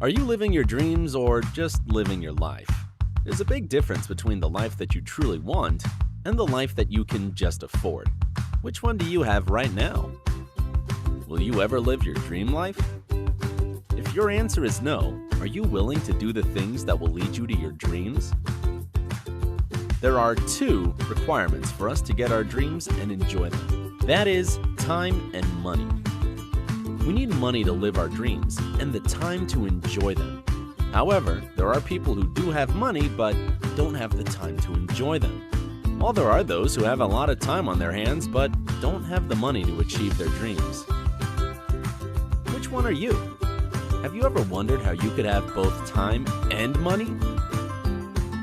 Are you living your dreams or just living your life? There's a big difference between the life that you truly want and the life that you can just afford. Which one do you have right now? Will you ever live your dream life? If your answer is no, are you willing to do the things that will lead you to your dreams? There are two requirements for us to get our dreams and enjoy them. That is time and money. We need money to live our dreams and the time to enjoy them. However, there are people who do have money but don't have the time to enjoy them. While there are those who have a lot of time on their hands but don't have the money to achieve their dreams. Which one are you? Have you ever wondered how you could have both time and money?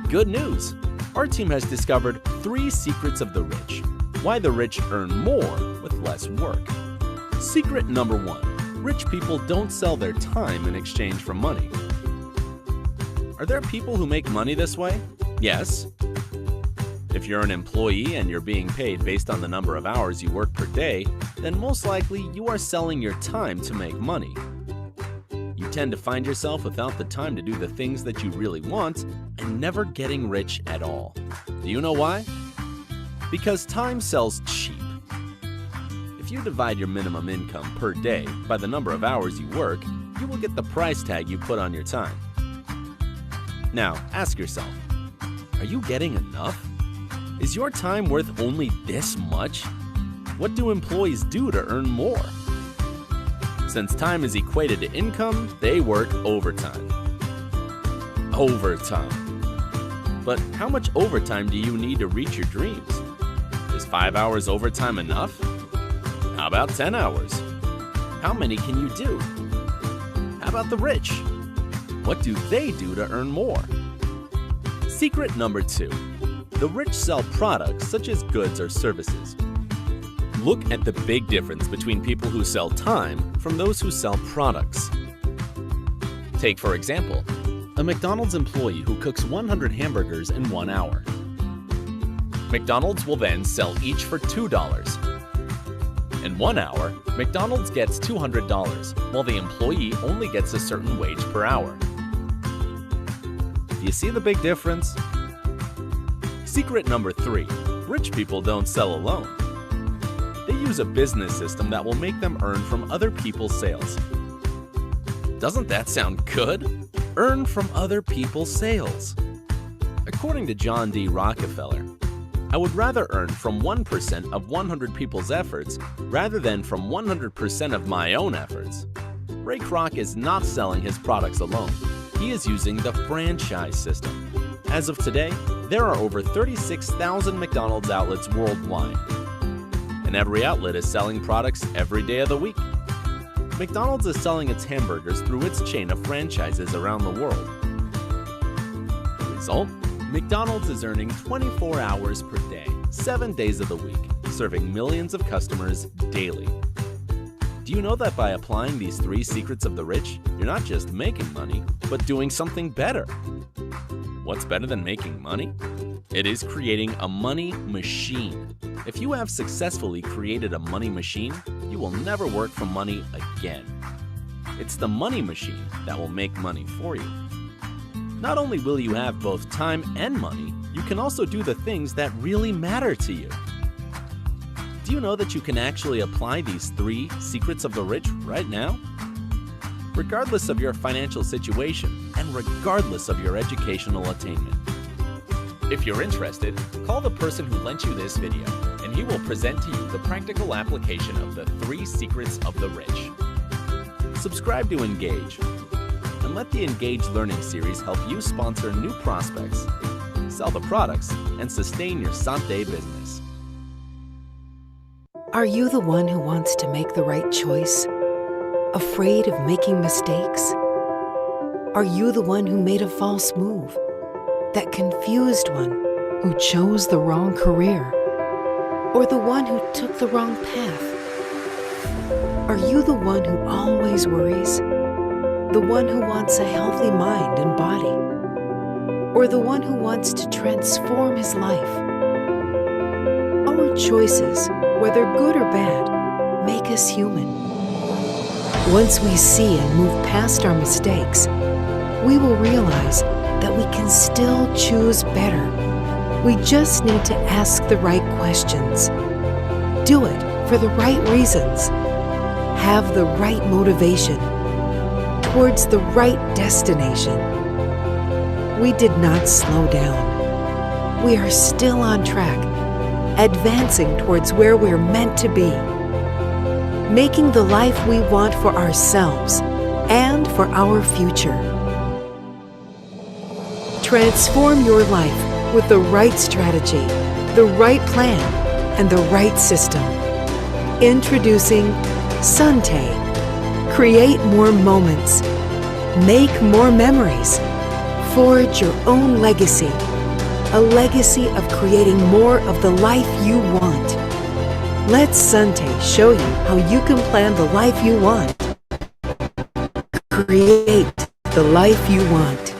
Good news! Our team has discovered 3 secrets of the rich. Why the rich earn more with less work. Secret number 1. Rich people don't sell their time in exchange for money. Are there people who make money this way? Yes. If you're an employee and you're being paid based on the number of hours you work per day, then most likely you are selling your time to make money. You tend to find yourself without the time to do the things that you really want and never getting rich at all. Do you know why? Because time sells cheap. If you divide your minimum income per day by the number of hours you work, you will get the price tag you put on your time. Now, ask yourself, are you getting enough? Is your time worth only this much? What do employees do to earn more? Since time is equated to income, they work overtime. But how much overtime do you need to reach your dreams? Is 5 hours overtime enough? How about 10 hours? How many can you do? How about the rich? What do they do to earn more? Secret number 2. The rich sell products such as goods or services. Look at the big difference between people who sell time from those who sell products. Take, for example, a McDonald's employee who cooks 100 hamburgers in 1 hour. McDonald's will then sell each for $2. In 1 hour, McDonald's gets $200, while the employee only gets a certain wage per hour. Do you see the big difference? Secret number 3. Rich people don't sell alone. They use a business system that will make them earn from other people's sales. Doesn't that sound good? Earn from other people's sales. According to John D. Rockefeller, I would rather earn from 1% of 100 people's efforts rather than from 100% of my own efforts. Ray Kroc is not selling his products alone. He is using the franchise system. As of today, there are over 36,000 McDonald's outlets worldwide. And every outlet is selling products every day of the week. McDonald's is selling its hamburgers through its chain of franchises around the world. The result? McDonald's is earning 24 hours per day, 7 days of the week, serving millions of customers daily. Do you know that by applying these 3 secrets of the rich, you're not just making money, but doing something better? What's better than making money? It is creating a money machine. If you have successfully created a money machine, you will never work for money again. It's the money machine that will make money for you. Not only will you have both time and money, you can also do the things that really matter to you. Do you know that you can actually apply these 3 secrets of the rich right now? Regardless of your financial situation and regardless of your educational attainment. If you're interested, call the person who lent you this video, and he will present to you the practical application of the 3 secrets of the rich. Subscribe to Engage, and let the Engage Learning Series help you sponsor new prospects, sell the products, and sustain your Sante business. Are you the one who wants to make the right choice? Afraid of making mistakes? Are you the one who made a false move? That confused one who chose the wrong career? Or the one who took the wrong path? Are you the one who always worries? The one who wants a healthy mind and body? Or the one who wants to transform his life? Our choices, whether good or bad, make us human. Once we see and move past our mistakes, we will realize that we can still choose better. We just need to ask the right questions, do it for the right reasons, have the right motivation, towards the right destination. We did not slow down. We are still on track, advancing towards where we're meant to be, making the life we want for ourselves and for our future. Transform your life with the right strategy, the right plan, and the right system. Introducing Sante. Create more moments. Make more memories. Forge your own legacy. A legacy of creating more of the life you want. Let Sante show you how you can plan the life you want. Create the life you want.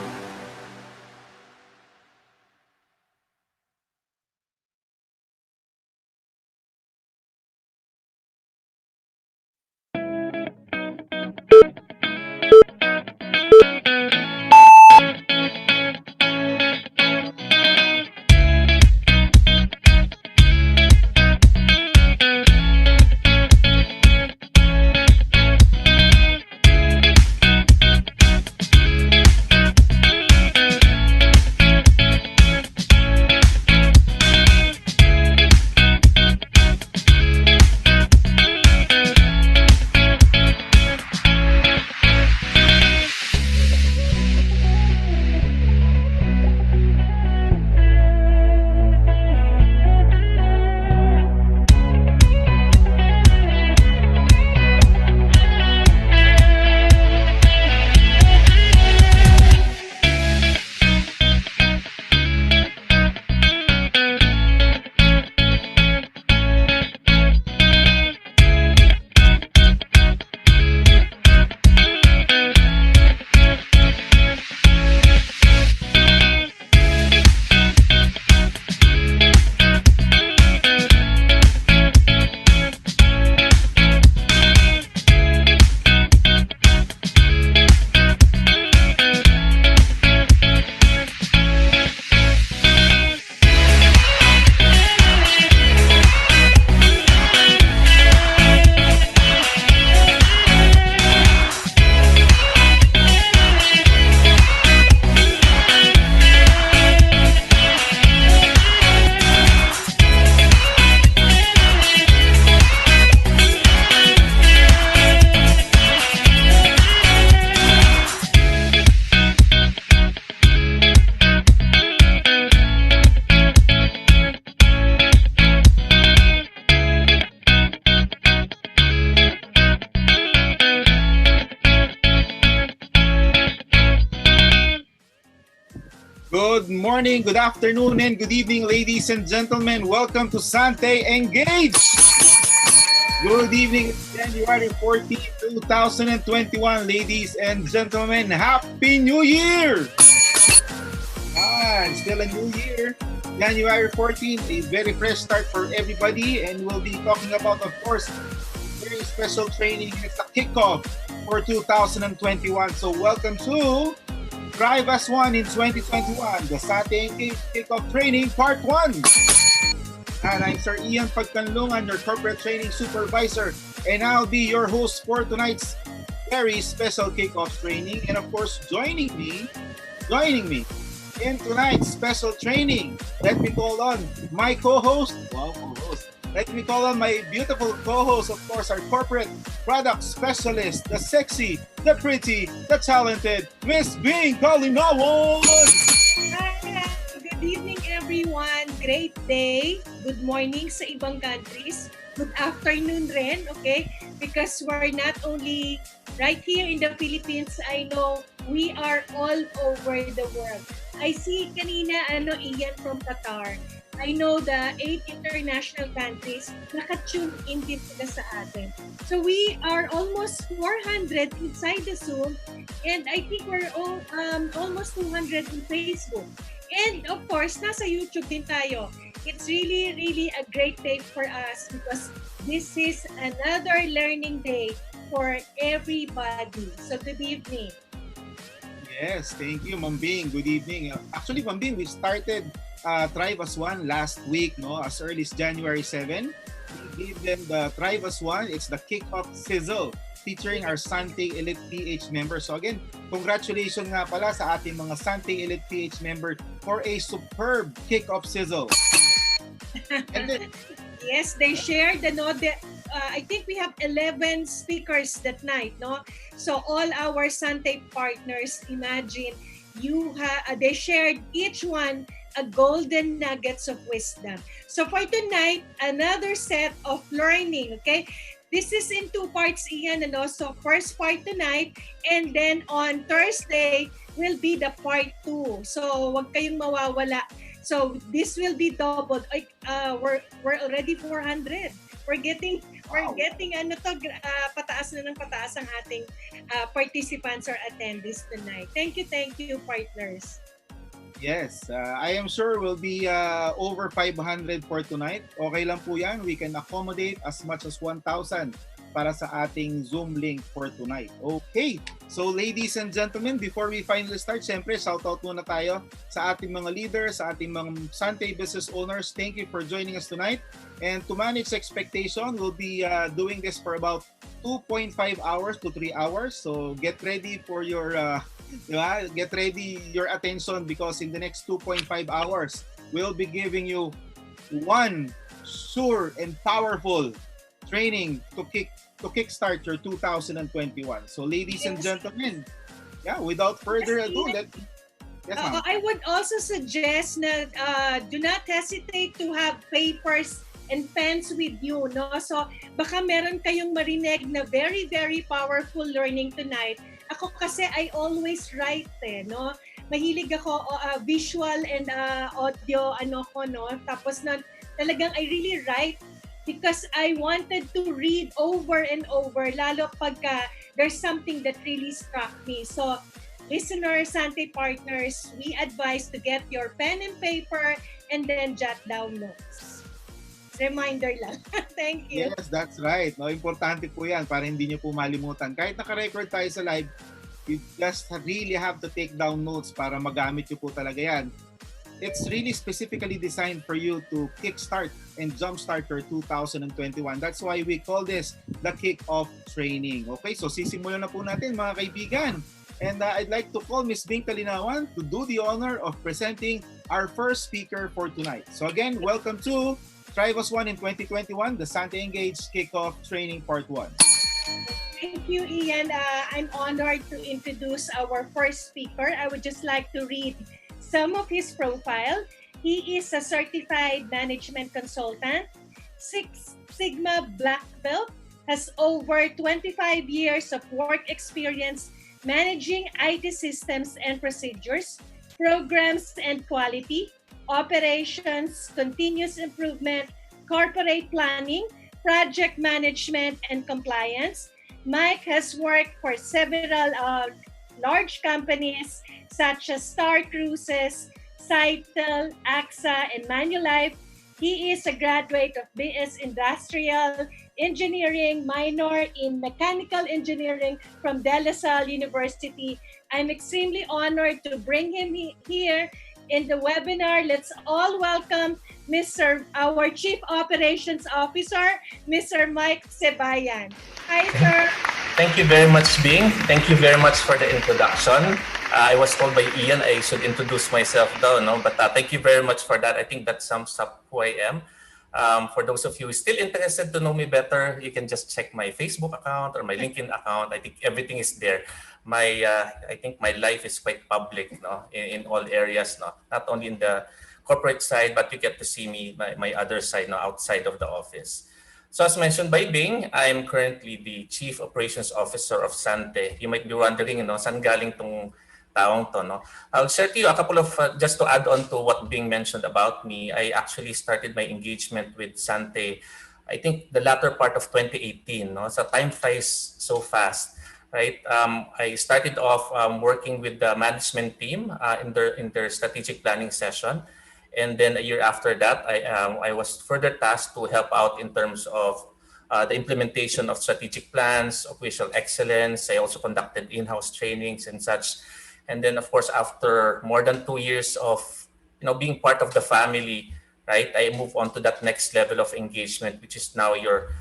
Good morning, good afternoon, and good evening, ladies and gentlemen. Welcome to Sante Engage. Good evening, January 14, 2021, ladies and gentlemen. Happy New Year! Still a new year. January 14, a very fresh start for everybody, and we'll be talking about, of course, very special training. It's a kickoff for 2021. So welcome to Thrive as One in 2021, the Sante Engage Kickoff Training Part 1. And I'm Sir Ian Pagkanlungan, your Corporate Training Supervisor, and I'll be your host for tonight's very special kickoff training. And of course, joining me in tonight's special training, let me call on my co-host, let me call on my beautiful co-host, of course, our corporate product specialist, the sexy, the pretty, the talented, Miss Bing Kalinawan! Hi! Good evening, everyone. Great day. Good morning sa ibang countries. Good afternoon rin, okay? Because we're not only right here in the Philippines, I know we are all over the world. I see kanina, Ian from Qatar. I know the 8 international countries naka-tune in din sila sa atin. So we are almost 400 inside the Zoom, and I think we're all, almost 200 in Facebook. And of course, nasa YouTube din tayo. It's really, really a great day for us because this is another learning day for everybody. So good evening. Yes, thank you, Ma'am Bing. Good evening. Actually, Ma'am Bing, we started Thrive as One last week, no? As early as January 7. We gave them the Thrive as One. It's the Kick-Off Sizzle featuring our Sante Elite PH members. So again, congratulations nga pala sa ating mga Sante Elite PH member for a superb Kick-Off Sizzle. And then, Yes, they shared I think we have 11 speakers that night, no? So all our Sante partners, imagine they shared each one a golden nuggets of wisdom. So for tonight, another set of learning, okay? This is in two parts, Ian, and also first part tonight, and then on Thursday will be the part 2. So wag kayong mawawala. So this will be doubled. We're already 400. We're getting pataas na ng pataas ang ating participants or attendees tonight. Thank you partners. yes, I am sure we'll be over 500 for tonight. Okay lang po yan. We can accommodate as much as 1,000 para sa ating Zoom link for tonight. Okay, so ladies and gentlemen, before we finally start, syempre, shoutout muna tayo sa ating mga leaders, sa ating mga Santé Business owners. Thank you for joining us tonight. And to manage expectation, we'll be doing this for about 2.5 hours to 3 hours. So get ready for your get ready your attention, because in the next 2.5 hours, we'll be giving you one sure and powerful training to kickstart your 2021. So ladies and gentlemen, without further ado, I would also suggest na do not hesitate to have papers and pens with you, no? So baka meron kayong marinig na very, very powerful learning tonight. Ako kasi I always write, no? Mahilig ako visual and audio, no? Tapos talagang I really write because I wanted to read over and over, lalo pagka there's something that really struck me. So, listeners, Sante partners, we advise to get your pen and paper and then jot down notes. Reminder lang. Thank you. Yes, that's right. No, importante po yan para hindi nyo po malimutan. Kahit naka-record tayo sa live, you just really have to take down notes para magamit nyo po talaga yan. It's really specifically designed for you to kickstart and jumpstart your 2021. That's why we call this the kick-off training. Okay, so sisimulan na po natin mga kaibigan. And I'd like to call Ms. Bing Talinawan to do the honor of presenting our first speaker for tonight. So again, welcome to Thrive as One in 2021, the Sante Engage Kickoff Training Part 1. Thank you, Ian. I'm honored to introduce our first speaker. I would just like to read some of his profile. He is a certified management consultant, Six Sigma Black Belt, has over 25 years of work experience managing IT systems and procedures, programs and quality, operations, continuous improvement, corporate planning, project management, and compliance. Mike has worked for several large companies such as Star Cruises, Cytel, AXA, and Manulife. He is a graduate of BS Industrial Engineering, minor in Mechanical Engineering from De La Salle University. I'm extremely honored to bring him here in the webinar. Let's all welcome our Chief Operations Officer, Mr. Mike Sebayan. Hi, sir. Thank you very much, Bing. Thank you very much for the introduction. I was told by Ian I should introduce myself though, no? But thank you very much for that. I think that sums up who I am. For those of you still interested to know me better, you can just check my Facebook account or my LinkedIn account. I think everything is there. I think my life is quite public, no? In all areas, no? Not only in the corporate side, but you get to see me, my other side, no? Outside of the office. So as mentioned by Bing, I'm currently the Chief Operations Officer of Sante. You might be wondering, saan galing tong taong to, no? I'll share to you a couple of, just to add on to what Bing mentioned about me, I actually started my engagement with Sante, I think the latter part of 2018, no? So time flies so fast, right? I started off working with the management team in their strategic planning session. And then a year after that, I was further tasked to help out in terms of the implementation of strategic plans, operational excellence. I also conducted in-house trainings and such. And then, of course, after more than 2 years of being part of the family, right, I move on to that next level of engagement, which is now your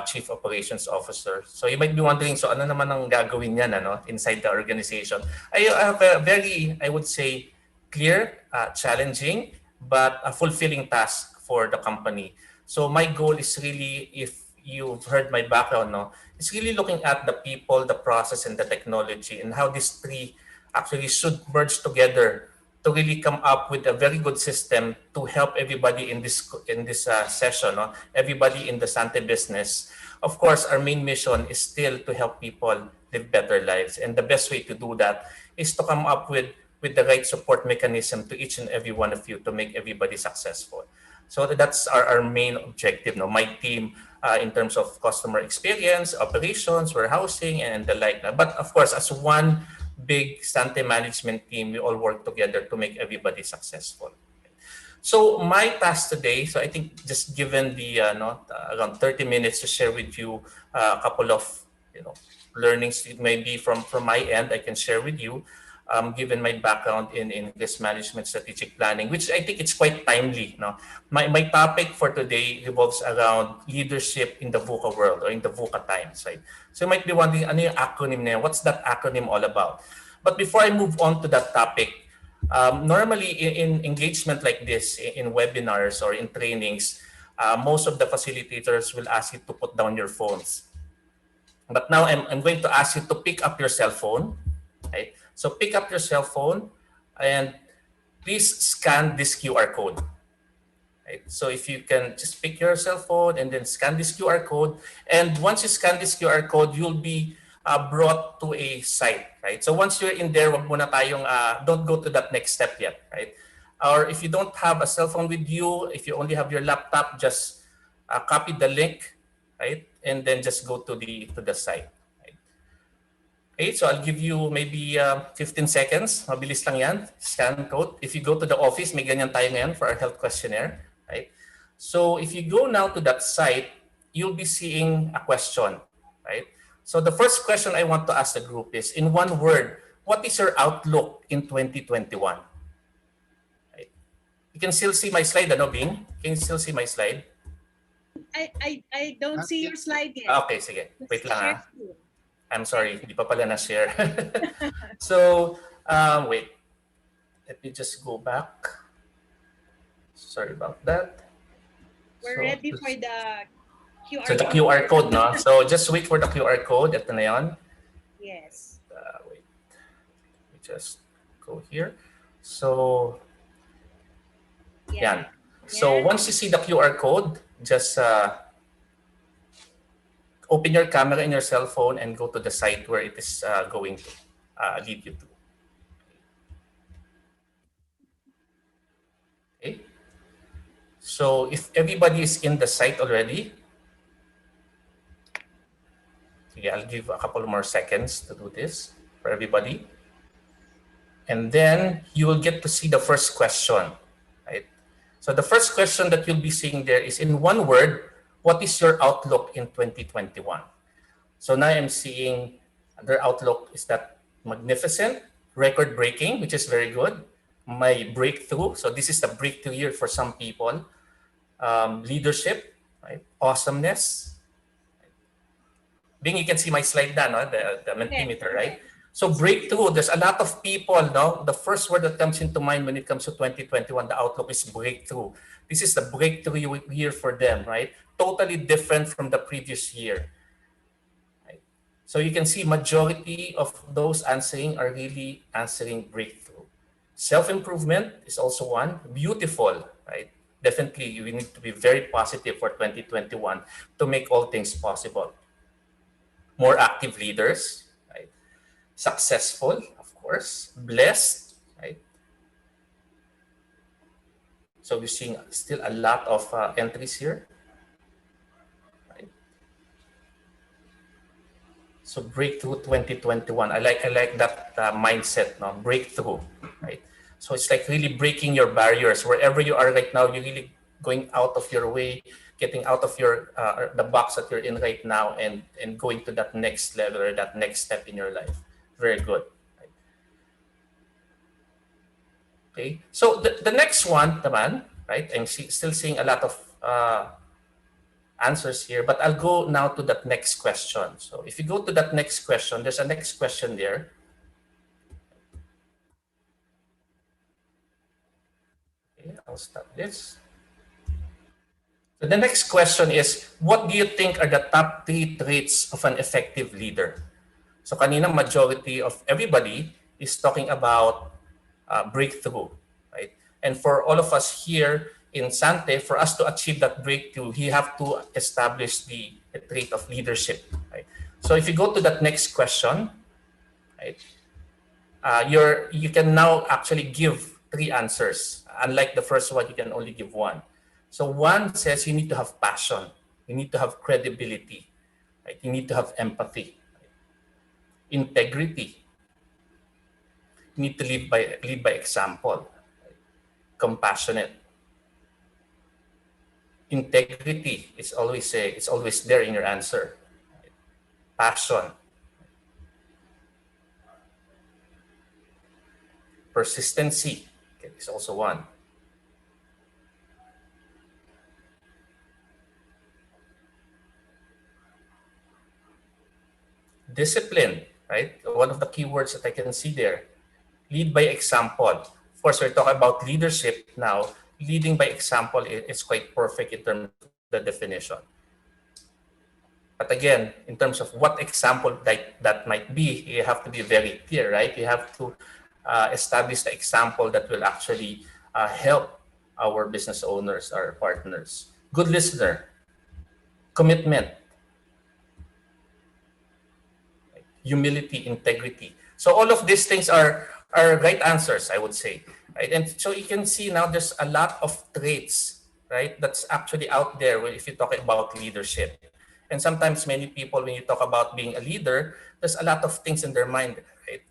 Chief Operations Officer. So you might be wondering, so ano naman ang gagawin niyan inside the organization? I have a very, I would say, clear, challenging, but a fulfilling task for the company. So my goal is really, if you've heard my background, it's really looking at the people, the process, and the technology, and how these three actually should merge together to really come up with a very good system to help everybody in this session, everybody in the Sante business. Of course, our main mission is still to help people live better lives, and the best way to do that is to come up with the right support mechanism to each and every one of you to make everybody successful. So that's our main objective. My team, in terms of customer experience, operations, warehousing, and the like. But of course, as one big Sante management team, we all work together to make everybody successful. So my task today, so I think just given the around 30 minutes to share with you a couple of learnings maybe from my end, I can share with you. Given my background in risk management, strategic planning, which I think it's quite timely. My topic for today revolves around leadership in the VUCA world, or in the VUCA times. Right? So you might be wondering, ano yung acronym na yan? What's that acronym all about? But before I move on to that topic, normally in engagement like this, in webinars or in trainings, most of the facilitators will ask you to put down your phones. But now I'm going to ask you to pick up your cell phone. Right? So pick up your cell phone and please scan this QR code. Right? So if you can just pick your cell phone and then scan this QR code. And once you scan this QR code, you'll be brought to a site. Right? So once you're in there, wag muna tayong, don't go to that next step yet. Right? Or if you don't have a cell phone with you, if you only have your laptop, just copy the link, right? And then just go to the site. Okay, so I'll give you maybe 15 seconds. Mabilis lang yan. Scan code. If you go to the office, may ganyan tayo ngayon for our health questionnaire. Right? So if you go now to that site, you'll be seeing a question. Right? So the first question I want to ask the group is, in one word, what is your outlook in 2021? Right? You can still see my slide, Bing? Can you still see my slide? I don't see your slide yet. Okay, sige. Wait lang I'm sorry, hindi pa pala na-share. So, wait. Let me just go back. Sorry about that. We're ready for the QR code. So the QR code, no? So just wait for the QR code. Ito na yan. Yes. Wait. Let me just go here. So, yan. So once you see the QR code, just open your camera in your cell phone and go to the site where it is going to lead you to. Okay. So if everybody is in the site already, okay, I'll give a couple more seconds to do this for everybody. And then you will get to see the first question, right? So the first question that you'll be seeing there is, in one word, what is your outlook in 2021? So now I'm seeing their outlook is that magnificent, record-breaking, which is very good. My breakthrough, so this is the breakthrough year for some people. Leadership, right? Awesomeness. Bing, you can see my slide down, the Mentimeter, right? So breakthrough, there's a lot of people, the first word that comes into mind when it comes to 2021, the outlook is breakthrough. This is the breakthrough year for them, right? Totally different from the previous year. Right? So you can see majority of those answering are really answering breakthrough. Self-improvement is also one. Beautiful, right? Definitely, we need to be very positive for 2021 to make all things possible. More active leaders, right? Successful, of course. Blessed, right? So we're seeing still a lot of entries here. Right? So breakthrough 2021. I like that mindset, no? Breakthrough, right? So it's like really breaking your barriers. Wherever you are right now, you're really going out of your way, getting out of your the box that you're in right now, and going to that next level or that next step in your life. Very good. Right? Okay, so the next one, naman, right? I'm still seeing a lot of answers here, but I'll go now to that next question. So if you go to that next question, there's a next question there. Okay, I'll stop this. So the next question is, what do you think are the top 3 traits of an effective leader? So kanina majority of everybody is talking about breakthrough, right? And for all of us here in Sante, for us to achieve that breakthrough, we have to establish the trait of leadership, right? So if you go to that next question, right, you can now actually give 3 answers. Unlike the first one, you can only give 1. So 1 says you need to have passion, you need to have credibility, right? You need to have empathy, right? Integrity. You need to lead by example, right? Compassionate. Integrity is always there in your answer. Right? Passion. Persistency, okay, is also 1. Discipline, right? One of the key words that I can see there. Lead by example. Of course, we're talking about leadership now. Leading by example is quite perfect in terms of the definition. But again, in terms of what example that might be, you have to be very clear, right? You have to establish the example that will actually help our business owners, our partners. Good listener, commitment, humility, integrity. So all of these things are right answers, I would say. Right? And so you can see now there's a lot of traits, right, that's actually out there if you talk about leadership. And sometimes many people, when you talk about being a leader, there's a lot of things in their mind, right?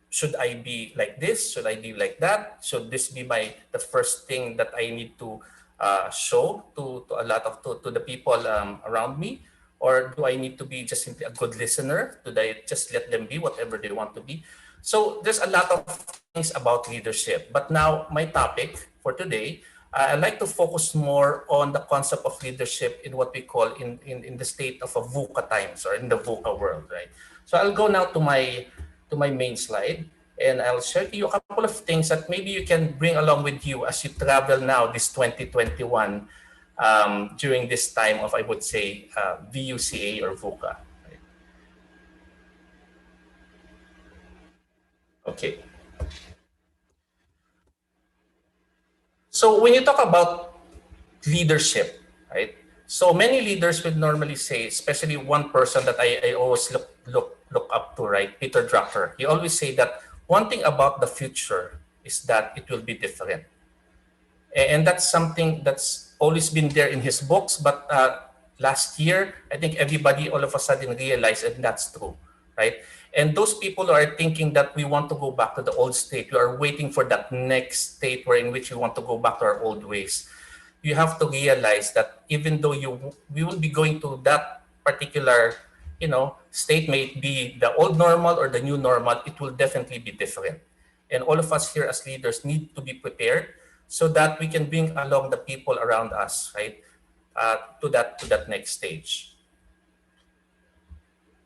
Should I be like this? Should I be like that? Should this be the first thing that I need to show to the people around me? Or do I need to be just simply a good listener? Do I just let them be whatever they want to be? So there's a lot of things about leadership. But now my topic for today, I'd like to focus more on the concept of leadership in what we call in the state of a VUCA times, or in the VUCA world, right? So I'll go now to my main slide, and I'll share to you a couple of things that maybe you can bring along with you as you travel now this 2021 during this time of, I would say, VUCA or VUCA. Right? Okay. So when you talk about leadership, right? So many leaders would normally say, especially one person that I always look up to, right? Peter Drucker. He always say that one thing about the future is that it will be different. And that's something that's always been there in his books. But last year, I think everybody all of a sudden realized that that's true, right? And those people who are thinking that we want to go back to the old state, we are waiting for that next state where in which we want to go back to our old ways. You have to realize that even though we will be going to that particular, state, may be the old normal or the new normal, it will definitely be different. And all of us here as leaders need to be prepared so that we can bring along the people around us, right, to that next stage.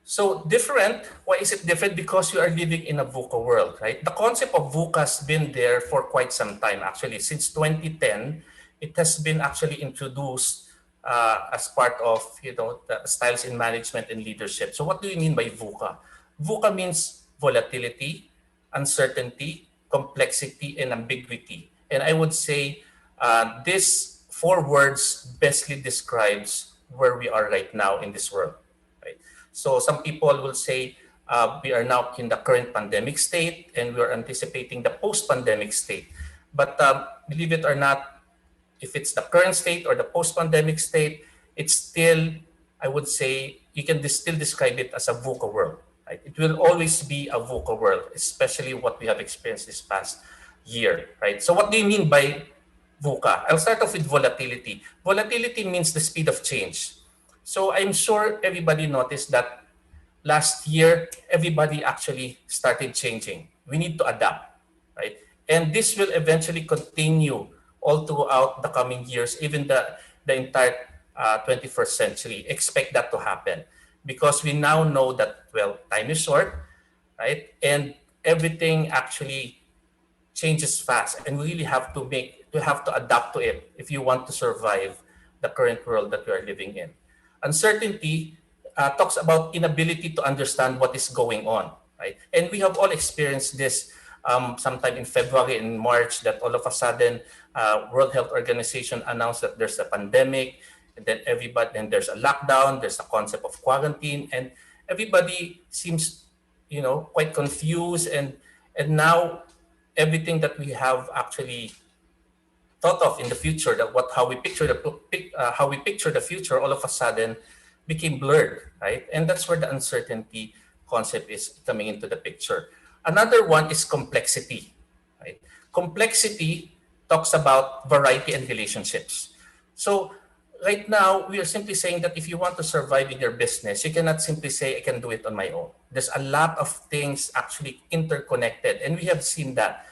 So different, why is it different? Because you are living in a VUCA world, right? The concept of VUCA has been there for quite some time, actually. Since 2010, it has been actually introduced as part of, the styles in management and leadership. So what do you mean by VUCA? VUCA means volatility, uncertainty, complexity, and ambiguity. And I would say these 4 words bestly describes where we are right now in this world. Right? So some people will say we are now in the current pandemic state and we are anticipating the post-pandemic state. But believe it or not, if it's the current state or the post-pandemic state, it's still, I would say, you can still describe it as a VUCA world. Right? It will always be a VUCA world, especially what we have experienced this past year. Right? So what do you mean by VUCA? I'll start off with volatility. Volatility means the speed of change. So I'm sure everybody noticed that last year, everybody actually started changing. We need to adapt, right? And this will eventually continue all throughout the coming years, even the entire 21st century. Expect that to happen because we now know that, well, time is short, right? And everything actually changes fast, and we really have to adapt to it if you want to survive the current world that we are living in. Uncertainty talks about inability to understand what is going on, right? And we have all experienced this sometime in February and March, that all of a sudden World Health Organization announced that there's a pandemic, and then there's a lockdown, there's a concept of quarantine, and everybody seems, quite confused, and now everything that we have actually thought of in the future, that how we picture the future, all of a sudden became blurred, right? And that's where the uncertainty concept is coming into the picture. Another one is complexity, right? Complexity talks about variety and relationships. So right now, we are simply saying that if you want to survive in your business, you cannot simply say, I can do it on my own. There's a lot of things actually interconnected, and we have seen that.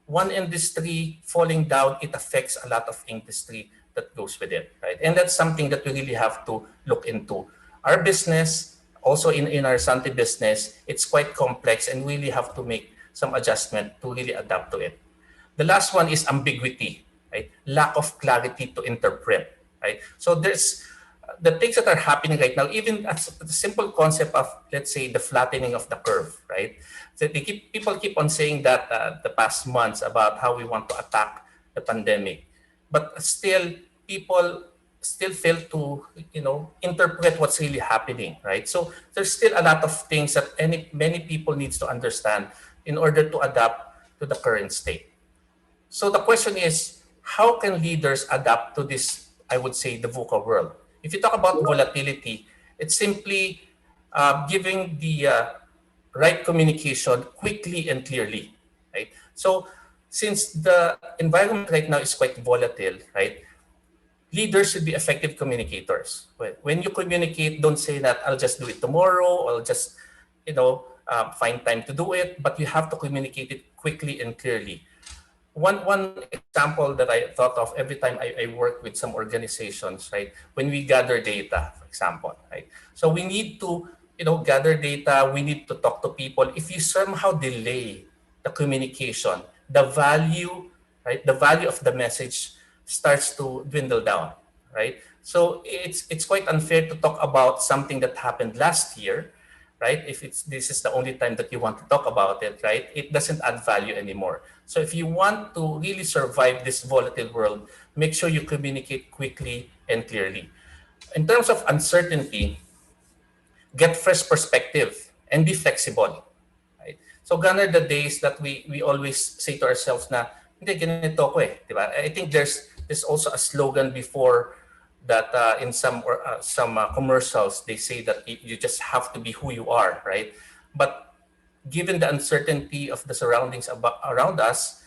One industry falling down, it affects a lot of industry that goes with it, right? And that's something that we really have to look into. Our business, also in our Sante business, it's quite complex, and we really have to make some adjustment to really adapt to it. The last one is ambiguity, right? Lack of clarity to interpret, right? So there's the things that are happening right now, even as the simple concept of, let's say, the flattening of the curve, right? So people keep on saying that the past months about how we want to attack the pandemic, but still people still fail to interpret what's really happening, right? So there's still a lot of things that many people needs to understand in order to adapt to the current state. So the question is, how can leaders adapt to this, I would say, the VUCA world? If you talk about volatility, it's simply giving the right communication quickly and clearly, right? So since the environment right now is quite volatile, right? Leaders should be effective communicators. When you communicate, don't say that I'll just do it tomorrow, or I'll just, find time to do it, but you have to communicate it quickly and clearly. One example that I thought of every time I work with some organizations, right? When we gather data, for example, right? So we need to, gather data. We need to talk to people. If you somehow delay the communication, the value, right? The value of the message starts to dwindle down, right? So it's quite unfair to talk about something that happened last year, right? If this is the only time that you want to talk about it, right? It doesn't add value anymore. So if you want to really survive this volatile world, make sure you communicate quickly and clearly. In terms of uncertainty, get fresh perspective and be flexible, right? So gone are the days that we always say to ourselves na, hindi, ganito ko eh, di ba? I think there's also a slogan before that in some commercials, they say that you just have to be who you are, right? But given the uncertainty of the surroundings around us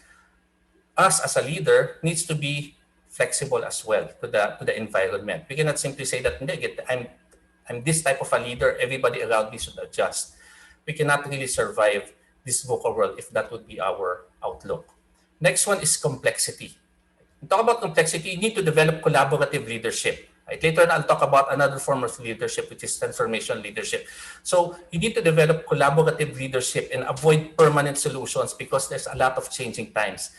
as a leader needs to be flexible as well to the environment. We cannot simply say that I'm this type of a leader, everybody around me should adjust. We cannot really survive this VUCA world if that would be our outlook. Next one is complexity. Talk about complexity, you need to develop collaborative leadership. Right? Later on, I'll talk about another form of leadership, which is transformation leadership. So you need to develop collaborative leadership and avoid permanent solutions because there's a lot of changing times.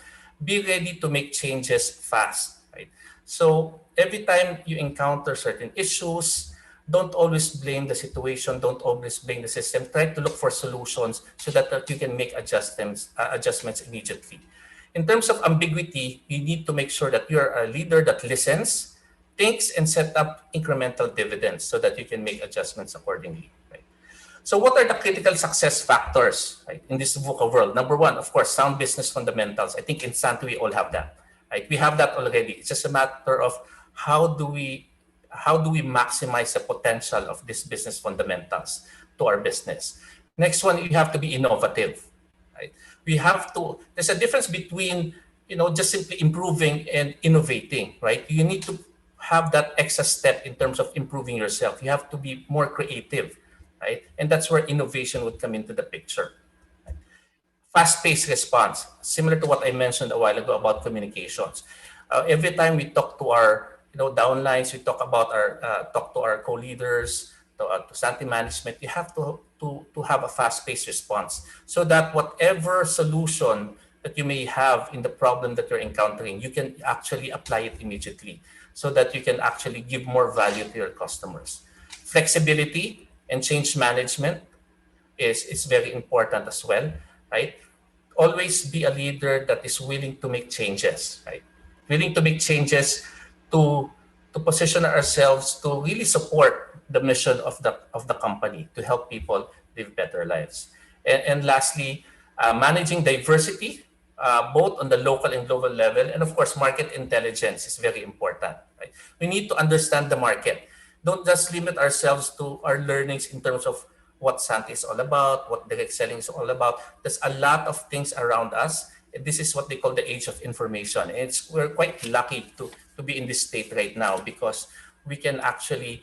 Be ready to make changes fast. Right? So every time you encounter certain issues, don't always blame the situation, don't always blame the system. Try to look for solutions so that you can make adjustments immediately. In terms of ambiguity, you need to make sure that you're a leader that listens, thinks, and set up incremental dividends so that you can make adjustments accordingly. Right? So what are the critical success factors, right, in this VUCA world? Number one, of course, sound business fundamentals. I think in Sante, we all have that. Right? We have that already. It's just a matter of how do we maximize the potential of these business fundamentals to our business. Next one, you have to be innovative. Right? There's a difference between, just simply improving and innovating, right? You need to have that extra step in terms of improving yourself. You have to be more creative, right? And that's where innovation would come into the picture. Right? fast-paced response, similar to what I mentioned a while ago about communications. Every time we talk to our downlines, we talk about our talk to our co-leaders, to Sante management. You have to have a fast-paced response so that whatever solution that you may have in the problem that you're encountering, you can actually apply it immediately so that you can actually give more value to your customers. Flexibility and change management is very important as well, right? Always be a leader that is willing to make changes, right? Willing to make changes to position ourselves to really support the mission of the company to help people live better lives. And lastly, managing diversity, both on the local and global level, and of course, market intelligence is very important. Right? We need to understand the market. Don't just limit ourselves to our learnings in terms of what Sante is all about, what direct selling is all about. There's a lot of things around us. This is what they call the age of information. We're quite lucky to be in this state right now because we can actually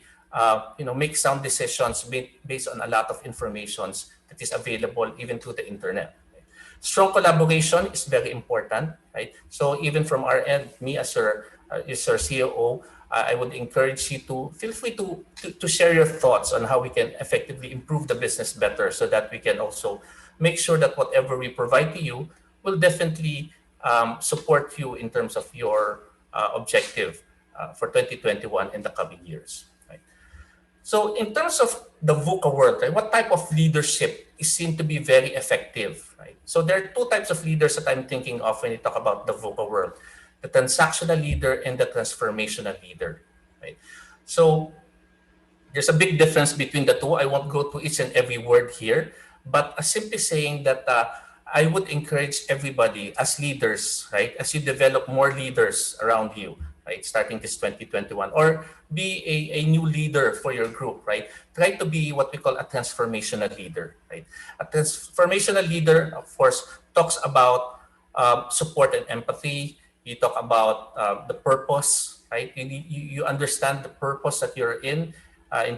make sound decisions based on a lot of information that is available even through the internet. Strong collaboration is very important, right? So even from our end, me as your COO, I would encourage you to feel free to share your thoughts on how we can effectively improve the business better so that we can also make sure that whatever we provide to you will definitely support you in terms of your objective for 2021 and the coming years. Right? So in terms of the VUCA world, right, what type of leadership is seen to be very effective? Right? So there are two types of leaders that I'm thinking of when you talk about the VUCA world. The transactional leader and the transformational leader. Right? So there's a big difference between the two. I won't go to each and every word here, but simply saying that I would encourage everybody as leaders, right, as you develop more leaders around you, right, starting this 2021, or be a new leader for your group, right, try to be what we call a transformational leader, right. A transformational leader, of course, talks about support and empathy. You talk about the purpose, right? You understand the purpose that you're in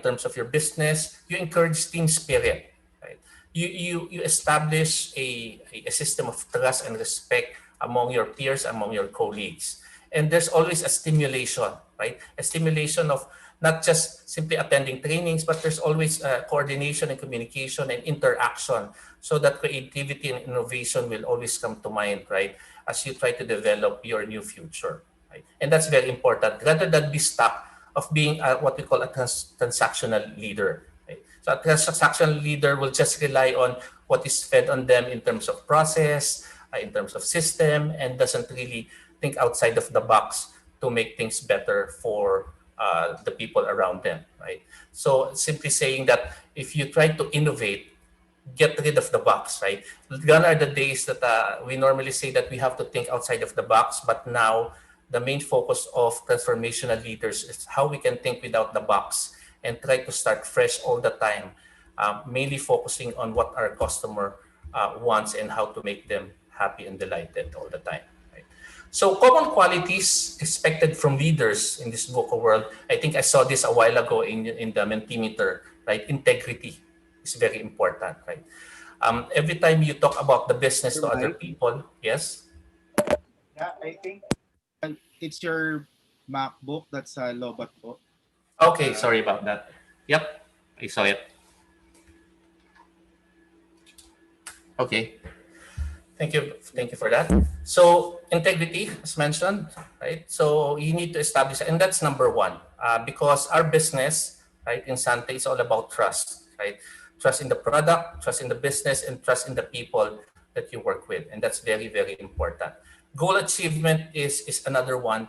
terms of your business. You encourage team spirit, right? You establish a system of trust and respect among your peers, among your colleagues. And there's always a stimulation, right? A stimulation of not just simply attending trainings, but there's always coordination and communication and interaction so that creativity and innovation will always come to mind, right? As you try to develop your new future, right? And that's very important rather than be stuck of being what we call a transactional leader. Right? So a transactional leader will just rely on what is fed on them in terms of process, in terms of system, and doesn't really think outside of the box to make things better for the people around them, right? So simply saying that if you try to innovate, get rid of the box, right? Gone are the days that we normally say that we have to think outside of the box, but now the main focus of transformational leaders is how we can think without the box and try to start fresh all the time, mainly focusing on what our customer wants and how to make them happy and delighted all the time. So common qualities expected from leaders in this VUCA world, I think I saw this a while ago in the Mentimeter, right? Integrity is very important, right? Every time you talk about the business to other people, yes? Yeah, I think it's your MacBook that's lobat po. Okay, sorry about that. Yep, I saw it. Okay. Thank you for that. So integrity, as mentioned, right? So you need to establish, and that's number one, because our business, right, in Sante is all about trust, right? Trust in the product, trust in the business, and trust in the people that you work with, and that's very, very important. Goal achievement is another one.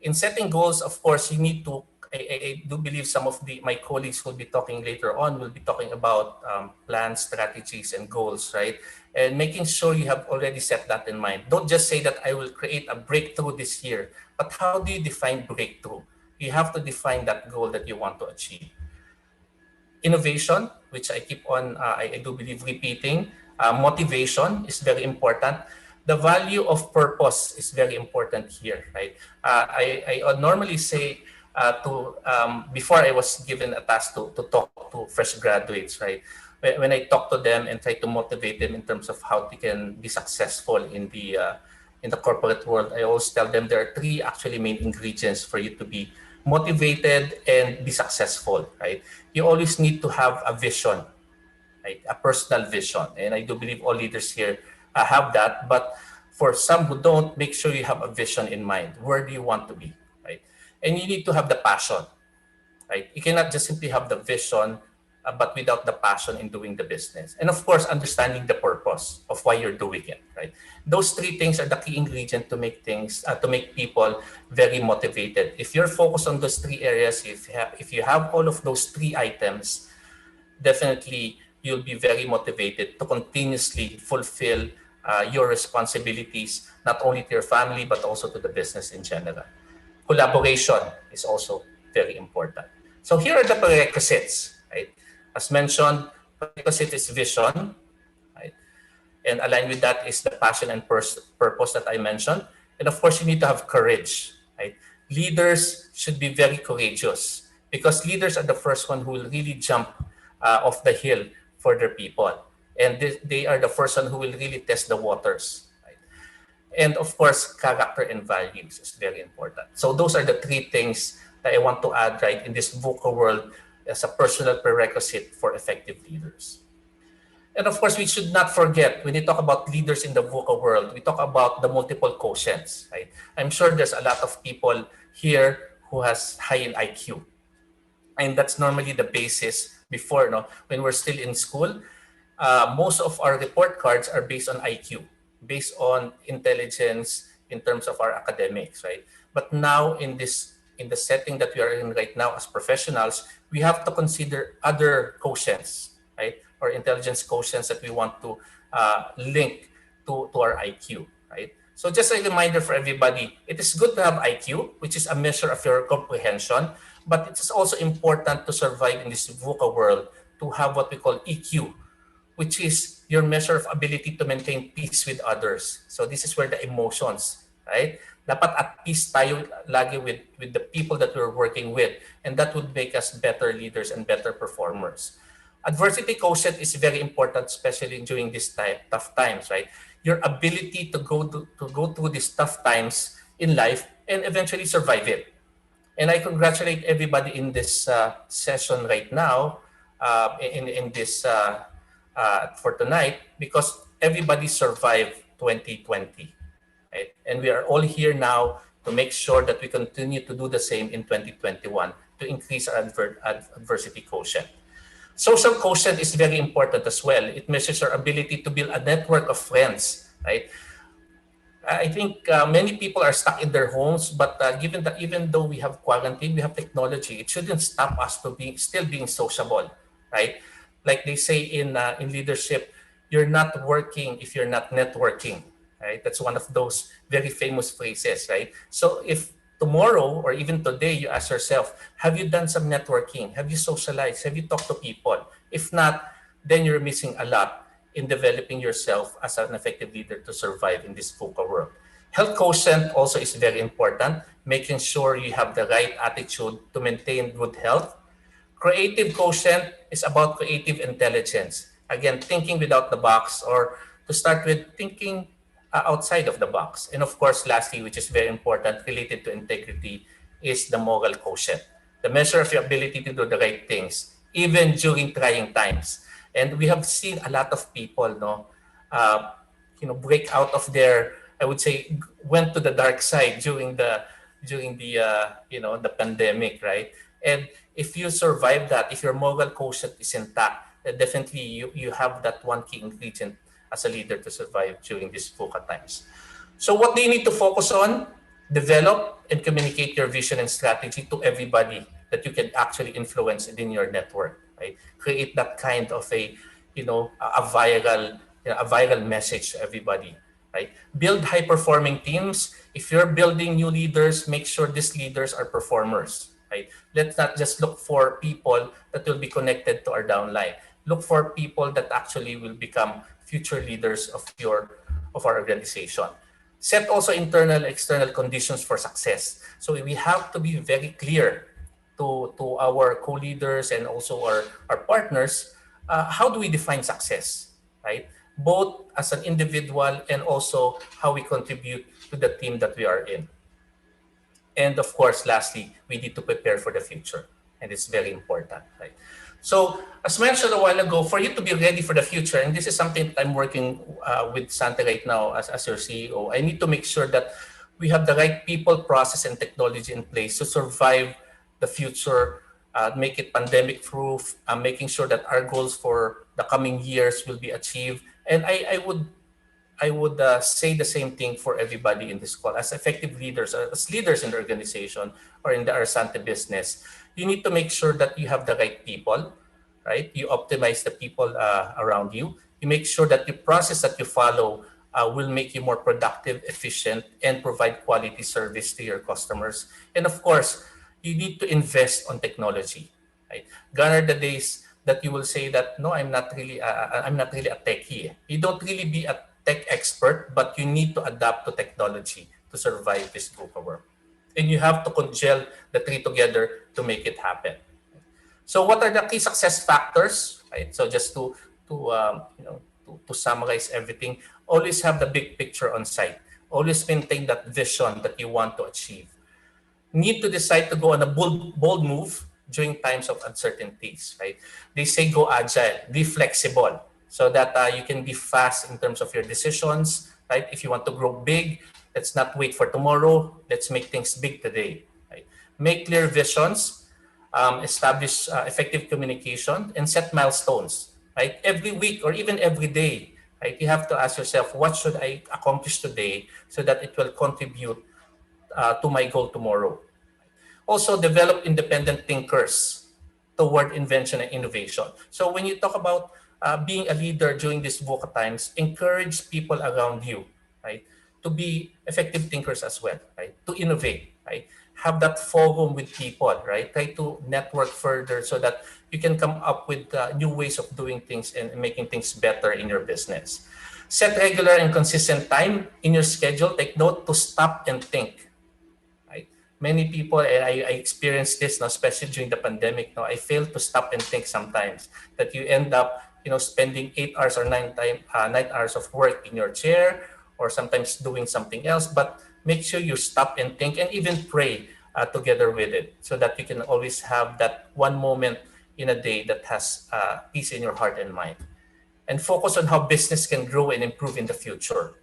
In setting goals, of course, you need to. I do believe some of my colleagues will be talking later on. Will be talking about plans, strategies, and goals, right? And making sure you have already set that in mind. Don't just say that I will create a breakthrough this year, but how do you define breakthrough? You have to define that goal that you want to achieve. Innovation, which I keep on, I do believe repeating. Motivation is very important. The value of purpose is very important here, right? I normally say before I was given a task to talk to fresh graduates, right? when I talk to them and try to motivate them in terms of how they can be successful in the corporate world, I always tell them there are three actually main ingredients for you to be motivated and be successful, right? You always need to have a vision, right? A personal vision. And I do believe all leaders here have that. But for some who don't, make sure you have a vision in mind. Where do you want to be, right? And you need to have the passion, right? You cannot just simply have the vision, but without the passion in doing the business. And of course, understanding the purpose of why you're doing it, right? Those three things are the key ingredient to make things, to make people very motivated. If you're focused on those three areas, if you have all of those three items, definitely you'll be very motivated to continuously fulfill your responsibilities, not only to your family, but also to the business in general. Collaboration is also very important. So here are the prerequisites, right? As mentioned, prerequisite is vision, right? And aligned with that is the passion and purpose that I mentioned. And of course, you need to have courage, right? Leaders should be very courageous because leaders are the first one who will really jump off the hill for their people. And they are the first one who will really test the waters, right? And of course, character and values is very important. So those are the three things that I want to add, right, in this VUCA world as a personal prerequisite for effective leaders. And of course, we should not forget, when we talk about leaders in the VUCA world, we talk about the multiple quotients, right? I'm sure there's a lot of people here who has high in IQ. And that's normally the basis before, no? When we're still in school, most of our report cards are based on IQ, based on intelligence in terms of our academics, right? But now in the setting that we are in right now as professionals, we have to consider other quotients, right? Or intelligence quotients that we want to link to our IQ, right? So just a reminder for everybody, it is good to have IQ, which is a measure of your comprehension, but it is also important to survive in this VUCA world to have what we call EQ, which is your measure of ability to maintain peace with others. So this is where the emotions, right? Dapat at peace tayo lagi with the people that we're working with, and that would make us better leaders and better performers. Adversity quotient is very important, especially during these tough times, right? Your ability to go through these tough times in life and eventually survive it. And I congratulate everybody in this session right now, in this for tonight, because everybody survived 2020, right? And we are all here now to make sure that we continue to do the same in 2021 to increase our adversity quotient. Social quotient is very important as well. It measures our ability to build a network of friends, right? I think many people are stuck in their homes, but given that even though we have quarantine, we have technology, it shouldn't stop us to still being sociable, right? Like they say in leadership, you're not working if you're not networking, right? That's one of those very famous phrases, right? So if tomorrow or even today you ask yourself, have you done some networking? Have you socialized? Have you talked to people? If not, then you're missing a lot in developing yourself as an effective leader to survive in this VUCA world. Health quotient also is very important, making sure you have the right attitude to maintain good health. Creative quotient is about creative intelligence. Again, thinking without the box, or to start with, thinking outside of the box. And of course, lastly, which is very important, related to integrity, is the moral quotient, the measure of your ability to do the right things, even during trying times. And we have seen a lot of people, break out of their, I would say, went to the dark side during the pandemic, right? And if you survive that, if your moral quotient is intact, then definitely you have that one key ingredient as a leader to survive during these VUCA times. So what do you need to focus on? Develop and communicate your vision and strategy to everybody that you can actually influence within your network, right? Create that kind of a viral message to everybody, right? Build high-performing teams. If you're building new leaders, make sure these leaders are performers, right? Let's not just look for people that will be connected to our downline. Look for people that actually will become future leaders of our organization. Set also internal and external conditions for success. So we have to be very clear to our co-leaders and also our partners how do we define success, right? Both as an individual and also how we contribute to the team that we are in. And of course, lastly, we need to prepare for the future. And it's very important, right? So, as mentioned a while ago, for you to be ready for the future, and this is something that I'm working with Sante right now as your CEO, I need to make sure that we have the right people, process, and technology in place to survive the future, make it pandemic proof, making sure that our goals for the coming years will be achieved. And I would say the same thing for everybody in this call. As effective leaders, as leaders in the organization or in the Sante business, you need to make sure that you have the right people, right? You optimize the people around you. You make sure that the process that you follow will make you more productive, efficient, and provide quality service to your customers. And of course, you need to invest on technology, right? Gone are the days that you will say that no, I'm not really a techie. You don't really be a tech expert, but you need to adapt to technology to survive this VUCA world. And you have to congeal the three together to make it happen. So what are the key success factors? Right. So just to summarize everything, always have the big picture on sight. Always maintain that vision that you want to achieve. Need to decide to go on a bold move during times of uncertainties, right? They say go agile, be flexible, so that you can be fast in terms of your decisions, right? If you want to grow big, let's not wait for tomorrow. Let's make things big today, right? Make clear visions, establish effective communication, and set milestones, right? Every week or even every day, right? You have to ask yourself, what should I accomplish today so that it will contribute to my goal tomorrow. Also, develop independent thinkers toward invention and innovation. So when you talk about being a leader during these VUCA times, encourage people around you, right, to be effective thinkers as well, right, to innovate, right, have that forum with people, right, try to network further so that you can come up with new ways of doing things and making things better in your business. Set regular and consistent time in your schedule. Take note to stop and think, right? Many people, and I experienced this, especially during the pandemic. I fail to stop and think sometimes that you end up, spending 8 hours or 9 hours of work in your chair, or sometimes doing something else. But make sure you stop and think, and even pray together with it, so that you can always have that one moment in a day that has peace in your heart and mind. And focus on how business can grow and improve in the future,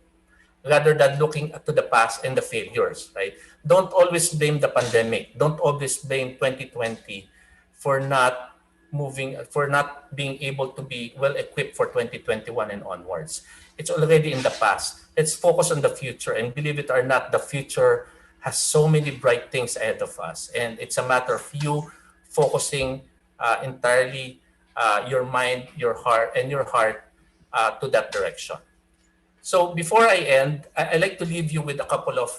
rather than looking to the past and the failures, right? Don't always blame the pandemic. Don't always blame 2020 for not for not being able to be well equipped for 2021 and onwards. It's already in the past. Let's focus on the future, and believe it or not, the future has so many bright things ahead of us. And it's a matter of you focusing entirely your mind, your heart to that direction. So before I end, I like to leave you with a couple of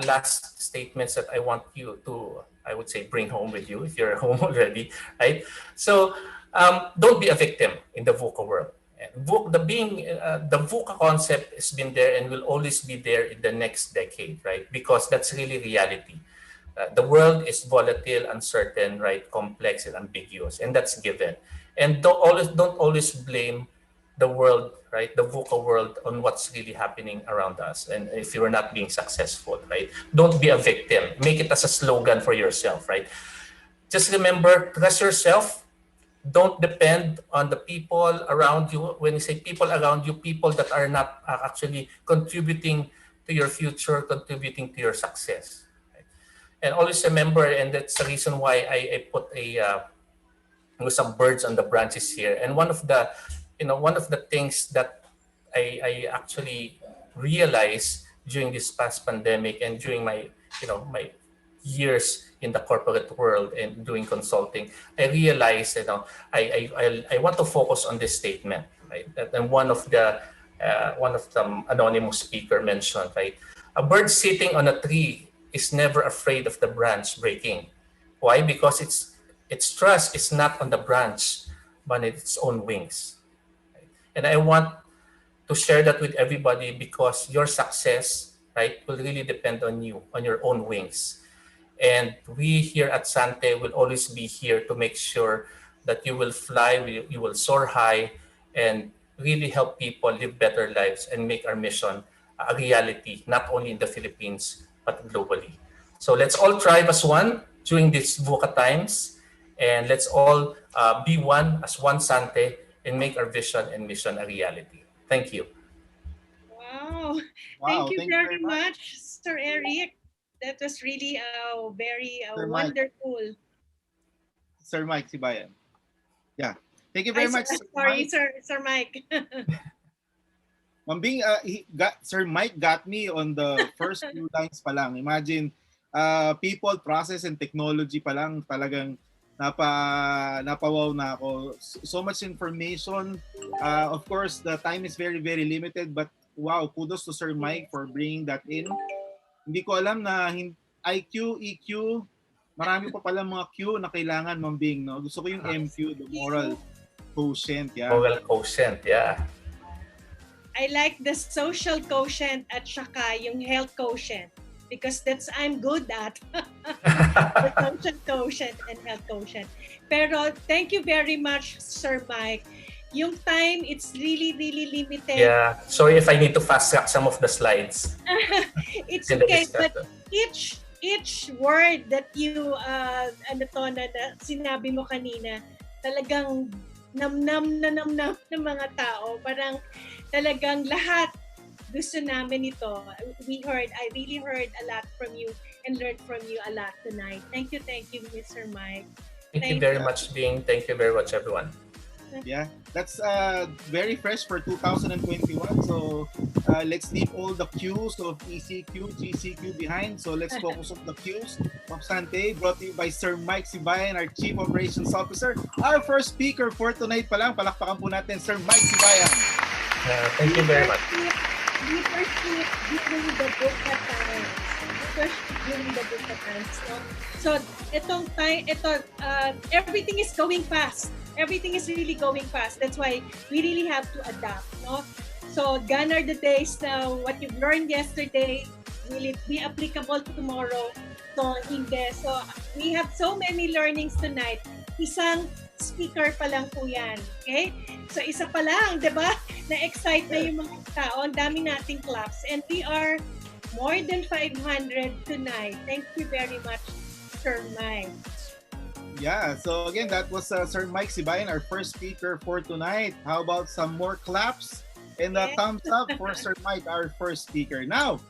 last statements that I want you to, I would say, bring home with you if you're home already, right? So don't be a victim in the VUCA world. The VUCA concept has been there and will always be there in the next decade, right? Because that's really reality. The world is volatile, uncertain, right, complex, and ambiguous, and that's given. And don't always blame the world, right, the VUCA world, on what's really happening around us. And if you're not being successful, right, don't be a victim. Make it as a slogan for yourself, right? Just remember, trust yourself. Don't depend on the people around you. When you say people around you, people that are not actually contributing to your future, contributing to your success. And always remember, and that's the reason why I put some birds on the branches here. And one of the things that I actually realized during this past pandemic and during my years in the corporate world and doing consulting, I realized I want to focus on this statement, right? And one of the anonymous speaker mentioned, right? A bird sitting on a tree is never afraid of the branch breaking. Why? Because its trust is not on the branch, but in its own wings. And I want to share that with everybody, because your success, right, will really depend on you, on your own wings. And we here at Sante will always be here to make sure that you will fly, you will soar high, and really help people live better lives and make our mission a reality, not only in the Philippines, but globally. So let's all thrive as one during these VUCA times, and let's all be one as one Sante and make our vision and mission a reality. Thank you. Wow. Thank Wow, you thank you very very much, much, Sir Eric. That was really very Sir Mike. wonderful. Sir Mike Sibayan. Yeah. Thank you Ay, very much, Sir sorry, Mike. Sir Mike. Mambing, Sir Mike got me on the first few lines pa lang. Imagine, people, process, and technology pa lang talagang napawaw na ako. So much information. Of course, the time is very, very limited, but wow, kudos to Sir Mike for bringing that in. Hindi ko alam na IQ, EQ, marami pa pala mga Q na kailangan, Mambing. No? Gusto ko yung MQ, the moral quotient. Yeah. Moral quotient, yeah. I like the social quotient at saka yung health quotient because that's I'm good at. The social quotient and health quotient. Pero thank you very much, Sir Mike. Yung time, it's really, really limited. Yeah. Sorry if I need to fast track some of the slides. It's okay, but each word that you na sinabi mo kanina, talagang namnam ng mga tao. Parang talagang lahat gusto namin ito. I really heard a lot from you and learned from you a lot tonight. Thank you, Mr. Mike. Thank you very much, Bing. Thank you very much, everyone. Yeah, that's very fresh for 2021. So let's leave all the Qs of ECQ, GCQ behind. So let's focus on the Qs of Sante, brought to you by Sir Mike Sibayan, our Chief Operations Officer. Our first speaker for tonight pa lang, palakpakan po natin Sir Mike Sibayan. Thank you very much. Leadership during the VUCA times. So itong time, everything is going fast. Everything is really going fast. That's why we really have to adapt, no? So gone are the days now. What you've learned yesterday, will it be applicable tomorrow? So hindi. So we have so many learnings tonight. Isang speaker pa lang po yan. Okay? So isa pa lang, di ba? Na-excite na yung mga tao. Ang dami nating claps. And we are more than 500 tonight. Thank you very much, Sir Mike. Yeah, so again, that was Sir Mike Sibayan, our first speaker for tonight. How about some more claps and thumbs up for Sir Mike, our first speaker. Now,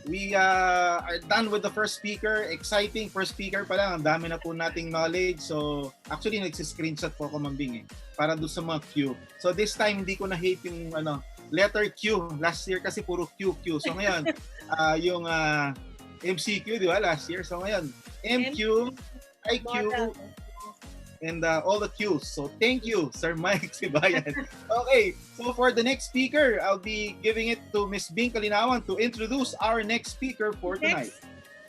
we are done with the first speaker. Exciting first speaker pa lang. Ang dami na po nating knowledge. So, actually, nagsiscreenshot po ako, Mambing, para doon sa mga Q. So, this time, hindi ko na-hate yung letter Q. Last year kasi puro QQ. So, ngayon, yung MCQ, di ba? Last year. So, ngayon, MQ, IQ, and all the Qs. So thank you, Sir Mike Sibayan. Okay, so for the next speaker, I'll be giving it to Ms. Bing Kalinawan to introduce our next speaker for tonight.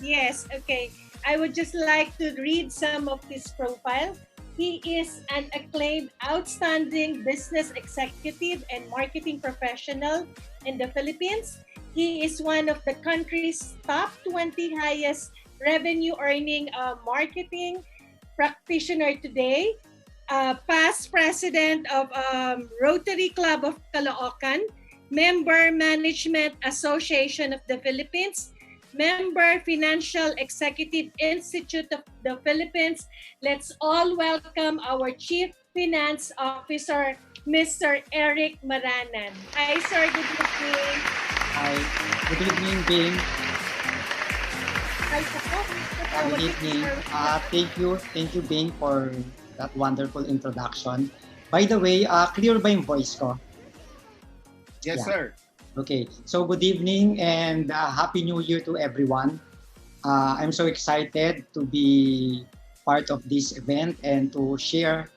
Yes, okay. I would just like to read some of his profile. He is an acclaimed, outstanding business executive and marketing professional in the Philippines. He is one of the country's top 20 highest revenue-earning marketing practitioner today, past president of Rotary Club of Caloocan, member Management Association of the Philippines, member Financial Executive Institute of the Philippines. Let's all welcome our Chief Finance Officer, Mr. Eric Maranan. Hi, sir. Good evening. Hi. Good evening, Bing. Good evening. Thank you, Bing, for that wonderful introduction. By the way, clear ba yung voice ko? Yes, sir. Okay. So, good evening and Happy New Year to everyone. I'm so excited to be part of this event and to share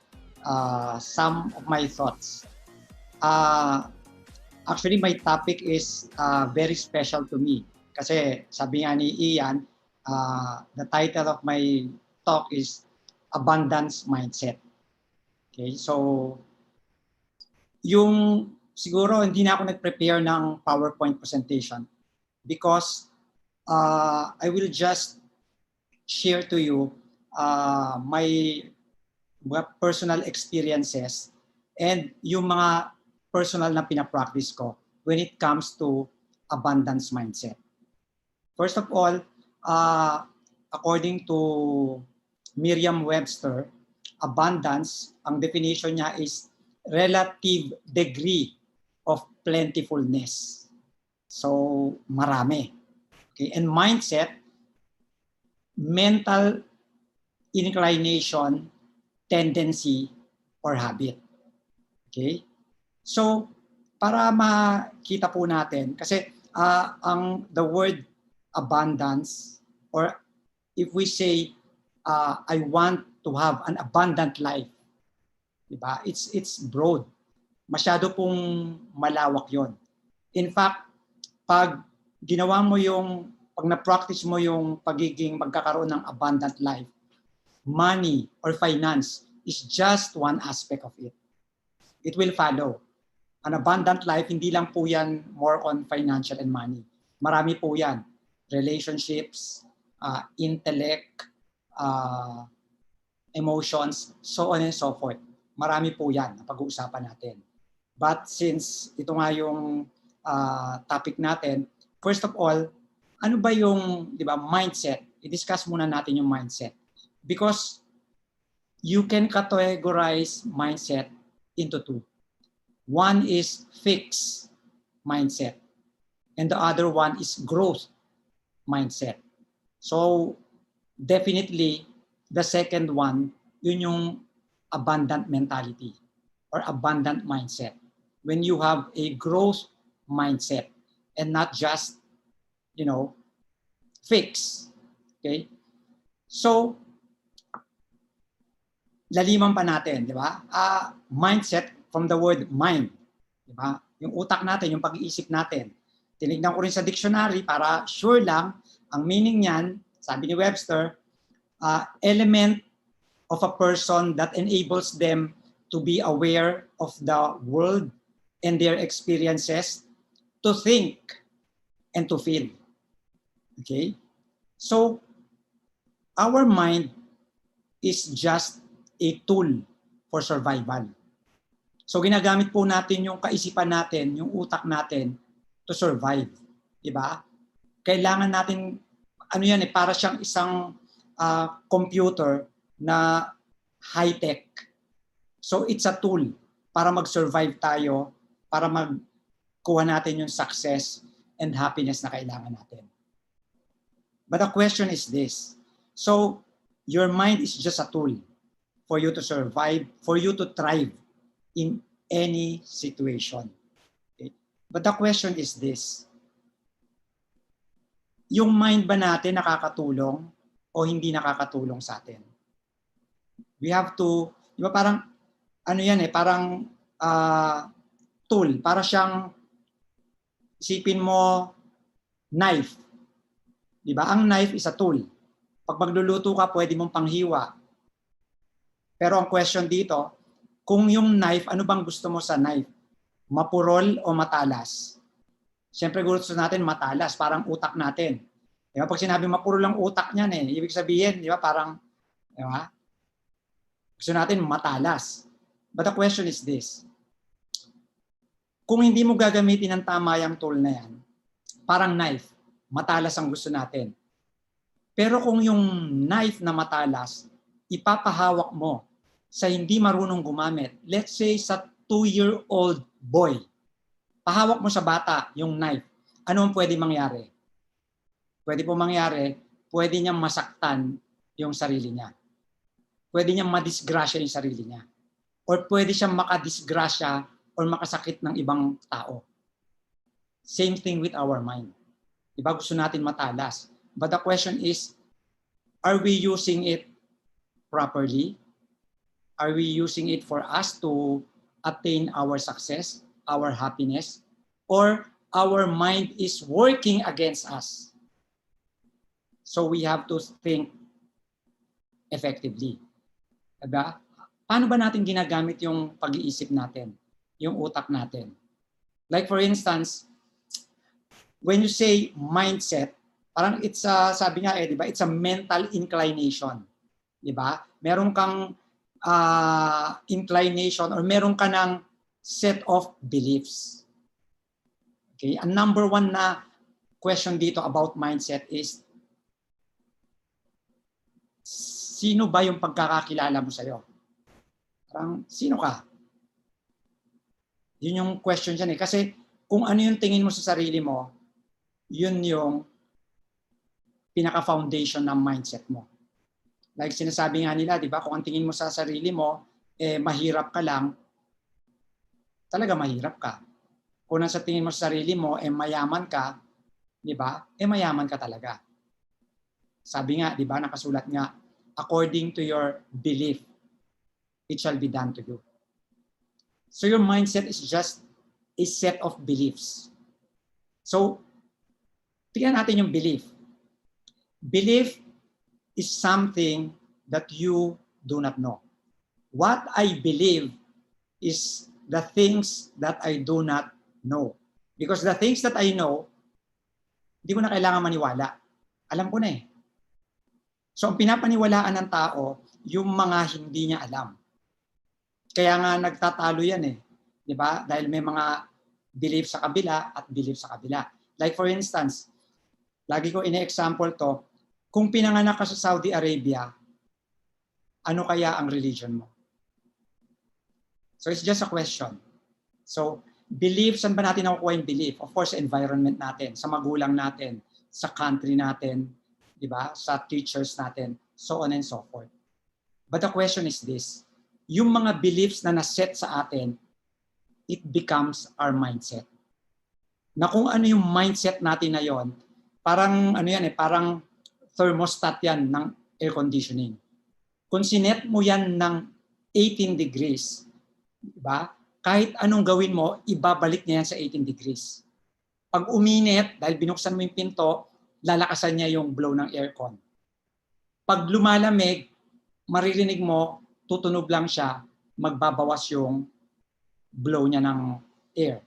some of my thoughts. Actually, my topic is very special to me. Kasi sabi nga ni Ian, the title of my talk is Abundance Mindset. Okay, so yung siguro hindi na ako nag-prepare ng PowerPoint presentation because I will just share to you my mga personal experiences, and yung mga personal na pinapractice ko when it comes to abundance mindset. First of all, according to Merriam-Webster, abundance, ang definition niya is relative degree of plentifulness. So, marami. Okay? And mindset, mental inclination, tendency, or habit. Okay? So, para makita po natin, kasi the word abundance, or if we say, I want to have an abundant life, diba? It's broad. Masyado pong malawak yon. In fact, pag ginawa mo pag na-practice mo yung pagiging magkakaroon ng abundant life, money or finance is just one aspect of it. It will follow. An abundant life, hindi lang po yan more on financial and money. Marami po yan. Relationships, intellect, emotions, so on and so forth. Marami po yan na pag-uusapan natin. But since ito nga yung topic natin, first of all, ano ba yung, di ba, mindset? I-discuss muna natin yung mindset. Because you can categorize mindset into two. One is fixed mindset, and the other one is growth mindset. So definitely, the second one, yun yung abundant mentality or abundant mindset. When you have a growth mindset and not just, fix. Okay? So, laliman pa natin, di ba? Mindset from the word mind. Di ba? Yung utak natin, yung pag-iisip natin. Tinignan ko rin sa dictionary para sure lang, ang meaning niyan, sabi ni Webster, element of a person that enables them to be aware of the world and their experiences, to think and to feel. Okay? So, our mind is just a tool for survival. So, ginagamit po natin yung kaisipan natin, yung utak natin to survive. Diba? Kailangan natin, para siyang isang computer na high-tech. So, it's a tool para mag-survive tayo, para magkuha natin yung success and happiness na kailangan natin. But the question is this. So, your mind is just a tool for you to survive, for you to thrive in any situation. Okay? But the question is this. Yung mind ba natin nakakatulong o hindi nakakatulong sa atin? We have to, di ba parang, parang tool. Para siyang, isipin mo, knife. Di ba? Ang knife is a tool. Pag magluluto ka, pwede mong panghiwa. Pero ang question dito, kung yung knife, ano bang gusto mo sa knife? Mapurol o matalas? Siyempre gusto natin matalas, parang utak natin. Di ba? Pag sinabi mapurol ang utak niyan ibig sabihin, di ba? Parang, di ba? Gusto natin matalas. But the question is this. Kung hindi mo gagamitin ng tama yung tool na yan, parang knife, matalas ang gusto natin. Pero kung yung knife na matalas, ipapahawak mo sa hindi marunong gumamit, let's say sa 2-year-old boy, pahawak mo sa bata yung knife, ano ang pwede mangyari? Pwede po mangyari, pwede niyang masaktan yung sarili niya. Pwede niyang madisgrasya yung sarili niya. Or pwede siyang makadisgrasya or makasakit ng ibang tao. Same thing with our mind. Diba gusto natin matalas? But the question is, are we using it properly? Are we using it for us to attain our success, our happiness? Or our mind is working against us? So we have to think effectively. Diba? Paano ba natin ginagamit yung pag-iisip natin? Yung utak natin? Like for instance, when you say mindset, parang it's sabi nga di ba, it's a mental inclination. Di ba? Meron kang inclination or meron ka ng set of beliefs. Okay? Ang number one na question dito about mindset is, sino ba yung pagkakakilala mo sa'yo? Parang, sino ka? Yun yung question dyan eh. Kasi kung ano yung tingin mo sa sarili mo, yun yung pinaka-foundation ng mindset mo. Like sinasabi nga nila, di ba, kung ang tingin mo sa sarili mo, mahirap ka lang, talaga mahirap ka. Kung nasa tingin mo sa sarili mo, mayaman ka, di ba, mayaman ka talaga. Sabi nga, di ba, nakasulat nga, according to your belief, it shall be done to you. So your mindset is just a set of beliefs. So, tingnan natin yung belief. Belief is something that you do not know. What I believe is the things that I do not know. Because the things that I know, hindi ko na kailangan maniwala. Alam ko na eh. So ang pinapaniwalaan ng tao, yung mga hindi niya alam. Kaya nga nagtatalo yan eh. Di ba? Dahil may mga belief sa kabila at belief sa kabila. Like for instance, lagi ko ine-example to, kung pinanganak ka sa Saudi Arabia, ano kaya ang religion mo? So it's just a question. So belief, saan ba natin nakukuha yung belief? Of course, sa environment natin, sa magulang natin, sa country natin, di ba? Sa teachers natin, so on and so forth. But the question is this, yung mga beliefs na naset sa atin, it becomes our mindset. Na kung ano yung mindset natin na yon, parang ano yan eh, parang thermostat yan ng air conditioning. Kung sinet mo yan ng 18 degrees, diba? Kahit anong gawin mo, ibabalik niya yan sa 18 degrees. Pag uminit, dahil binuksan mo yung pinto, lalakasan niya yung blow ng aircon. Pag lumalamig, maririnig mo, tutunog lang siya, magbabawas yung blow niya ng air.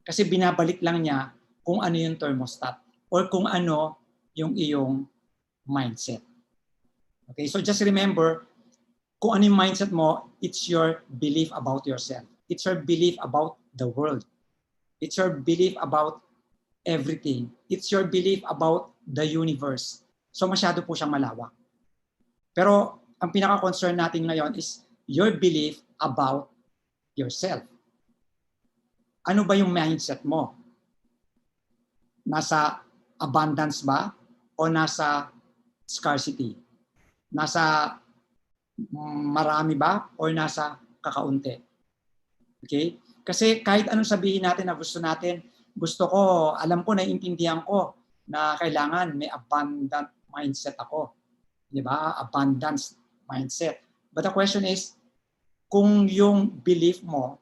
Kasi binabalik lang niya kung ano yung thermostat or kung ano yung iyong mindset. Okay, so just remember, kung ano yung mindset mo, it's your belief about yourself. It's your belief about the world. It's your belief about everything. It's your belief about the universe. So masyado po siyang malawak. Pero ang pinaka-concern natin ngayon is your belief about yourself. Ano ba yung mindset mo? Nasa abundance ba? O nasa scarcity? Nasa marami ba? O nasa kakaunti? Okay? Kasi kahit anong sabihin natin na gusto natin, gusto ko, alam ko, naiintindihan ko na kailangan may abundant mindset ako. Di ba? Abundance mindset. But the question is, kung yung belief mo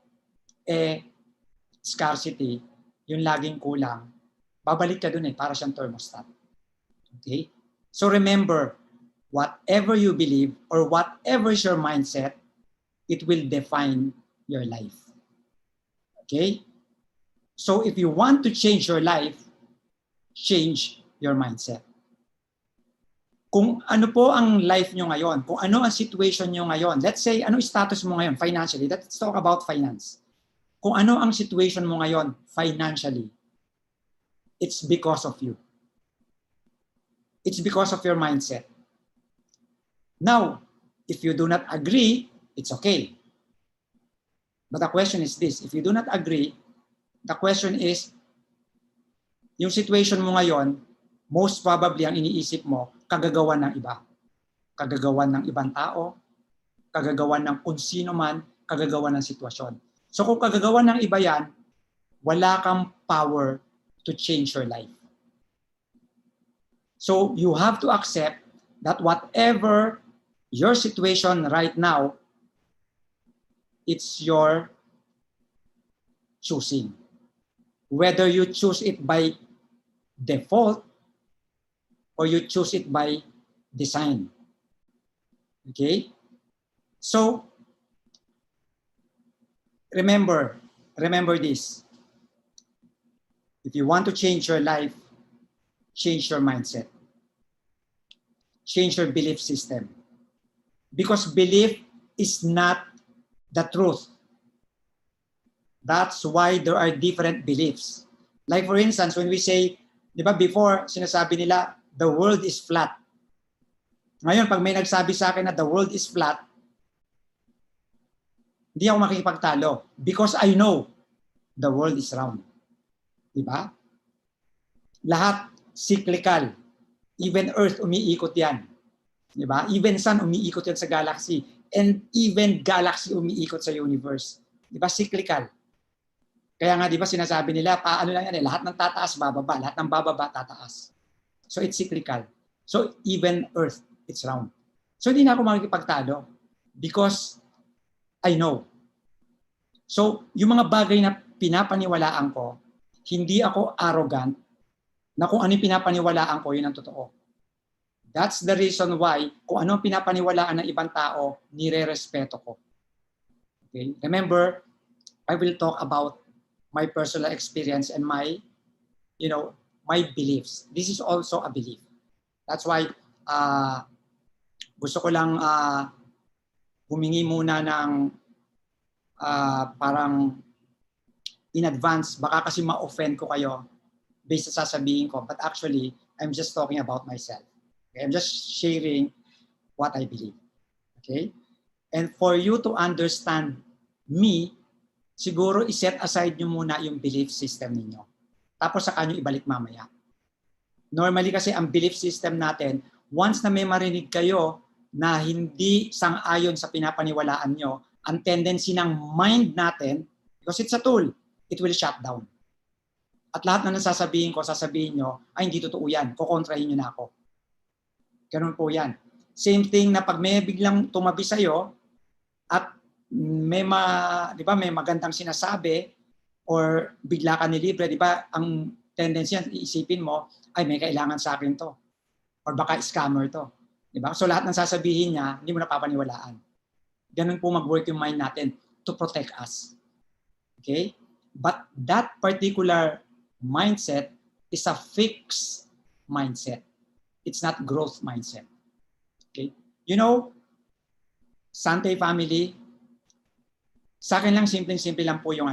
scarcity, yung laging kulang, babalik ka dun para siyang thermostat. Okay? So remember, whatever you believe or whatever is your mindset, it will define your life. Okay? So if you want to change your life, change your mindset. Kung ano po ang life nyo ngayon, kung ano ang situation nyo ngayon, let's say, ano status mo ngayon financially, let's talk about finance. Kung ano ang situation mo ngayon financially, it's because of you. It's because of your mindset. Now, if you do not agree, it's okay. But the question is this, if you do not agree, the question is, yung situation mo ngayon, most probably ang iniisip mo, kagagawan ng iba. Kagagawan ng ibang tao, kagagawan ng kung sino man, kagagawan ng sitwasyon. So kung kagagawan ng iba yan, wala kang power to change your life. So you have to accept that whatever your situation right now, it's your choosing. Whether you choose it by default or you choose it by design. Okay? So, remember this. If you want to change your life, change your mindset. Change your belief system. Because belief is not the truth. That's why there are different beliefs. Like for instance, when we say, di ba before, sinasabi nila, the world is flat. Ngayon, pag may nagsabi sa akin na the world is flat, hindi ako makikipagtalo because I know the world is round. Di ba? Lahat cyclical. Even Earth, umiikot yan. Di ba? Even Sun, umiikot yan sa galaxy. And even galaxy, umiikot sa universe. Di ba? Cyclical. Kaya nga, di ba, sinasabi nila, paano lang yan eh, lahat ng tataas, bababa. Lahat ng bababa, tataas. So, it's cyclical. So, even Earth, it's round. So, hindi na ako makikipagtalo because I know. So, yung mga bagay na pinapaniwalaan ko, hindi ako arrogant na kung ano yung pinapaniwalaan ko, yun ang totoo. That's the reason why kung ano ang pinapaniwalaan ng ibang tao, nire-respeto ko. Okay? Remember, I will talk about my personal experience and my, my beliefs. This is also a belief. That's why gusto ko lang humingi muna ng parang in advance, baka kasi ma-offend ko kayo based sa sasabihin ko. But actually, I'm just talking about myself. Okay? I'm just sharing what I believe. Okay? And for you to understand me, siguro iset aside nyo muna yung belief system ninyo. Tapos saka nyo ibalik mamaya. Normally kasi ang belief system natin, once na may marinig kayo na hindi sang-ayon sa pinapaniwalaan nyo, ang tendency ng mind natin, because it's a tool, it will shut down. At lahat na nasasabihin ko, sasabihin nyo, ay hindi totoo yan, kukontrahin nyo na ako. Ganun po yan. Same thing na pag may biglang tumabi sa'yo, at may di ba, may magandang sinasabi or bigla ka nilibre, di ba, ang tendency yan, iisipin mo, ay may kailangan sa akin to. Or baka scammer to. Di ba? So lahat ng sasabihin niya, hindi mo napapaniwalaan. Ganun po mag-work yung mind natin to protect us. Okay? But that particular mindset is a fixed mindset. It's not growth mindset. Okay? You know, Sante family, sa akin lang, simple-simple lang po yung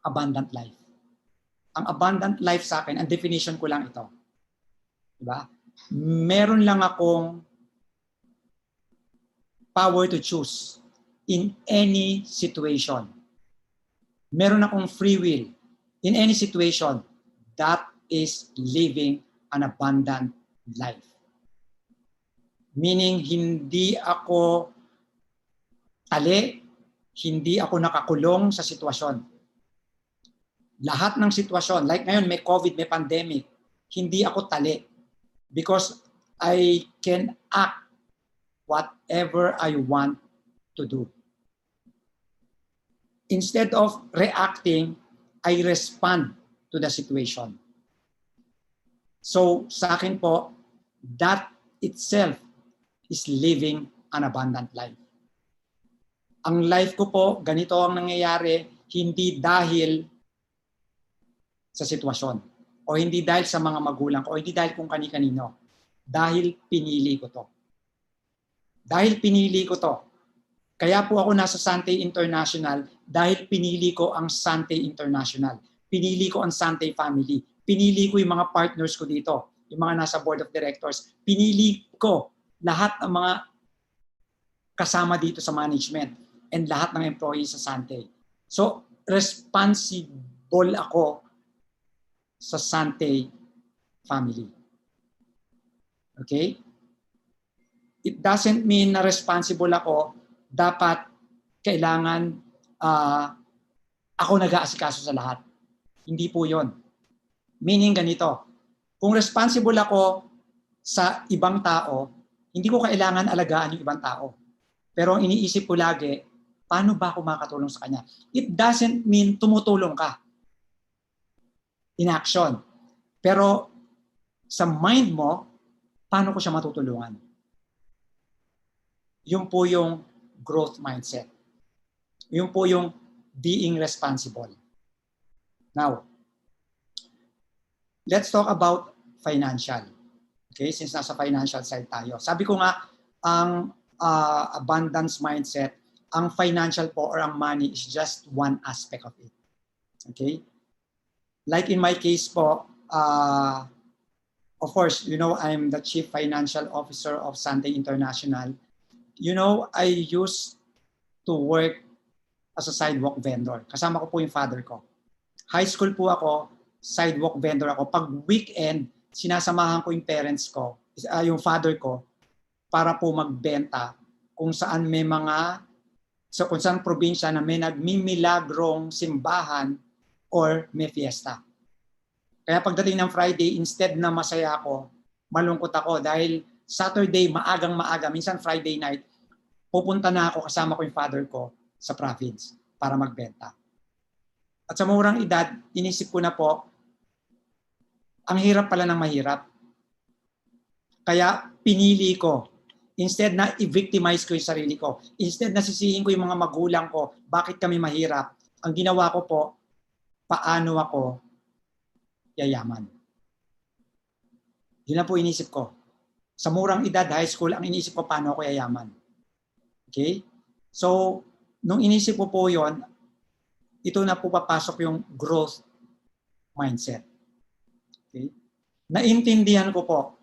abundant life. Ang abundant life sa akin, ang definition ko lang ito. Diba? Meron lang akong power to choose in any situation. Meron akong free will in any situation. That is living an abundant life. Meaning, hindi ako tali, hindi ako nakakulong sa sitwasyon. Lahat ng sitwasyon, like ngayon may COVID, may pandemic, hindi ako tali because I can act whatever I want to do. Instead of reacting, I respond to the situation. So sa akin po, that itself is living an abundant life. Ang life ko po, ganito ang nangyayari, hindi dahil sa sitwasyon o hindi dahil sa mga magulang ko o hindi dahil kung kani-kanino. Dahil pinili ko to. Dahil pinili ko to. Kaya po ako nasa Sante International dahil pinili ko ang Sante International. Pinili ko ang Sante family. Pinili ko yung mga partners ko dito, yung mga nasa board of directors. Pinili ko lahat ng mga kasama dito sa management and lahat ng employees sa Sante. So, responsible ako sa Sante family. Okay? It doesn't mean na responsible ako, dapat kailangan ako nag-aasikaso sa lahat. Hindi po yon. Meaning ganito, kung responsible ako sa ibang tao, hindi ko kailangan alagaan yung ibang tao. Pero ang iniisip ko lagi, paano ba ako makatulong sa kanya? It doesn't mean tumutulong ka in action. Pero sa mind mo, paano ko siya matutulungan? Yun po yung growth mindset. Yun po yung being responsible. Now, let's talk about financial. Okay, since nasa financial side tayo. Sabi ko nga, ang abundance mindset, ang financial po or ang money is just one aspect of it. Okay? Like in my case po, of course, you know, I'm the Chief Financial Officer of Sante International. You know, I used to work as a sidewalk vendor. Kasama ko po yung father ko. High school po ako, sidewalk vendor ako. Pag weekend, sinasamahan ko yung parents ko, yung father ko, para po magbenta kung saan may mga, so kung saan probinsya na may nagmimilagrong simbahan or may fiesta. Kaya pagdating ng Friday, instead na masaya ako, malungkot ako dahil Saturday, maagang-maaga, minsan Friday night, pupunta na ako kasama ko yung father ko sa province para magbenta. At sa murang edad, inisip ko na po, ang hirap pala ng mahirap. Kaya pinili ko, instead na i-victimize ko yung sarili ko, instead na sisihin ko yung mga magulang ko, bakit kami mahirap, ang ginawa ko po, paano ako yayaman. Yun lang po inisip ko. Sa murang edad, high school, ang inisip ko, paano ako yayaman. Okay? So, nung inisip ko po yun, ito na po papasok yung growth mindset. Okay? Naintindihan ko.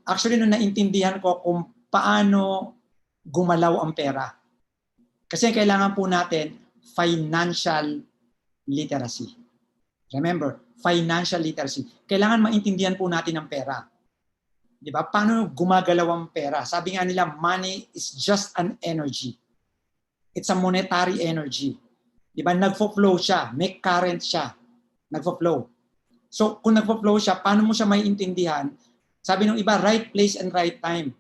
Actually, nung naintindihan ko kung paano gumalaw ang pera. Kasi kailangan po natin financial literacy. Remember, financial literacy. Kailangan maintindihan po natin ang pera. Di ba? Paano gumagalaw ang pera? Sabi nga nila, money is just an energy. It's a monetary energy. Di ba? Nagfo-flow siya. May current siya. Nagfo-flow. So, kung nagfo-flow siya, paano mo siya maiintindihan? Sabi ng iba, right place and right time.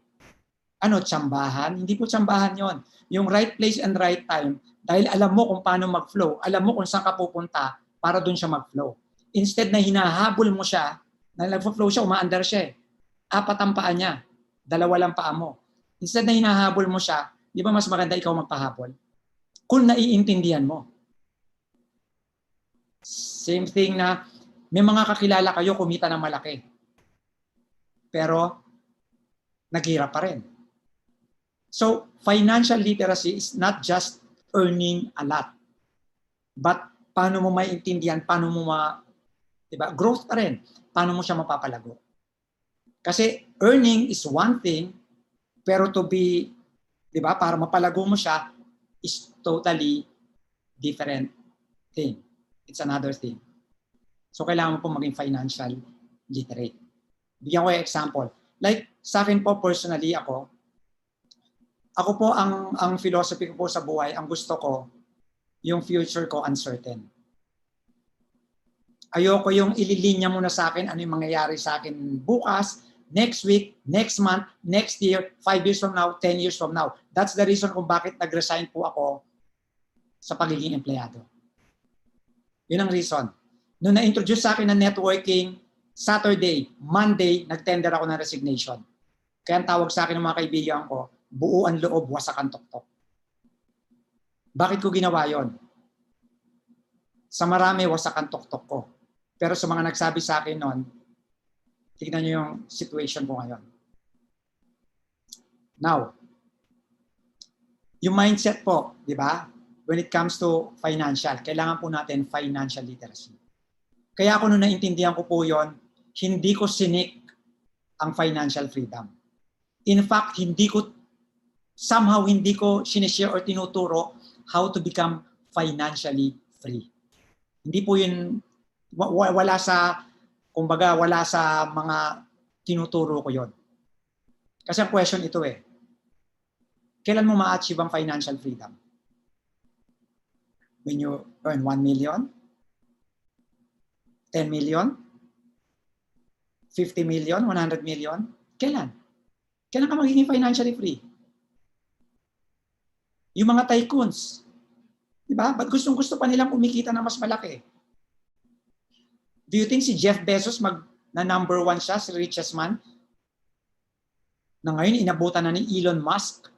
Ano, tsambahan? Hindi po tsambahan yon. Yung right place and right time, dahil alam mo kung paano mag-flow, alam mo kung saan ka pupunta para doon siya mag-flow. Instead na hinahabol mo siya, na nagfo-flow siya, umaandar siya eh. 4 ang paa niya, 2 lang paa mo. Instead na hinahabol mo siya, di ba mas maganda ikaw magpahabol? Kung naiintindihan mo. Same thing na may mga kakilala kayo kumita ng malaki. Pero naghirap pa rin. So, financial literacy is not just earning a lot. But paano mo maiintindihan, paano mo diba? Growth pa rin. Paano mo siya mapapalago? Kasi earning is one thing, pero to be, diba, para mapalago mo siya is totally different thing. It's another thing. So, kailangan mo po maging financial literate. Bigyan ko yung example. Like, sa akin po, personally, ako po, ang philosophy ko po sa buhay, ang gusto ko, yung future ko uncertain. Ayoko yung ililinya mo na sa akin ano yung mangyayari sa akin bukas, next week, next month, next year, 5 years from now, 10 years from now. That's the reason kung bakit nag-resign po ako sa pagiging empleyado. Yun ang reason. Nung na-introduce sa akin ng networking, Saturday, Monday, nag-tender ako ng resignation. Kaya ang tawag sa akin ng mga kaibigan ko, buo ang loob, wasak ang tuktok. Bakit ko ginawa yon? Sa marami, wasak ang tuktok ko. Pero sa mga nagsabi sa akin noon, tignan nyo yung situation ko ngayon. Now, yung mindset po, di ba? When it comes to financial, kailangan po natin financial literacy. Kaya ako nung naintindihan ko po yon, hindi ko sinik ang financial freedom. In fact, somehow hindi ko sinishare or tinuturo how to become financially free. Hindi po yun, wala sa mga tinuturo ko yon. Kasi ang question ito eh, kailan mo ma-achieve ang financial freedom? When you earn 1 million? 10 million? 50 million? 100 million? Kailan? Kailan ka magiging financially free? Yung mga tycoons, di ba? Ba't gustong-gusto pa nilang kumikita na mas malaki? Do you think si Jeff Bezos na number 1 siya, si richest man? Na ngayon inabutan na ni Elon Musk?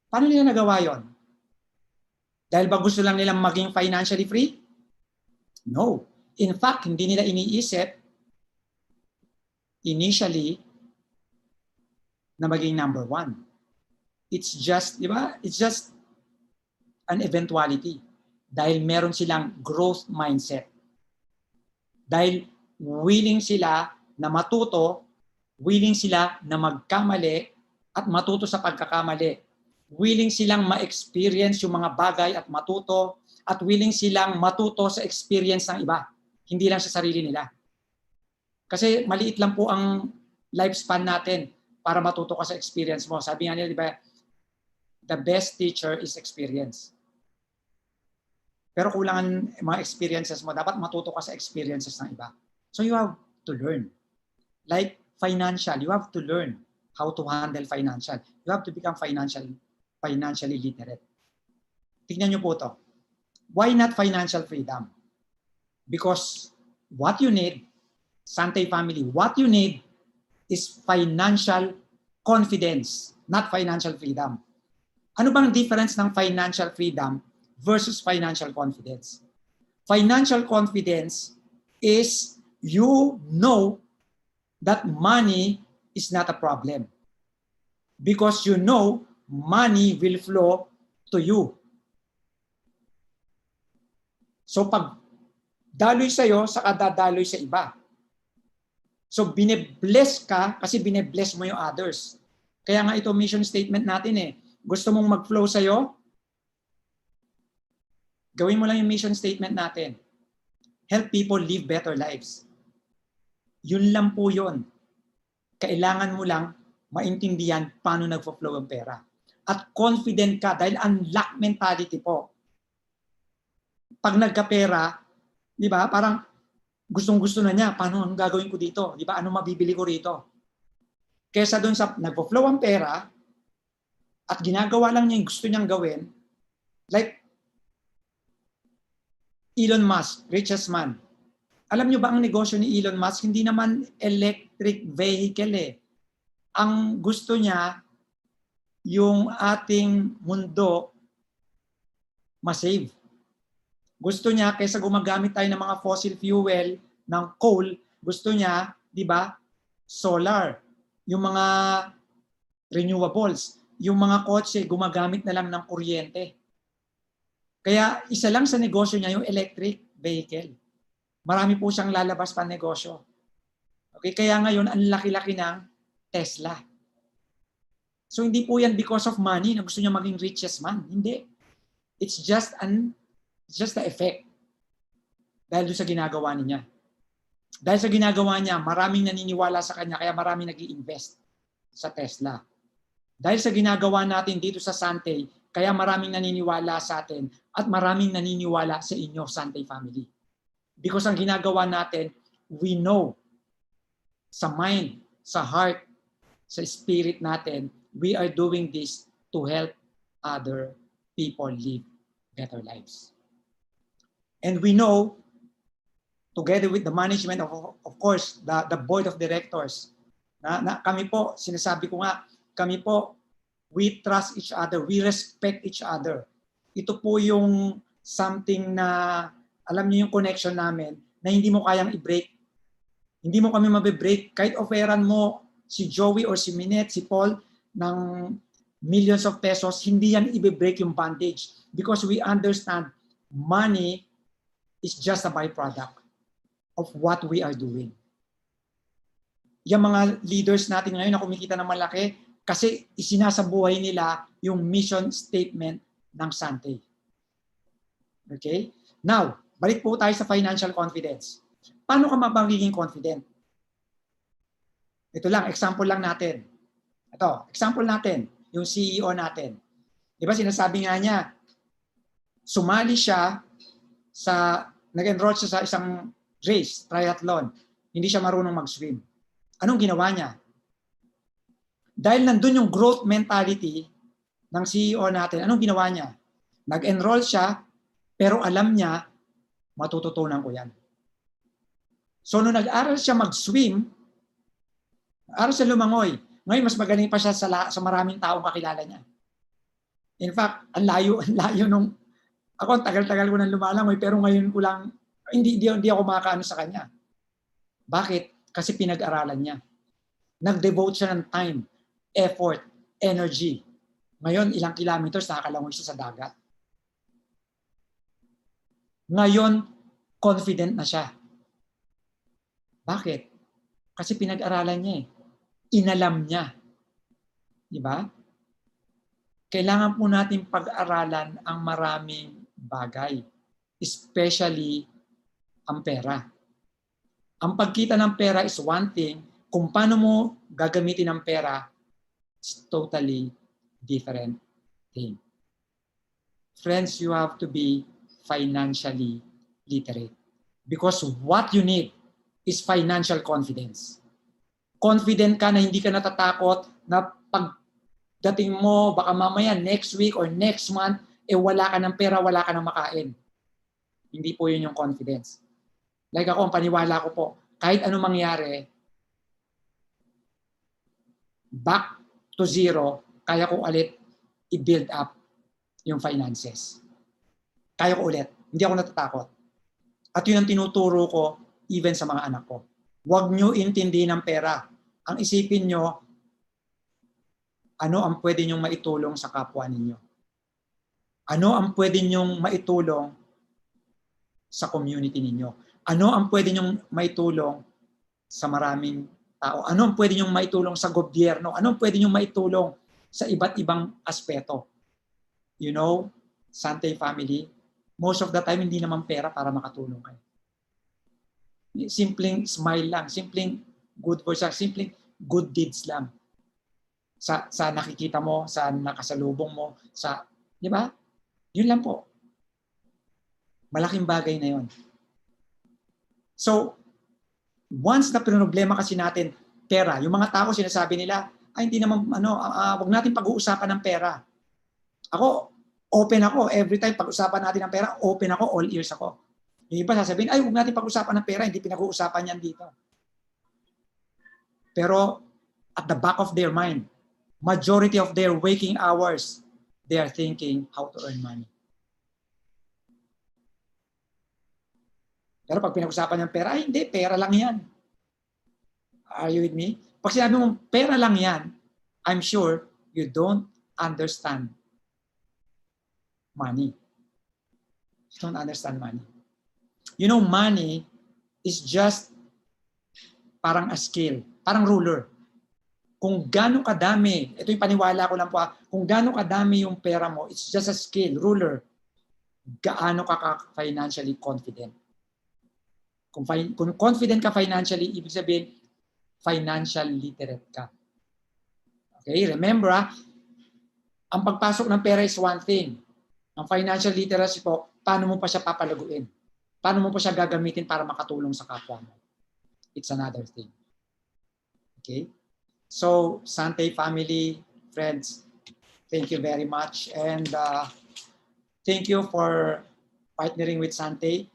Paano nila nagawa yon? Dahil ba gusto lang nilang maging financially free? No. In fact, hindi nila iniisip initially na maging number one. It's just, di ba? It's just an eventuality. Dahil meron silang growth mindset. Dahil willing sila na matuto, willing sila na magkamali at matuto sa pagkakamali. Willing silang ma-experience yung mga bagay at matuto, at willing silang matuto sa experience ng iba. Hindi lang sa sarili nila. Kasi maliit lang po ang lifespan natin para matuto ka sa experience mo. Sabi nga nila, di ba, the best teacher is experience. Pero kulangan mga experiences mo, dapat matuto ka sa experiences ng iba. So you have to learn. Like financial, you have to learn how to handle financial. You have to become financially literate. Tingnan nyo po to. Why not financial freedom? Because what you need, Sante family, what you need is financial confidence, not financial freedom. Ano bang difference ng financial freedom versus financial confidence? Financial confidence is you know that money is not a problem because you know money will flow to you. So pag daloy sa'yo, saka dadaloy sa iba. So bine-bless ka kasi bine-bless mo yung others. Kaya nga ito mission statement natin eh. Gusto mong mag-flow sa'yo? Gawin mo lang yung mission statement natin. Help people live better lives. Yun lang po yun. Kailangan mo lang maintindihan paano nagpo-flow ang pera. At confident ka dahil unlock mentality po. Pag nagkapera, di ba, parang gustong-gusto na niya, paano ang gagawin ko dito? Di ba, ano mabibili ko rito? Kesa doon sa nagpo-flow ang pera, at ginagawa lang niya yung gusto niyang gawin, like Elon Musk, richest man. Alam niyo ba ang negosyo ni Elon Musk? Hindi naman electric vehicle eh. Ang gusto niya, yung ating mundo ma-save. Gusto niya, kaysa gumagamit tayo ng mga fossil fuel, ng coal, gusto niya, di ba, solar. Yung mga renewables. Yung mga kotse, gumagamit na lang ng kuryente. Kaya isa lang sa negosyo niya yung electric vehicle. Marami po siyang lalabas pa negosyo. Okay, kaya ngayon, ang laki-laki ng Tesla. So hindi po yan because of money na gusto niya maging richest man. Hindi. It's just the effect. Dahil doon sa ginagawa niya. Dahil sa ginagawa niya, maraming naniniwala sa kanya, kaya maraming nag-i-invest sa Tesla. Dahil sa ginagawa natin dito sa Sante, kaya maraming naniniwala sa atin at maraming naniniwala sa inyo, Sante family. Because ang ginagawa natin, we know sa mind, sa heart, sa spirit natin, we are doing this to help other people live better lives. And we know, together with the management, of course, the board of directors, na kami po, sinasabi ko nga, kami po, we trust each other, we respect each other. Ito po yung something na, alam niyo yung connection namin, na hindi mo kayang i-break. Hindi mo kami mabe-break. Kahit offeran mo si Joey or si Minette, si Paul, ng millions of pesos, hindi yan i-break yung bondage. Because we understand money is just a byproduct of what we are doing. Yung mga leaders natin ngayon na kumikita ng malaki, kasi isinasabuhay nila yung mission statement ng Sante. Okay? Now, balik po tayo sa financial confidence. Paano ka magiging confident? Ito lang, example lang natin. Ito, example natin, yung CEO natin. Di ba sinasabi nga niya, sumali siya nag-enroll siya sa isang race, triathlon. Hindi siya marunong mag-swim. Anong ginawa niya? Dahil nandun yung growth mentality ng CEO natin, anong ginawa niya? Nag-enroll siya, pero alam niya, matututunan ko yan. So, nung nag-aral siya mag-swim, nag-aral siya lumangoy. Ngayon, mas magaling pa siya sa maraming taong kakilala niya. In fact, ang layo nung, ako, tagal-tagal ko nang lumalangoy, pero ngayon ko lang, hindi ako makakaano sa kanya. Bakit? Kasi pinag-aralan niya. Nag-devote siya ng time. effort, energy. Ngayon, ilang kilometers nakakalangoy siya sa dagat. Ngayon, confident na siya. Bakit? Kasi pinag-aralan niya eh. Inalam niya. Di ba? Kailangan po natin pag-aralan ang maraming bagay. Especially ang pera. Ang pagkita ng pera is one thing. Kung paano mo gagamitin ang pera, is totally different thing. Friends, you have to be financially literate. Because what you need is financial confidence. Confident ka na hindi ka natatakot na pagdating mo, baka mamaya next week or next month, wala ka ng pera, wala ka ng makain. Hindi po yun yung confidence. Like ako, ang paniwala ko po, kahit anong mangyari, back to zero, kaya ko ulit i-build up yung finances. Kaya ko ulit. Hindi ako natatakot. At yun ang tinuturo ko even sa mga anak ko. Huwag nyo intindihin ang pera. Ang isipin nyo, ano ang pwede nyong maitulong sa kapwa ninyo? Ano ang pwede nyong maitulong sa community ninyo? Ano ang pwede nyong maitulong sa maraming tao? Ano ang pwede nyong maitulong sa gobyerno? Ano ang pwede nyong maitulong sa iba't ibang aspeto? You know, Sante family, most of the time hindi naman pera para makatulong kayo. Simpleng smile lang, simpleng good words lang, simpleng good deeds lang. Sa nakikita mo, sa nakasalubong mo, sa, di ba? Yun lang po. Malaking bagay na yun. So, once na problema kasi natin, pera, yung mga tao sinasabi nila, ay hindi naman, wag natin pag-uusapan ng pera. Ako, open ako. Every time pag-usapan natin ng pera, open ako, all ears ako. Yung iba sasabihin, ay, huwag natin pag-usapan ng pera, hindi pinag-uusapan yan dito. Pero, at the back of their mind, majority of their waking hours, they are thinking how to earn money. Pero pag pinag-usapan ng pera, ay hindi, pera lang yan. Are you with me? Pag sinabi mo, pera lang yan, I'm sure you don't understand money. You don't understand money. You know, money is just parang a scale, parang ruler. Kung gaano kadami, ito yung paniwala ko lang po, kung gaano kadami yung pera mo, it's just a scale, ruler. Gaano ka financially confident. Kung confident ka financially, ibig sabihin, financial literate ka. Okay, remember, ang pagpasok ng pera is one thing. Ang financial literacy po, paano mo pa siya papalaguin? Paano mo pa siya gagamitin para makatulong sa kapwa mo? It's another thing. Okay? So, Sante family, friends, thank you very much. And thank you for partnering with Sante.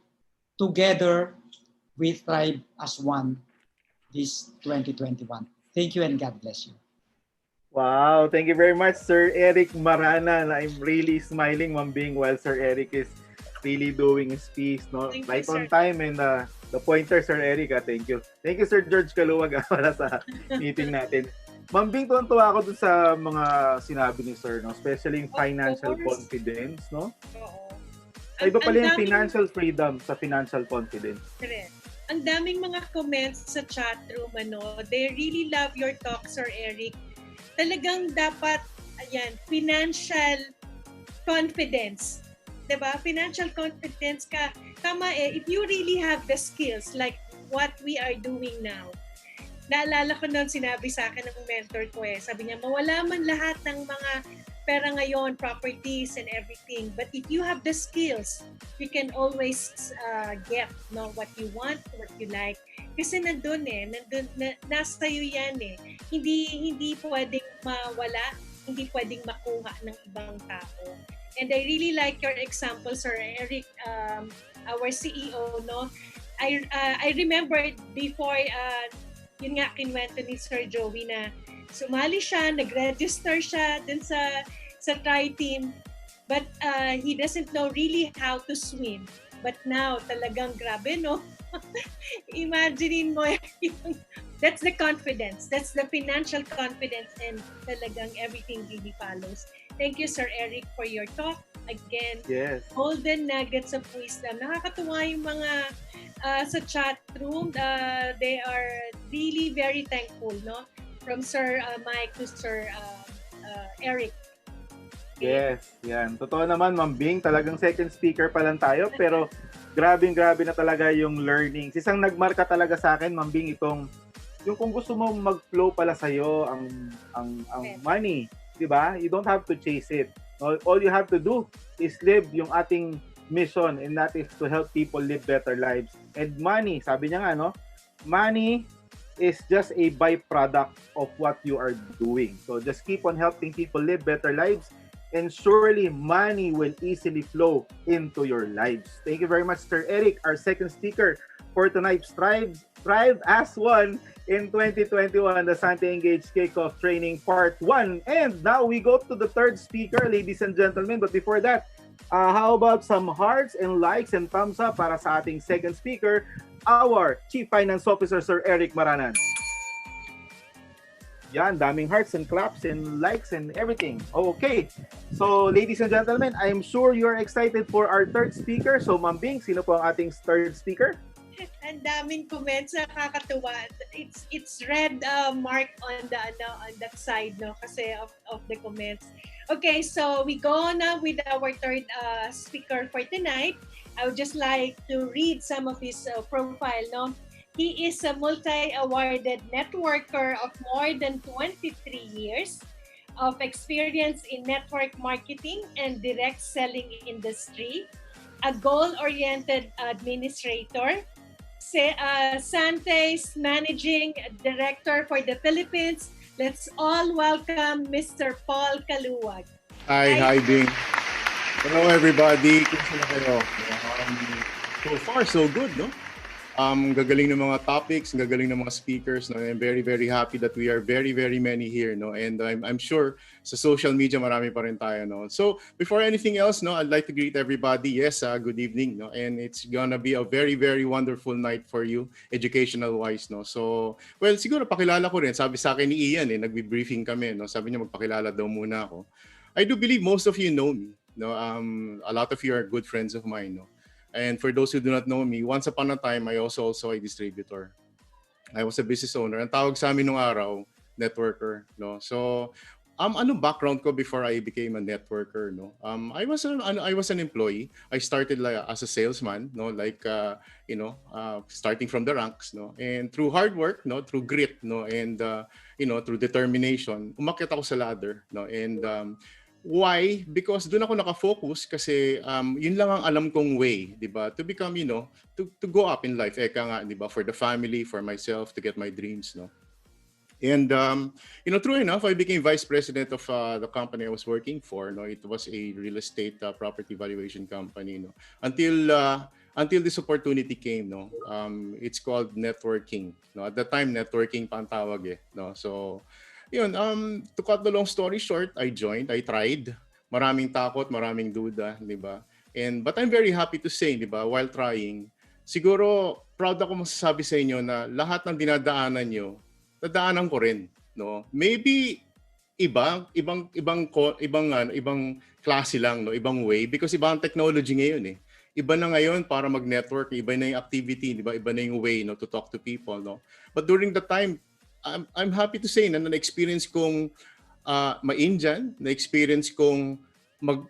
Together, we thrive as one this 2021. Thank you and God bless you. Wow, thank you very much, Sir Eric Maranan. I'm really smiling, Mambing, while Sir Eric is really doing his piece, no? Thank Right you, on sir. time, and the pointer, Sir Eric, thank you. Thank you, Sir George Kaluwag, para sa meeting natin. Mambing, tuwan-tuwa ako dun sa mga sinabi ni Sir, no? Especially yung financial confidence, no? Oo. Iba pala yung daming- financial freedom sa financial confidence. Correct. Ang daming mga comments sa chat room, they really love your talk, Sir Eric. Talagang dapat, financial confidence. Diba? Financial confidence ka. Tama if you really have the skills like what we are doing now. Naalala ko noon, sinabi sa akin ng mentor ko sabi niya, mawala man lahat ng mga pera ngayon, properties and everything. But if you have the skills, you can always get what you want, what you like. Kasi nandun nasa iyo yan Hindi pwedeng mawala, hindi pwedeng makuha ng ibang tao. And I really like your example, Sir Eric, our CEO, I remember before, yun nga kinwento ni Sir Joey na sumali siya, nag-register siya dun sa tri-team, but he doesn't know really how to swim. But now, talagang grabe, no? Imaginein mo yung that's the confidence. That's the financial confidence, and talagang everything really follows. Thank you, Sir Eric, for your talk. Again, Yes. golden nuggets of wisdom. Nakakatuwa yung mga sa chat room. They are really very thankful, no? From Sir Mike to Sir Eric. Okay? Yes, yan. Totoo naman, Ma'am Bing, talagang second speaker pa lang tayo, pero grabe na talaga yung learnings. Isang nagmarka talaga sa akin, Ma'am Bing, itong yung kung gusto mo mag-flow pala sa iyo ang money, 'di ba? You don't have to chase it. All you have to do is live yung ating mission, and that is to help people live better lives. And money, sabi niya nga, no? Money is just a byproduct of what you are doing. So just keep on helping people live better lives, and surely money will easily flow into your lives. Thank you very much, Sir Eric, our second speaker for tonight's Thrive as One in 2021, the Sante Engage Kickoff Training Part 1. And now we go to the third speaker, ladies and gentlemen. But before that, how about some hearts and likes and thumbs up para sa ating second speaker, our Chief Finance Officer, Sir Eric Maranan. Yan, daming hearts and claps and likes and everything. Okay. So, ladies and gentlemen, I'm sure you're excited for our third speaker. So, Ma'am Bing, sino po ang ating third speaker? Ang daming comments, nakakatuwa. It's red mark on that side, no, kasi of the comments. Okay, so we go now with our third speaker for tonight. I would just like to read some of his profile, no. He is a multi-awarded networker of more than 23 years of experience in network marketing and direct selling industry, a goal-oriented administrator, Sante's Managing Director for the Philippines. Let's all welcome Mr. Paul Kaluwag. Hi, Bing. Hello, everybody. Kumusta na kayo? So far, so good, no? Gagaling ng mga topics, gagaling ng mga speakers, no? I'm very, very happy that we are very, very many here, no? And I'm sure sa social media marami pa rin tayo, no? So before anything else, no, I'd like to greet everybody. Yes, good evening, no? And it's gonna be a very, very wonderful night for you, educational-wise, no? So, well, siguro pakilala ko rin. Sabi sa akin ni Ian, nagbi-briefing kami, no? Sabi niya magpakilala daw muna ako. I do believe most of you know me, no? A lot of you are good friends of mine, no? And for those who do not know me, once upon a time, I also a distributor. I was a business owner. Ang tawag sa amin nung araw, networker, no? So, ano background ko before I became a networker, no? I was an employee. I started as a salesman, no? Like starting from the ranks, no? And through hard work, no, through grit, no, and through determination, umakyat ako sa ladder, no? And why? Because doon ako nakafocus kasi yun lang ang alam kong way, 'di ba? To become, to go up in life. Eka nga, 'di ba? For the family, for myself, to get my dreams, no? And true enough, I became vice president of the company I was working for, no? It was a real estate property valuation company, no? Until this opportunity came, no? It's called networking, no? At the time, networking pa ang tawag, no? So yun, to cut the long story short, I joined, I tried. Maraming takot, maraming duda, di ba? But I'm very happy to say, di ba, while trying, siguro proud ako masasabi sa inyo na lahat ng dinadaanan nyo, nadaanan ko rin, no? Maybe ibang klase lang, no? Ibang way, because iba ang technology ngayon, eh. Iba na ngayon para mag-network, iba na yung activity, di ba? Iba na yung way, no, to talk to people, no? But during the time, I'm happy to say na na-experience kong ma-Indian, na-experience kong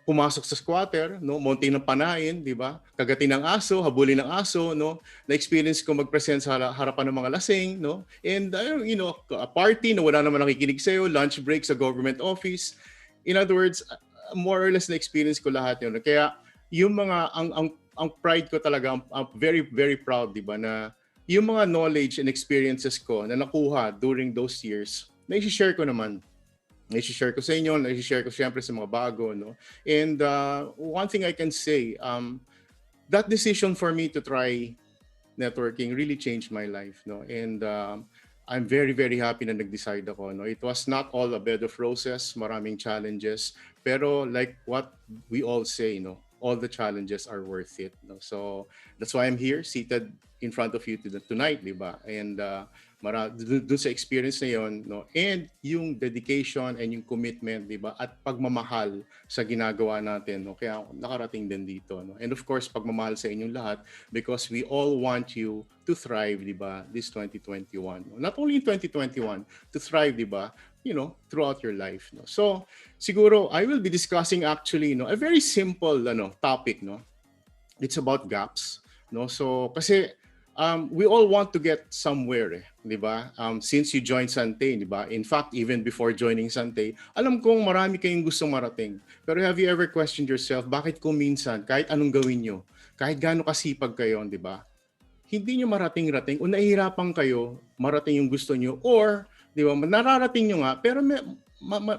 pumasok sa squatter, no, monte ng panain, di ba? Kagatin ng aso, habulin ng aso, no? Na-experience kong mag-present sa harapan ng mga lasing, no? And a party na wala naman nakikinig sa iyo, lunch break sa government office. In other words, more or less na-experience ko lahat 'yun. Kaya yung mga ang pride ko talaga, I'm very, very proud, di ba, na yung mga knowledge and experiences ko na nakuha during those years, na-share ko naman. Na-share ko sa inyo, na-share ko siyempre sa mga bago, no? And one thing I can say, that decision for me to try networking really changed my life, no? And I'm very, very happy na nag-decide ako, no? It was not all a bed of roses, maraming challenges, pero like what we all say, no? All the challenges are worth it, no? So that's why I'm here, seated in front of you tonight, di ba? And dun sa experience na yon, no? And yung dedication and yung commitment, di ba? At pagmamahal sa ginagawa natin, no? Kaya nakarating din dito, no? And of course, pagmamahal sa inyong lahat because we all want you to thrive, di ba? This 2021. No? Not only in 2021, to thrive, di ba? You know, throughout your life, no? So, siguro, I will be discussing actually, no, a very simple, topic, no? It's about gaps, no? So kasi we all want to get somewhere, di ba? Since you joined Sante, di ba? In fact, even before joining Sante, alam kong marami kayong gustong marating. Pero have you ever questioned yourself, bakit kung minsan, kahit anong gawin nyo, kahit gaano kasipag kayo, di ba? Hindi nyo marating-rating o nahihirapan kayo marating yung gusto nyo or, di ba, nararating nyo nga, pero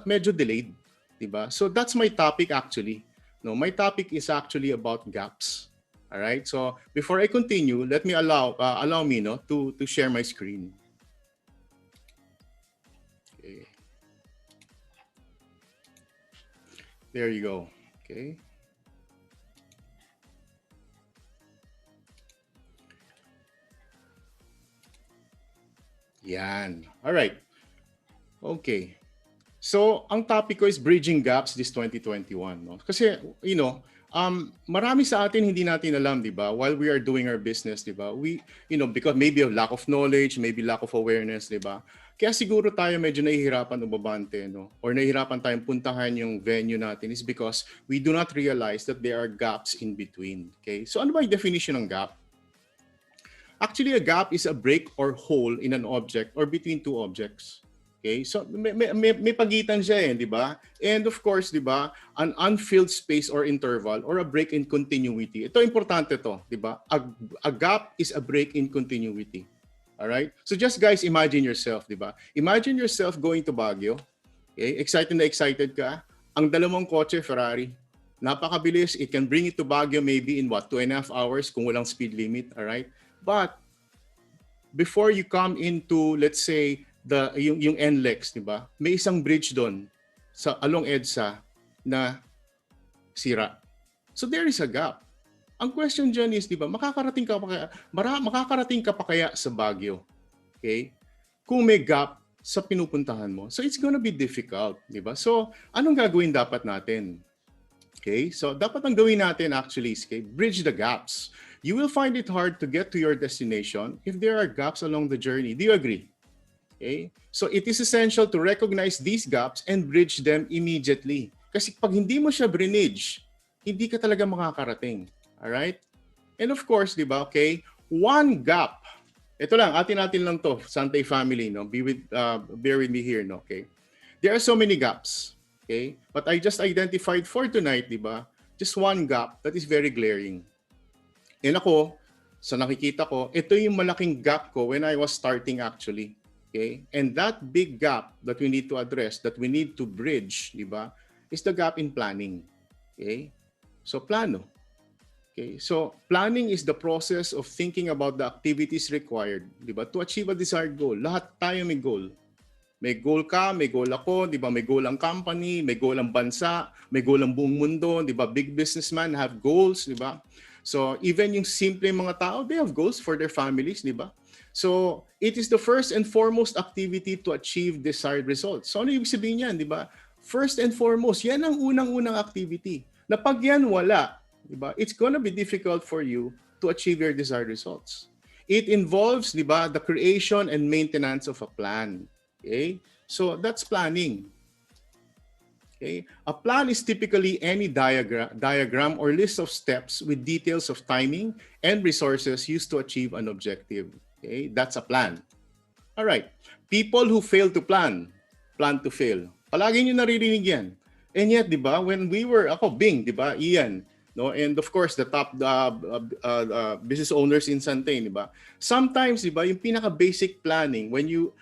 medyo delayed, di ba? So that's my topic actually. No, my topic is actually about gaps. All right. So before I continue, let me allow me to share my screen. Okay. There you go. Okay. Yan. All right. Okay. So, ang topic ko is bridging gaps this 2021, no? Kasi, marami sa atin hindi natin alam, 'di ba? While we are doing our business, 'di ba? We, because maybe of lack of knowledge, maybe lack of awareness, 'di ba? Kaya siguro tayo medyo nahihirapan umabante, no? Or nahihirapan tayong puntahan yung venue natin is because we do not realize that there are gaps in between. Okay? So, ano ba yung definition ng gap? Actually, a gap is a break or hole in an object or between two objects. Okay, so may pagitan siya di ba? And of course, di ba, an unfilled space or interval or a break in continuity. Ito importante to, di ba? A gap is a break in continuity. All right? So just guys, imagine yourself, di ba? Imagine yourself going to Baguio. Okay, excited ka. Ang dalawang kotse, Ferrari. Napakabilis. It can bring you to Baguio maybe in 2.5 hours kung walang speed limit, all right? But before you come into, let's say, yung NLEX, di ba? May isang bridge doon sa along EDSA na sira. So there is a gap. Ang question dyan is, di ba, makakarating ka pa kaya sa Baguio? Okay? Kung may gap sa pinupuntahan mo. So it's gonna be difficult, di ba? So anong gagawin dapat natin? Okay? So dapat ang gawin natin actually is, okay, bridge the gaps. You will find it hard to get to your destination if there are gaps along the journey. Do you agree? Okay? So it is essential to recognize these gaps and bridge them immediately. Kasi pag hindi mo siya bridge, hindi ka talaga makakarating. Alright? And of course, di ba, okay, one gap. Ito lang, atin lang to, Sante family, no? Bear with me here, no? Okay? There are so many gaps. Okay? But I just identified for tonight, di ba, just one gap that is very glaring. And ako, sa nakikita ko, ito yung malaking gap ko when I was starting actually. Okay? And that big gap that we need to address, that we need to bridge, di ba, is the gap in planning. Okay? So, plano. Okay? So, planning is the process of thinking about the activities required, di ba, to achieve a desired goal. Lahat tayo may goal. May goal ka, may goal ako, di ba, may goal ang company, may goal ang bansa, may goal ang buong mundo, di ba, big businessmen have goals, di ba? So, even yung simple mga tao, they have goals for their families, di ba? So, it is the first and foremost activity to achieve desired results. So, ano ibig sabihin yan, di ba? First and foremost, yan ang unang-unang activity. Na pag yan wala, di ba, it's gonna be difficult for you to achieve your desired results. It involves, di ba, the creation and maintenance of a plan. Okay? So, that's planning. Okay? A plan is typically any diagram or list of steps with details of timing and resources used to achieve an objective. Okay, that's a plan. All right. People who fail to plan to fail. Palagi nyo naririnig yan. And yet, di ba, when we were, ako, Bing, di ba, Ian, no, and of course, the top business owners in Sante, di ba, sometimes, di ba, yung pinaka-basic planning, when you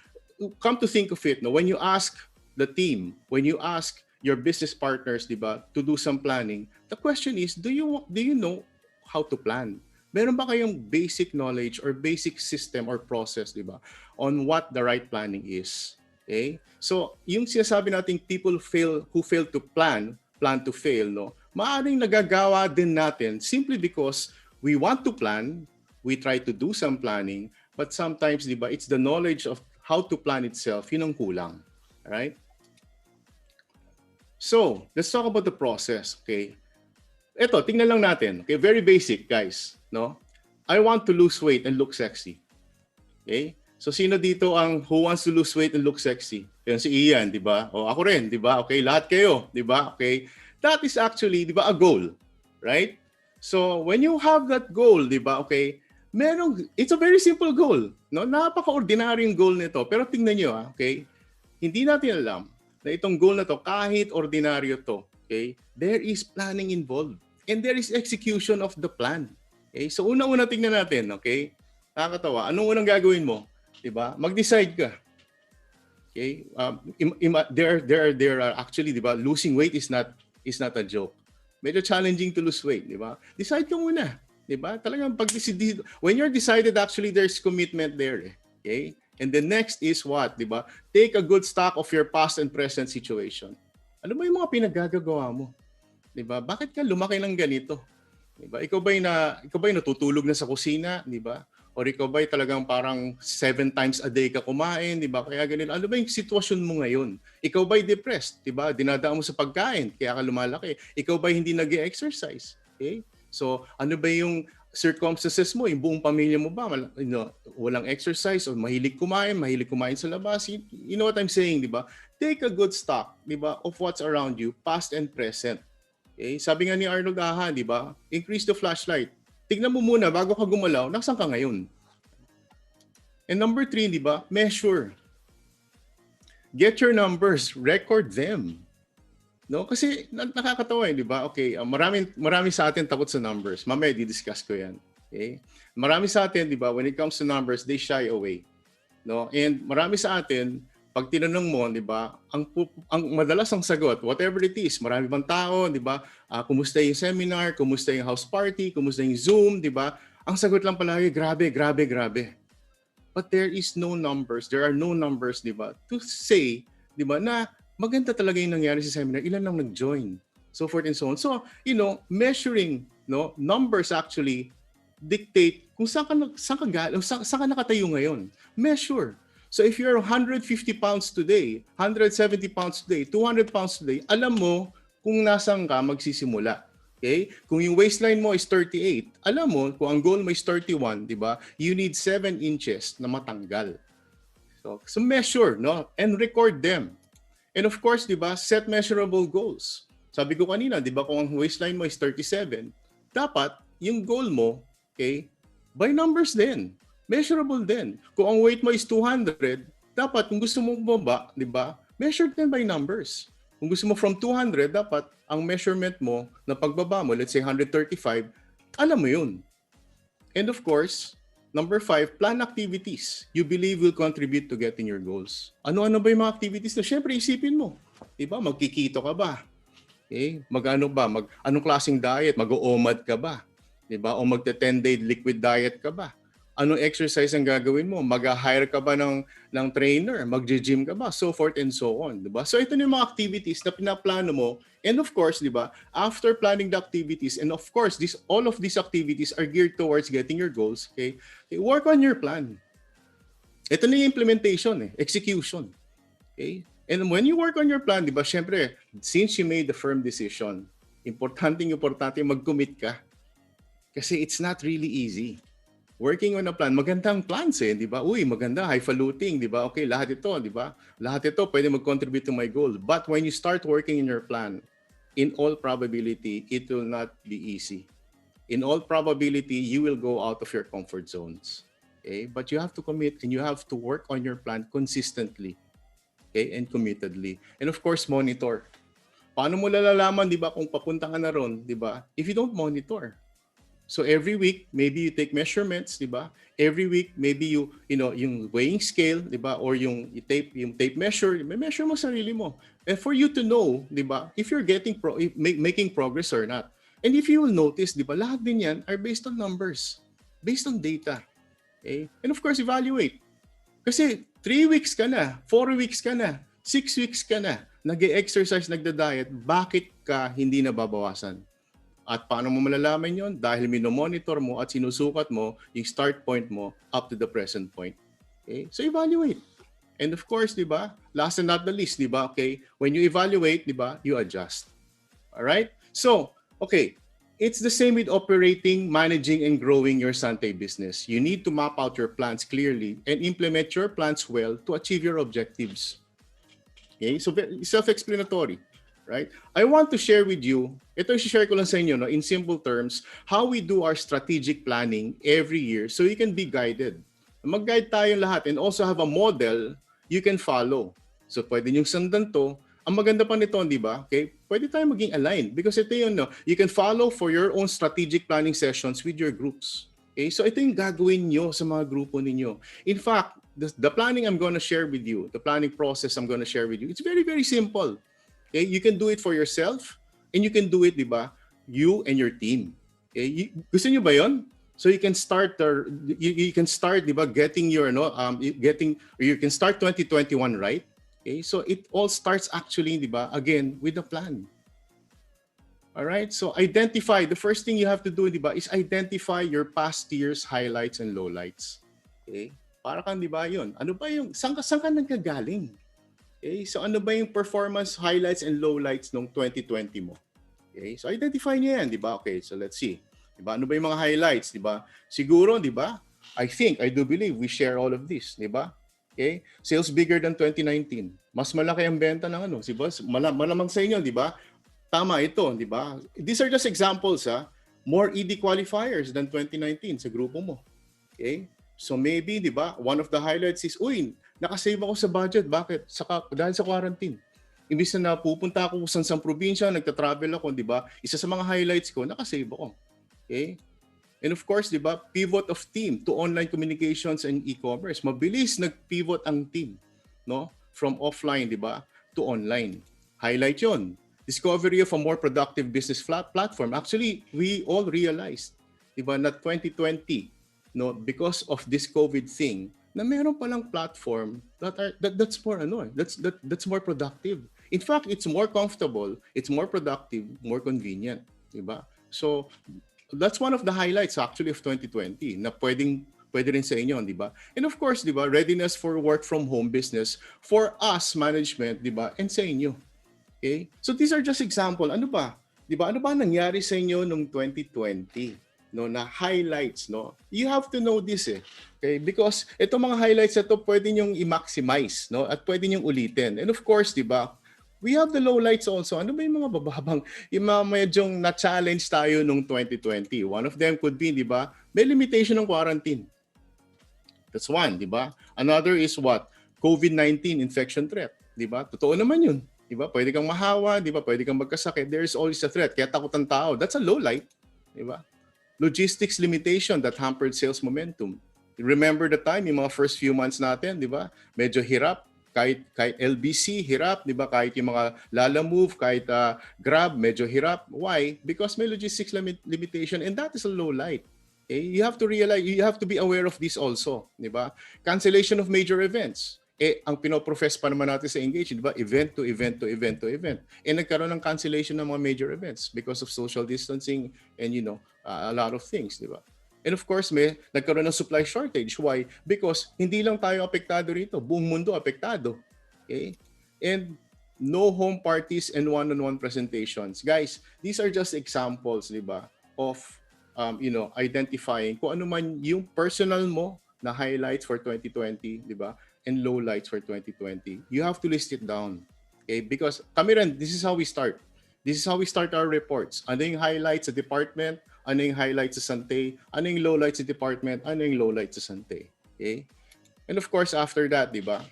come to think of it, no, when you ask the team, when you ask your business partners, di ba, to do some planning, the question is, do you know how to plan? Meron ba kayong basic knowledge or basic system or process, di ba, on what the right planning is? Okay? So, yung sinasabi nating people who fail to plan to fail, no? Maaaring nagagawa din natin simply because we want to plan, we try to do some planning, but sometimes, di ba, it's the knowledge of how to plan itself, yun ang kulang. Alright? So, let's talk about the process, okay? Ito, tingnan lang natin. Okay, very basic, guys, no? I want to lose weight and look sexy. Okay? So, sino dito ang who wants to lose weight and look sexy? Yan si Ian, di ba? O ako rin, di ba? Okay, lahat kayo, di ba? Okay? That is actually, di ba, a goal, right? So, when you have that goal, di ba? Okay, it's a very simple goal, no? Napaka-ordinaryong goal nito. Pero tingnan niyo, okay? Hindi natin alam na itong goal na to, kahit ordinaryo to, okay, there is planning involved and there is execution of the plan. Okay? So una-una tingnan natin, okay? Nakakatawa. Anong unang gagawin mo? 'Di ba? Mag-decide ka. Okay? There are actually, 'di ba, losing weight is not a joke. Medyo challenging to lose weight, 'di ba? Decide ka muna, 'di ba? Talagang when you're decided, actually there's commitment there, okay? And the next is what, di ba? Take a good stock of your past and present situation. Ano ba yung mga pinaggagawa mo? Di ba? Bakit ka lumaki ng ganito? Di ba? Ikaw ba'y natutulog na sa kusina, di ba? Or ikaw ba'y talagang parang 7 times a day ka kumain, di ba? Kaya ganito. Ano ba yung sitwasyon mo ngayon? Ikaw ba'y depressed, di ba? Dinadaan mo sa pagkain, kaya ka lumalaki. Ikaw ba'y hindi nag-exercise? Okay? So, ano ba yung circumstances mo, yung buong pamilya mo ba, walang exercise o mahilig kumain sa labas? You know what I'm saying, di ba? Take a good stock, di ba, of what's around you, past and present. Okay? Sabi nga ni Arnold Aha, di ba? Increase the flashlight. Tignan mo muna bago ka gumalaw, nasaan ka ngayon? And number 3, di ba? Measure. Get your numbers, record them. No, kasi nakakatawa, di ba? Okay, marami sa atin takot sa numbers. Mamaya di-discuss ko 'yan. Okay? Marami sa atin, di ba, when it comes to numbers, they shy away. No? And marami sa atin, pag tinanong mo, di ba, ang madalas ang sagot, whatever it is, marami bang tao, di ba? Kumusta yung seminar, kumusta yung house party, kumusta yung Zoom, di ba? Ang sagot lang palagi, grabe. But there are no numbers, di ba, to say, di ba, na maganda talaga yung nangyari sa seminar, ilan lang nag-join, so forth and so on. So, measuring, numbers actually dictate kung saan ka nakatayo ngayon. Measure. So if you're 150 pounds today, 170 pounds today, 200 pounds today, alam mo kung nasaan ka magsisimula. Okay? Kung yung waistline mo is 38, alam mo kung ang goal mo is 31, di ba? You need 7 inches na matanggal. So measure, and record them. And of course, di ba, set measurable goals. Sabi ko kanina, di ba, kung ang waistline mo is 37, dapat yung goal mo, okay, by numbers din. Measurable din. Kung ang weight mo is 200, dapat kung gusto mo bumaba, di ba, measured din by numbers. Kung gusto mo from 200, dapat ang measurement mo na pagbaba mo, let's say 135, alam mo yun. And of course, number 5, plan activities you believe will contribute to getting your goals. Ano-ano ba yung mga activities na? Siyempre, isipin mo. Diba? Magkikito ka ba? Okay? Anong klaseng diet? Mag-OMAD ka ba? Diba? O magte-10-day liquid diet ka ba? Anong exercise ang gagawin mo? Mag-hire ka ba ng trainer? Mag-gym ka ba? So forth and so on. Diba? So ito yung mga activities na pinaplano mo. And of course, diba, after planning the activities, and of course, all of these activities are geared towards getting your goals. Okay? Work on your plan. Ito na yung implementation, execution. Okay? And when you work on your plan, diba, syempre, since you made the firm decision, importante mag-commit ka. Kasi it's not really easy. Working on a plan, magandang plans di ba? Uy, maganda, highfalutin, di ba? Okay, lahat ito, di ba? Lahat ito pwede mag-contribute to my goal. But when you start working in your plan, in all probability, it will not be easy. In all probability, you will go out of your comfort zones. Okay? But you have to commit and you have to work on your plan consistently, okay, and committedly. And of course, monitor. Paano mo lalalaman, di ba, kung papunta ka na ron, di ba? If you don't monitor. So every week, maybe you take measurements, di ba? Every week, maybe yung weighing scale, di ba? Or yung tape measure, may measure mo sarili mo. And for you to know, di ba, if you're making progress or not. And if you will notice, di ba, lahat din yan are based on numbers, based on data. Okay? And of course, evaluate. Kasi 3 weeks ka na, 4 weeks ka na, 6 weeks ka na, nag-exercise, nagda-diet, bakit ka hindi nababawasan? At paano mo malalaman yon? Dahil minomonitor mo at sinusukat mo yung start point mo up to the present point. Okay? So evaluate. And of course, di ba? Last and not the least, di ba? Okay? When you evaluate, di ba? You adjust. All right? So, okay. It's the same with operating, managing, and growing your Sante business. You need to map out your plans clearly and implement your plans well to achieve your objectives. Okay? So, self-explanatory. Right? I want to share with you, ito i-share ko lang sa inyo, no, in simple terms, how we do our strategic planning every year so you can be guided. Mag-guide tayong lahat and also have a model you can follow. So pwede niyong sundan to. Ang maganda pa nito, di ba? Okay? Pwede tayong maging aligned because ito yun, no, you can follow for your own strategic planning sessions with your groups. Okay? So ito yung gagawin nyo sa mga grupo ninyo. In fact, the planning I'm going to share with you, the planning process I'm going to share with you, it's very, very simple. Okay, you can do it for yourself and you can do it, di ba? You and your team. Okay, gusto niyo ba 'yon? So you can start you can start, di ba, getting your you can start 2021 right? Okay? So it all starts actually, di ba, again with a plan. All right? So identify, the first thing you have to do, di ba, is identify your past year's highlights and lowlights. Okay? Para kang, di ba, 'yon. Ano ba yung saan ka nanggagaling? Okay, so ano ba yung performance highlights and lowlights nung 2020 mo? Okay, so identify niyo yan, di ba? Okay, so let's see. Di ba? Ano ba yung mga highlights, di ba? Siguro, di ba? I do believe we share all of this, di ba? Okay, sales bigger than 2019. Mas malaki ang benta ng ano, si boss. Malamang sa inyo, di ba? Tama ito, di ba? These are just examples, ha? More ED qualifiers than 2019 sa grupo mo. Okay? So maybe, di ba, one of the highlights is, uy, nakasave ako sa budget. Bakit? Dahil sa quarantine. Imbis na pupunta ako sa probinsya, nagta-travel ako, di ba? Isa sa mga highlights ko, nakasave ako. Okay? And of course, di ba, pivot of team to online communications and e-commerce. Mabilis nag-pivot ang team, no? From offline, di ba, to online. Highlight yon. Discovery of a more productive business platform. Actually, we all realized, di ba, na 2020, no, because of this COVID thing, na meron palang platform that's more productive. In fact, it's more comfortable, it's more productive, more convenient, di ba? So that's one of the highlights actually of 2020 na pwede rin sa inyo, di ba? And of course, di ba, readiness for work from home business for us management, di ba? And sa inyo. Okay? So these are just example. Ano ba? Di ba? Ano ba nangyari sa inyo nung 2020? No, na highlights, no? You have to know this Okay? Because itong mga highlights na to pwede nyong i-maximize, no? At pwede nyong ulitin. And of course, di ba? We have the lowlights also. Ano ba yung mga bababang, yung mga medyong na-challenge tayo nung 2020? One of them could be, di ba? May limitation ng quarantine. That's one, di ba? Another is what? COVID-19 infection threat. Di ba? Totoo naman yun. Di ba? Pwede kang mahawa, di ba? Pwede kang magkasakit. There is always a threat. Kaya takot ang tao. That's a lowlight. Di ba? Logistics limitation that hampered sales momentum. Remember the time, yung mga first few months natin, di ba? Medyo hirap. Kahit LBC, hirap. Di ba? Kahit yung mga Lala Move, kahit Grab, medyo hirap. Why? Because may logistics limitation and that is a low light. Okay? You have to realize, you have to be aware of this also. Di ba? Cancellation of major events. Ang pinoprofess pa naman natin sa Engage, di ba? Event to event to event to event. Nagkaroon ng cancellation ng mga major events because of social distancing and a lot of things, di ba? And of course, nagkaroon ng supply shortage. Why? Because hindi lang tayo apektado rito. Buong mundo apektado. Okay? And no home parties and one-on-one presentations. Guys, these are just examples, di ba? Of, identifying kung ano man yung personal mo na highlights for 2020, di ba? And lowlights for 2020. You have to list it down. Okay? Because kami rin, this is how we start. This is how we start our reports. Ano yung highlights sa department? Ano yung highlights sa Sante? Ano yung lowlights sa department? Ano yung lowlights sa Sante? Okay? And of course, after that, di ba?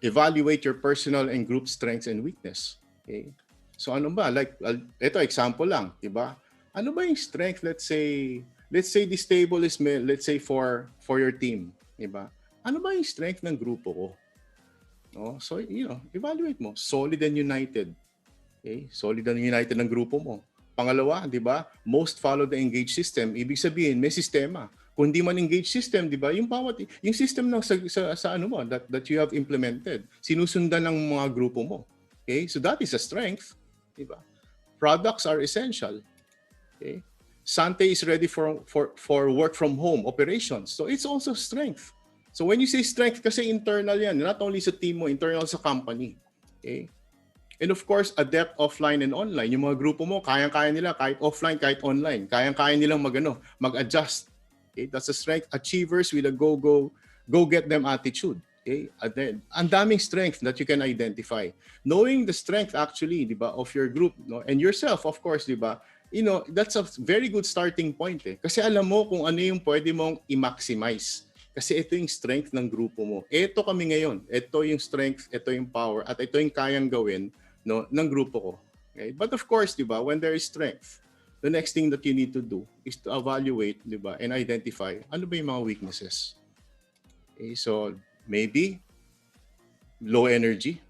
Evaluate your personal and group strengths and weakness. Okay? So ano ba? Like, ito example lang, di ba? Ano ba yung strength? Let's say this table is, let's say for your team, di ba? Ano ba yung strength ng grupo ko? No? So, evaluate mo. Solid and united. Okay? Solid and united ng grupo mo. Pangalawa, di ba? Most follow the engage system. Ibig sabihin, may sistema. Kung hindi man engage system, di ba? Yung system na sa ano mo, that you have implemented, sinusundan ng mga grupo mo. Okay? So that is a strength. Di ba? Products are essential. Okay? Sante is ready for work from home operations. So it's also strength. So when you say strength, kasi internal yan, not only sa team mo, internal sa company. Okay? And of course, adapt offline and online. Yung mga grupo mo, kayang-kaya nila kahit offline, kahit online. Kayang-kaya nilang mag-adjust. Okay? That's a strength. Achievers with a go get them attitude. Okay? And then, ang daming strength that you can identify. Knowing the strength actually, di ba, of your group, no? And yourself, of course, di ba, that's a very good starting point. Kasi alam mo kung ano yung pwede mong i-maximize. Kasi ito yung strength ng grupo mo. Ito kami ngayon. Ito yung strength, ito yung power, at ito yung kayang gawin, no, ng grupo ko. Okay? But of course, di ba, when there is strength, the next thing that you need to do is to evaluate, di ba, and identify ano ba yung mga weaknesses. Okay? So, maybe low energy,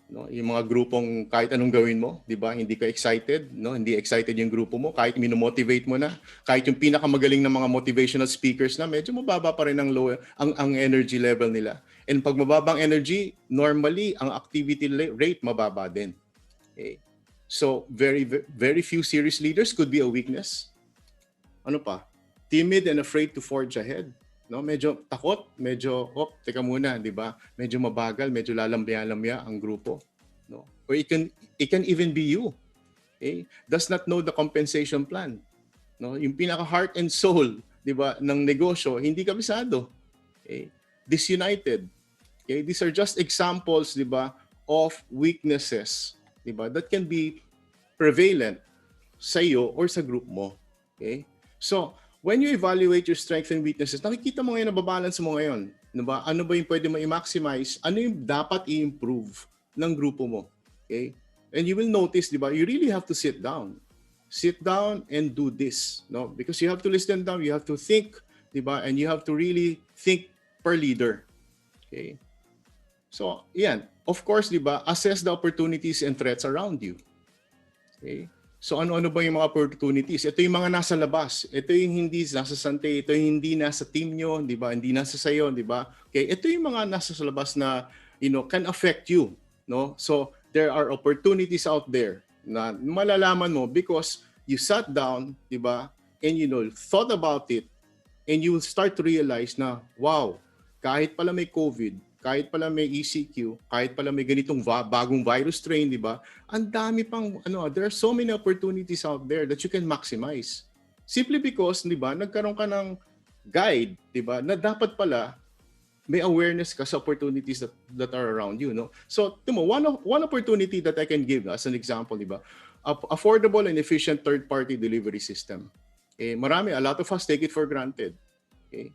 no? Yung mga grupong kahit anong gawin mo, 'di ba? Hindi ka excited, no? Hindi excited yung grupo mo kahit mino-motivate mo na. Kahit yung pinakamagaling ng mga motivational speakers na medyo mababa pa rin ang energy level nila. And pag mababang energy, normally ang activity rate mababa din. Okay? So, very very few serious leaders could be a weakness. Ano pa? Timid and afraid to forge ahead. No, medyo takot, medyo teka muna, 'di ba? Medyo mabagal, medyo lalambya-lambya ang grupo, no? Or it can even be you. Okay? Does not know the compensation plan. No, yung pinaka heart and soul, 'di ba, ng negosyo, hindi kabisado. Okay? Disunited. Okay? These are just examples, 'di ba, of weaknesses, 'di ba, that can be prevalent sa iyo or sa group mo. Okay? So, when you evaluate your strengths and weaknesses, nakikita mo ngayon, nababalance mo ngayon. Ano ba yung pwede mo i-maximize? Ano yung dapat i-improve ng grupo mo? Okay? And you will notice, di ba, you really have to sit down. Sit down and do this. No? Because you have to listen down, you have to think, di ba? And you have to really think per leader. Okay? So, yan. Of course, di ba, assess the opportunities and threats around you. Okay? So ano-ano ba yung mga opportunities? Ito yung mga nasa labas. Ito yung hindi nasa Sante. Ito yung hindi nasa team nyo, di ba? Hindi nasa sayo, di ba? Okay, ito yung mga nasa labas na, can affect you, no? So there are opportunities out there na malalaman mo because you sat down, di ba? And thought about it, and you will start to realize na, wow, kahit pala may COVID, kahit pala may ECQ, kahit pala may ganitong bagong virus strain, di ba? Ang dami pang, there are so many opportunities out there that you can maximize. Simply because, di ba, nagkaroon ka ng guide, di ba, na dapat pala may awareness ka sa opportunities that are around you, no? So, one opportunity that I can give as an example, di ba, affordable and efficient third-party delivery system. A lot of us take it for granted. Okay?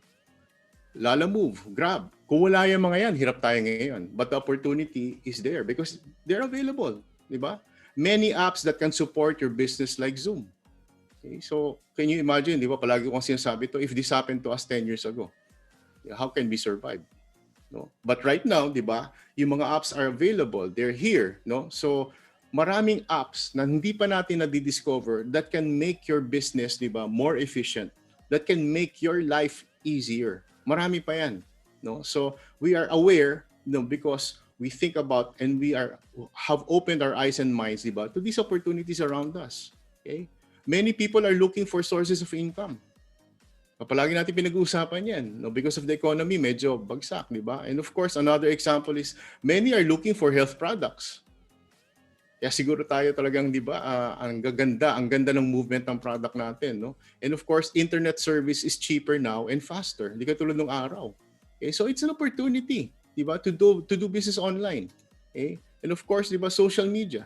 Lala Move, Grab. Kung wala yung mga yan, hirap tayo ngayon. But the opportunity is there because they're available, di ba? Many apps that can support your business like Zoom. Okay? So, can you imagine, di ba? Palagi kong sinasabi to, if this happened to us 10 years ago, how can we survive? No? But right now, di ba, yung mga apps are available. They're here. No? So, maraming apps na hindi pa natin na-discover that can make your business, di ba, more efficient. That can make your life easier. Marami pa yan, no? So we are aware, because we think about and have opened our eyes and minds, diba, to these opportunities around us. Okay? Many people are looking for sources of income. Palagi natin pinag-uusapan yan, no? Because of the economy, medyo bagsak, diba? And of course, another example is many are looking for health products. Kaya siguro tayo talagang, di ba, ang ganda ng movement ng product natin, no? And of course, internet service is cheaper now and faster. Hindi katulad nung araw. Okay? So it's an opportunity, di ba, to do business online. Okay? And of course, di ba, social media.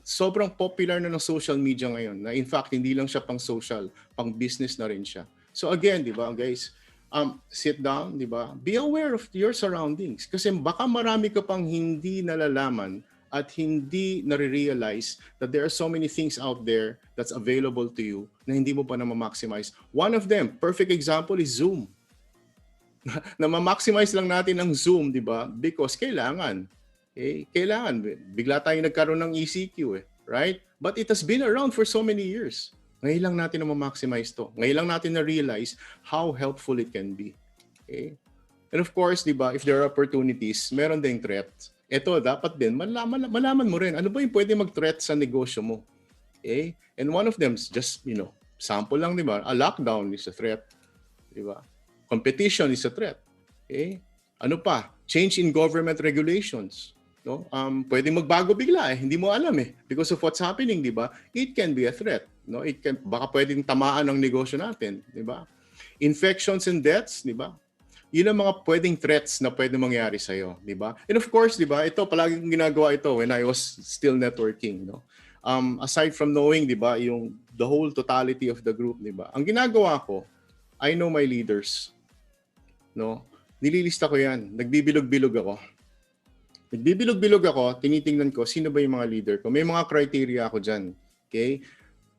Sobrang popular na ng social media ngayon. Na in fact, hindi lang siya pang social, pang business na rin siya. So again, di ba, guys, sit down, di ba? Be aware of your surroundings. Kasi baka marami ka pang hindi nalalaman at hindi nare-realize that there are so many things out there that's available to you na hindi mo pa na-maximize. One of them, perfect example is Zoom. Na ma-maximize lang natin ang Zoom, di ba? Because kailangan. Kailangan. Bigla tayong nagkaroon ng ECQ, right? But it has been around for so many years. Ngayon lang natin na ma-maximize to. Ngayon lang natin na-realize how helpful it can be. Okay? And of course, di ba, if there are opportunities, meron ding threats. Ito, dapat din, malaman mo rin, ano ba yung pwede mag-threat sa negosyo mo? Okay? And one of them is just, sample lang, di ba? A lockdown is a threat. Di ba? Competition is a threat. Okay? Ano pa? Change in government regulations. No? Pwedeng magbago bigla eh. Hindi mo alam eh. Because of what's happening, di ba? It can be a threat. No? Baka pwedeng tamaan ang negosyo natin. Di ba? Infections and deaths, di ba? Yun ang mga pwedeng threats na pwedeng mangyari sa'yo. Di ba? And of course, di ba? Ito, palagi kong ginagawa ito when I was still networking. No? Aside from knowing, di ba, the whole totality of the group, di ba? Ang ginagawa ko, I know my leaders. No? Nililista ko yan. Nagbibilog-bilog ako, tinitingnan ko sino ba yung mga leader ko. May mga criteria ako dyan. Okay?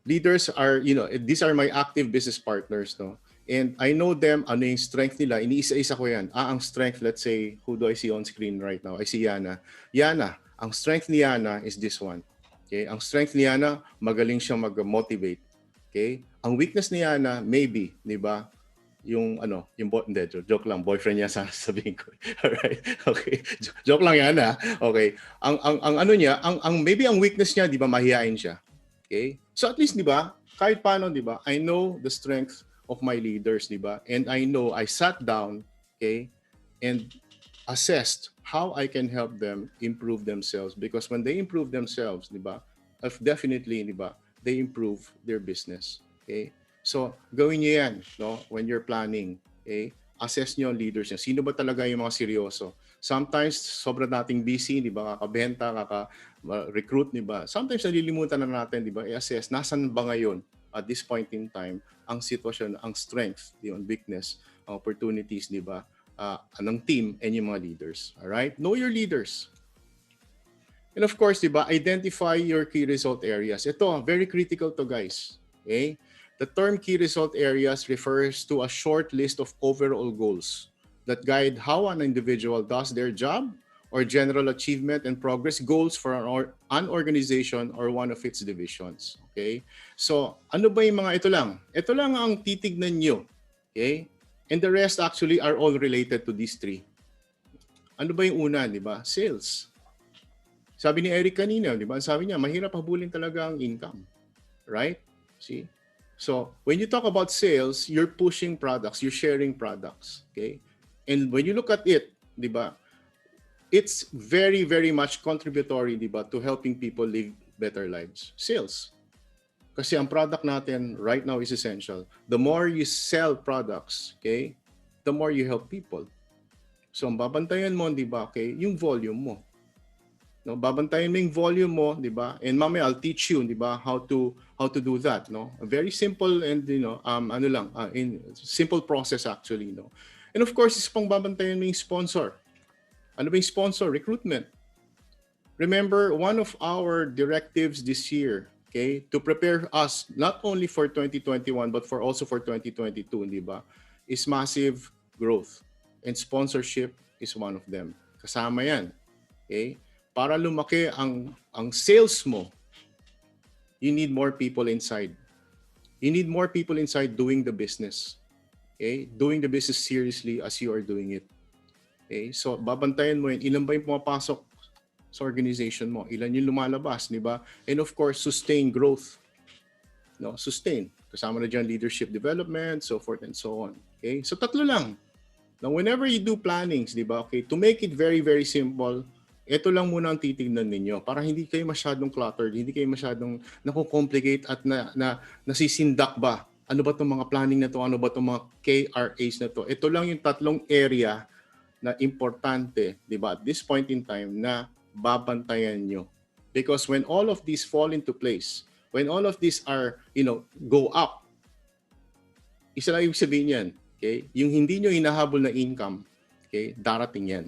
Leaders are, these are my active business partners, no? And I know them, ano yung strength nila, iniisa-isa ko yan. Ang strength, let's say, who do I see on screen right now? I see Yana. Yana, ang strength ni Yana is this one. Okay? Ang strength ni Yana, magaling siyang mag-motivate. Okay? Ang weakness ni Yana, maybe, di ba? Hindi, joke lang, boyfriend niya sasabihin ko. Alright, okay. Joke lang yan Okay. Maybe ang weakness niya, di ba, mahihain siya. Okay? So at least, di ba, kahit paano, di ba, I know the strength of my leaders, di ba? And I know, I sat down, okay, and assessed how I can help them improve themselves. Because when they improve themselves, di ba, definitely, di ba, they improve their business. Okay? So, gawin niyo yan, no? When you're planning, okay? Assess niyo ang leaders niyo. Sino ba talaga yung mga seryoso? Sometimes, sobrang nating busy, di ba? Kakabenta, recruit, di ba? Sometimes, nalilimutan na natin, di ba? I-assess, nasan ba ngayon, at this point in time, ang sitwasyon, ang strength, yung weakness, ang opportunities, di ba? Ng team and yung mga leaders. Alright? Know your leaders. And of course, di ba? Identify your key result areas. Ito, very critical to, guys. Okay? The term key result areas refers to a short list of overall goals that guide how an individual does their job or general achievement and progress goals for an organization or one of its divisions. Okay? So, ano ba yung mga ito lang? Ito lang ang titignan nyo. Okay? And the rest actually are all related to these three. Ano ba yung una, di ba? Sales. Sabi ni Eric kanina, di ba? Sabi niya, mahirap habulin talaga ang income. Right? See? So, when you talk about sales, you're pushing products, you're sharing products, okay? And when you look at it, di ba, it's very, very much contributory, di ba, to helping people live better lives. Sales. Kasi ang product natin right now is essential. The more you sell products, okay, the more you help people. So, ang babantayan mo, di ba, okay, yung volume mo. No, babantayan mo yung volume mo, di ba? And mamaya I'll teach you, di ba, how to do that, no? A very simple and in simple process actually, no. And of course, is pang babantayan mo yung sponsor. Ano ba yung sponsor? Recruitment. Remember, one of our directives this year, okay, to prepare us not only for 2021 but also for 2022, di ba, is massive growth. And sponsorship is one of them. Kasama yan. Okay? Para lumaki ang sales mo, you need more people inside. You need more people inside doing the business. Okay? Doing the business seriously as you are doing it. Okay? So, babantayan mo yun. Ilan ba yung pumapasok sa organization mo? Ilan yung lumalabas, di ba? And of course, sustain growth. No? Sustain. Kasama na dyan leadership development, so forth and so on. Okay? So, tatlo lang. Now, whenever you do plannings, di ba? Okay, to make it very, very simple, ito lang muna ang titignan ninyo para hindi kayo masyadong cluttered, hindi kayo masyadong nakukomplicate at nasisindak ba? Ano ba itong mga planning na to? Ano ba itong mga KRAs na to? Ito lang yung tatlong area na importante, di ba? At this point in time na babantayan nyo. Because when all of these fall into place, when all of these are, go up, isa lang ibig sabihin yan, okay? Yung hindi nyo hinahabol na income, okay, darating yan.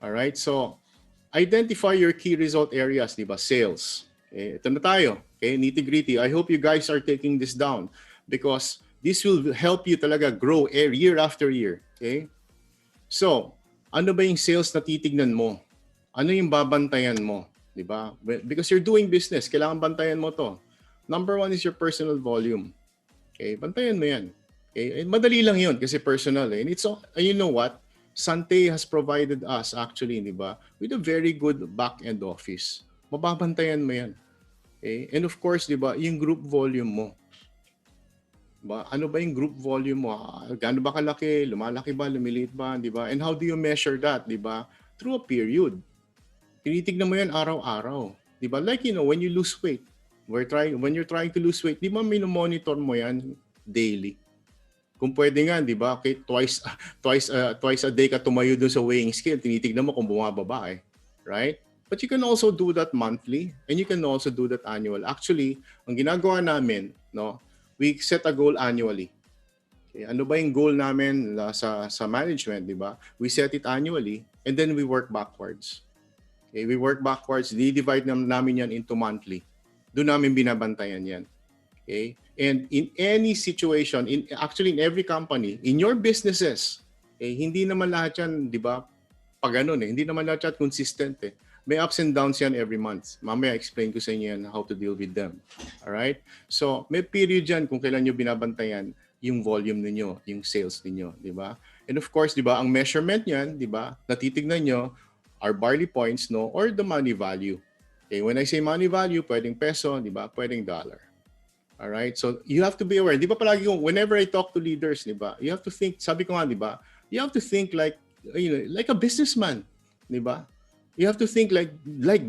Alright, so identify your key result areas, di ba? Sales. Okay, ito na tayo. Okay, nitty-gritty. I hope you guys are taking this down because this will help you talaga grow year after year. Okay? So, ano ba yung sales na titignan mo? Ano yung babantayan mo? Di ba? Because you're doing business, kailangan bantayan mo to. Number one is your personal volume. Okay, bantayan mo yan. Okay, and madali lang yun kasi personal eh. And you know what? Sante has provided us actually, di ba, with a very good back-end office. Mababantayan mo yan. Okay? And of course, di ba, yung group volume mo. Ba, ano ba yung group volume mo? Gaano ba kalaki? Lumalaki ba? Lumiliit ba? Di ba? And how do you measure that? Di ba? Through a period. Tinitignan mo yan araw-araw. Di ba? Like, when you lose weight. When you're trying to lose weight, di ba monitor mo yan daily? Kung pwede nga, di ba? Okay, twice a day ka tumayo dun sa weighing scale. Tinitignan mo kung bumababa eh. Right? But you can also do that monthly and you can also do that annual. Actually, ang ginagawa namin, no, we set a goal annually. Okay, ano ba yung goal namin sa management, di ba? We set it annually and then we work backwards. Okay, we work backwards, di-divide namin yan into monthly. Doon namin binabantayan yan. Okay? And in any situation, actually in every company, in your businesses, hindi naman lahat yan, di ba? Pag ganun hindi naman lahat yan consistent eh. May ups and downs yan every month. Mamaya explain ko sa inyo yan how to deal with them. Alright? So, may period yan kung kailan nyo binabantayan yung volume ninyo, yung sales ninyo, di ba? And of course, di ba, ang measurement yan, di ba, natitignan nyo are barley points, no, or the money value. Okay, when I say money value, pwedeng peso, di ba, pwedeng dollar. Alright? So, you have to be aware. Di ba palagi kung, whenever I talk to leaders, di ba, you have to think, sabi ko nga, di ba, you have to think like, like a businessman, di ba? You have to think like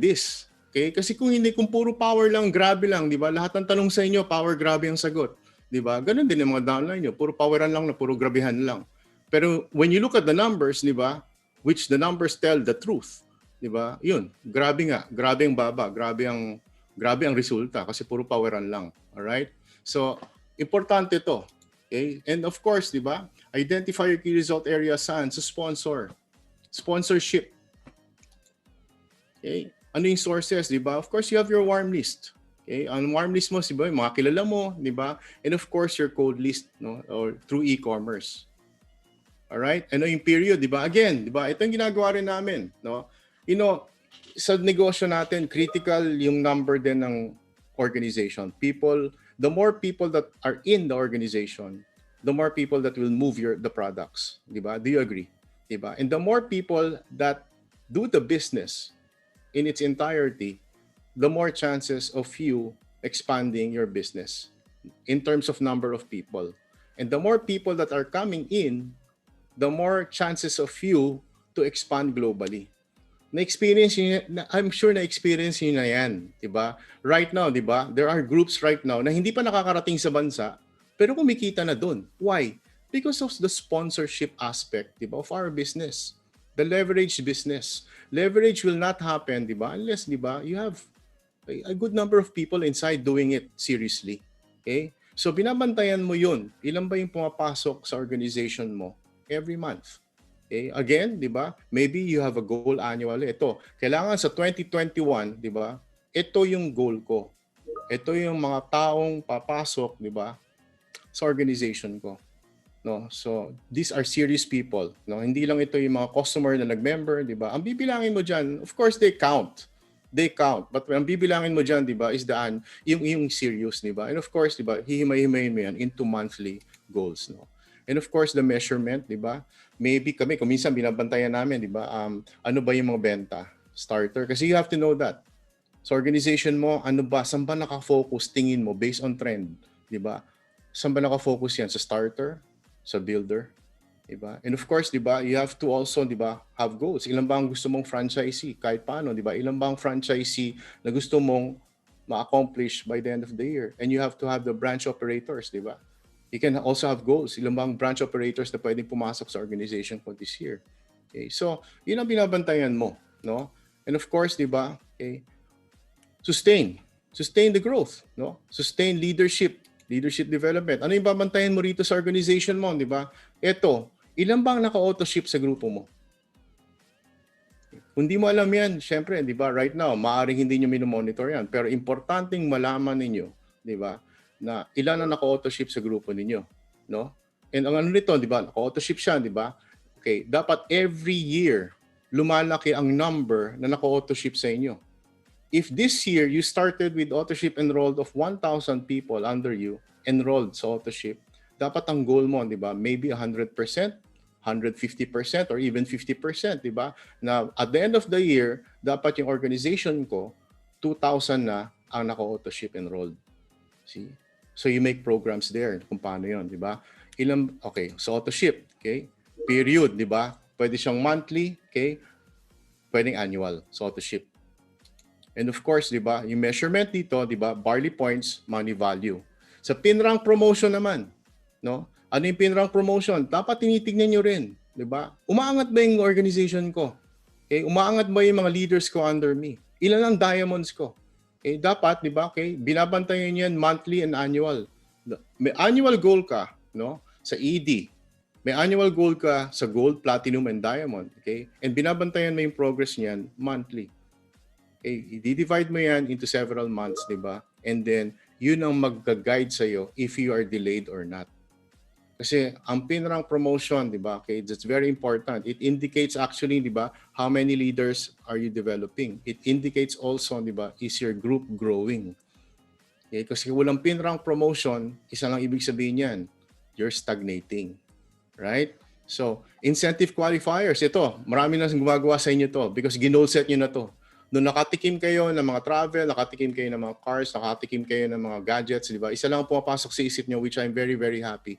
this. Okay? Kasi kung puro power lang, grabe lang, di ba? Lahat ng tanong sa inyo, power, grabe ang sagot. Di ba? Ganun din yung mga downline nyo. Puro poweran lang na puro grabehan lang. Pero when you look at the numbers, di ba? Which the numbers tell the truth. Di ba? Yun, grabe nga. Grabe ang baba. Grabe ang resulta kasi puro poweran lang. Alright? So, importante to. Okay? And of course, di ba? Identify your key result area saan? Sa sponsor. Sponsorship. Okay? Ano yung sources, di ba? Of course, you have your warm list. Okay? Ang warm list mo, di ba? Yung mga kilala mo, di ba? And of course, your cold list, no? Or through e-commerce. Alright? Ano yung period, di ba? Again, di ba? Ito yung ginagawa rin namin, no? Sa negosyo natin, critical yung number din ng organization. The more people that are in the organization, the more people that will move the products. Di ba? Do you agree? Di ba? And the more people that do the business in its entirety, the more chances of you expanding your business in terms of number of people. And the more people that are coming in, the more chances of you to expand globally. I'm sure na-experience niyo na yan, di ba? Right now, di ba? There are groups right now na hindi pa nakakarating sa bansa, pero kumikita na doon. Why? Because of the sponsorship aspect, di ba, of our business. The leverage business. Leverage will not happen, di ba? Unless, di ba, you have a good number of people inside doing it seriously. Okay? So, binabantayan mo yun. Ilan ba yung pumapasok sa organization mo every month? Okay? Again, di ba? Maybe you have a goal annually. Ito, kailangan sa 2021, di ba? Ito yung goal ko. Ito yung mga taong papasok, di ba, sa organization ko. No, so these are serious people. No, hindi lang ito yung mga customer na nag-member, di ba? Ang bibilangin mo diyan, of course they count. They count. But ang bibilangin mo diyan, di ba, is yung serious, di ba? And of course, di ba, hihimay-himayin mo yan into monthly goals, no. And of course, the measurement, di ba? Maybe kami, kung minsan binabantayan namin, di ba? Ano ba yung mga benta? Starter. Kasi you have to know that. Sa organization mo, ano ba? Saan ba nakafocus? Tingin mo based on trend, di ba? Saan ba nakafocus yan? Sa starter? Sa builder, diba? And of course, diba, you have to also, diba, have goals. Ilan ba ang gusto mong franchisee? Kahit paano, diba? Ilan ba ang franchisee na gusto mong ma-accomplish by the end of the year? And you have to have the branch operators, diba? You can also have goals. Ilan ba ang branch operators na pwedeng pumasok sa organization ko this year? Okay, so yun ang binabantayan mo, no? And of course, diba, okay, sustain the growth, no? Sustain leadership development. Ano yung babantayan mo rito sa organization mo, di ba? Ito, ilan bang naka-auto-ship sa grupo mo? Kung di mo alam yan, syempre, di ba, right now, maaaring hindi nyo minomonitor yan. Pero importanteng malaman ninyo, di ba, na ilan ang naka-auto-ship sa grupo ninyo, no? And ang ano nito, di ba, naka-auto-ship siya, di ba? Okay, dapat every year, lumalaki ang number na naka-auto-ship sa inyo. If this year you started with AutoShip enrolled of 1,000 people under you, enrolled sa AutoShip, dapat ang goal mo, di ba, maybe 100%, 150%, or even 50%, di ba? Na at the end of the year, dapat yung organization ko, 2,000 na ang naka-auto ship enrolled. See? So you make programs there kung paano 'yon, di ba? Okay, so auto ship, okay? Period, di ba? Pwede siyang monthly, okay? Pwedeng annual, so auto ship. And of course, di ba, yung measurement dito, di ba, barley points, money value. Sa pin-rank promotion naman, no? Ano yung pin-rank promotion? Dapat tinitignan nyo rin, di ba? Umaangat ba yung organization ko? Okay, umaangat ba yung mga leaders ko under me? Ilan ang diamonds ko? Okay, dapat, di ba, okay, binabantayan yan monthly and annual. May annual goal ka, no? Sa ED. May annual goal ka sa gold, platinum, and diamond. Okay? And binabantayan mo yung progress niyan monthly. Okay, i-divide mo yan into several months, di ba? And then, yun ang mag-guide sa'yo if you are delayed or not. Kasi ang pin-rank promotion, di ba? Okay, that's very important. It indicates actually, di ba, how many leaders are you developing? It indicates also, di ba, is your group growing? Okay, kasi walang pin-rank promotion, isa lang ibig sabihin yan, you're stagnating. Right? So, incentive qualifiers, ito, marami na gumagawa sa inyo to because ginol set nyo na to. Nung nakatikim kayo ng mga travel, nakatikim kayo ng mga cars, nakatikim kayo ng mga gadgets, di ba? Isa lang ang pumapasok sa isip nyo, which I'm very, very happy.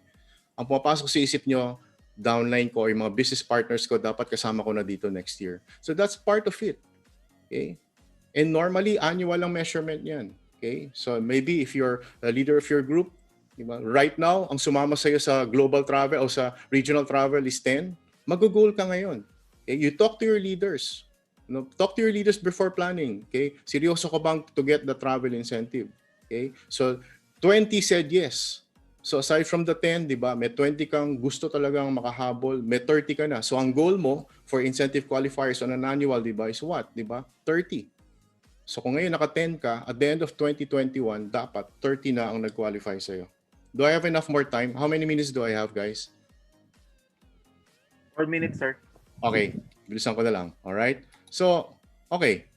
Ang pumapasok sa isip nyo, downline ko, yung mga business partners ko, dapat kasama ko na dito next year. So that's part of it. Okay? And normally, annual ang measurement yan. Okay? So maybe if you're a leader of your group, diba? Right now, ang sumama sa'yo sa global travel o sa regional travel is 10, mag-goal ka ngayon. Okay? You talk to your leaders. No, talk to your leaders before planning. Okay? Seryoso ka bang to get the travel incentive? Okay? So, 20 said yes. So, aside from the 10, di ba, may 20 kang gusto talagang makahabol, may 30 ka na. So, ang goal mo for incentive qualifiers on an annual, di ba, is what? Di ba? 30. So, kung ngayon naka-10 ka, at the end of 2021, dapat 30 na ang nag-qualify sa'yo. Do I have enough more time? How many minutes do I have, guys? 4 minutes, sir. Okay. Bilisan ko na lang. Alright? So, okay.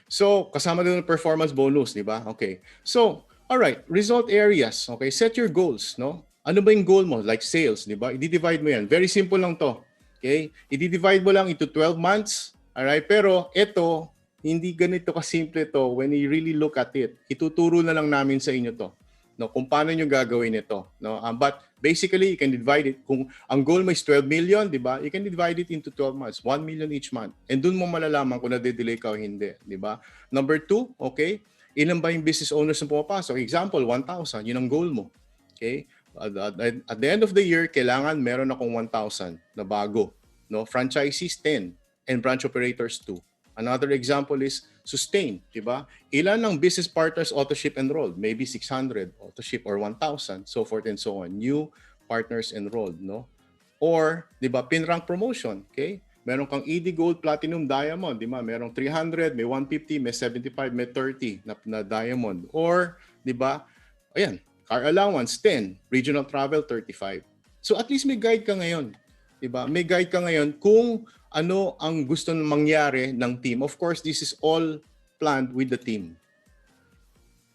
So, kasama din ng performance bonus, di ba? Okay. So, alright. Result areas. Okay. Set your goals, no? Ano ba yung goal mo? Like sales, di ba? I-divide mo yan. Very simple lang to. Okay? I-divide mo lang into 12 months. Alright? Pero, ito, hindi ganito kasimple to when you really look at it. Ituturo na lang namin sa inyo to. No, kung paano nyo gagawin ito. No? But basically, you can divide it. Kung ang goal mo is 12 million, di ba? You can divide it into 12 months. 1 million each month. And dun mo malalaman kung nade-delay ka o hindi. Di ba? Number 2, okay? Ilan ba yung business owners na pumapasok? Example, 1,000. Yun ang goal mo. Okay? At the end of the year, kailangan meron akong 1,000 na bago. No? Franchisees, 10. And branch operators, 2. Another example is sustain, di ba? Ilan ng business partners auto-ship enrolled? Maybe 600 auto-ship or 1,000, so forth and so on. New partners enrolled, no? Or, di ba, pin-rank promotion, okay? Meron kang ED Gold, Platinum, Diamond, di ba? Merong 300, may 150, may 75, may 30 na Diamond. Or, di ba, ayan, car allowance, 10. Regional travel, 35. So at least may guide ka ngayon. Di ba? May guide ka ngayon kung ano ang gusto mangyari ng team. Of course, this is all planned with the team.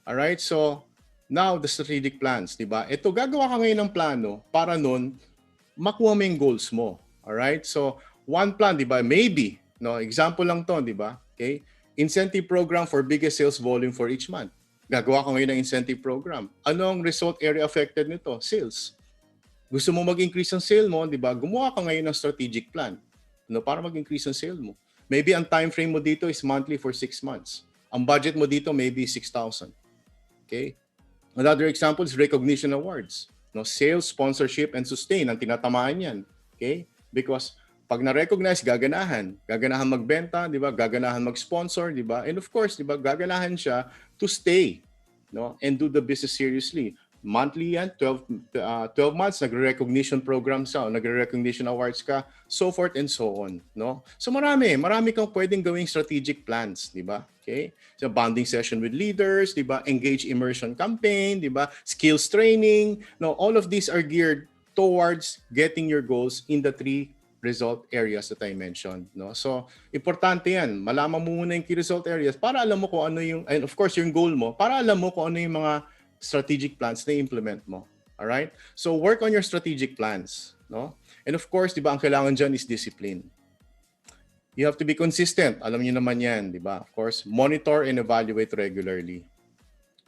Alright? So, now the strategic plans, di ba? Ito, gagawa ka ngayon ng plano para nun, makuha mo yung goals mo. Alright? So, one plan, di ba? Maybe, no? Example lang to, di ba? Okay? Incentive program for biggest sales volume for each month. Gagawa ka ngayon ng incentive program. Ano ang result area affected nito? Sales. Gusto mo mag-increase ang sale mo, di ba? Gumawa ka ngayon ng strategic plan. No, para mag-increase ang sale mo. Maybe ang time frame mo dito is monthly for 6 months. Ang budget mo dito maybe 6,000. Okay? Another example is recognition awards. No, sales, sponsorship, and sustain ang tinatamaan yan. Okay? Because pag na-recognize, gaganahan. Gaganahan magbenta, di ba? Gaganahan mag-sponsor, di ba? And of course, di ba? Gaganahan siya to stay, no? And do the business seriously. Monthly yan, 12 months, nagre-recognition programs ka, nagre-recognition awards ka, so forth and so on, no? So marami kang pwedeng gawing strategic plans, di ba? Okay? So bonding session with leaders, di ba? Engage immersion campaign, di ba? Skills training, no? All of these are geared towards getting your goals in the 3 result areas that I mentioned, no? So importante yan, malaman mo muna yung key result areas para alam mo kung ano yung, and of course yung goal mo, para alam mo kung ano yung mga strategic plans na implement mo. Alright? So work on your strategic plans, no? And of course, di ba, ang kailangan dyan is discipline. You have to be consistent. Alam niyo naman yan, di ba? Of course, monitor and evaluate regularly.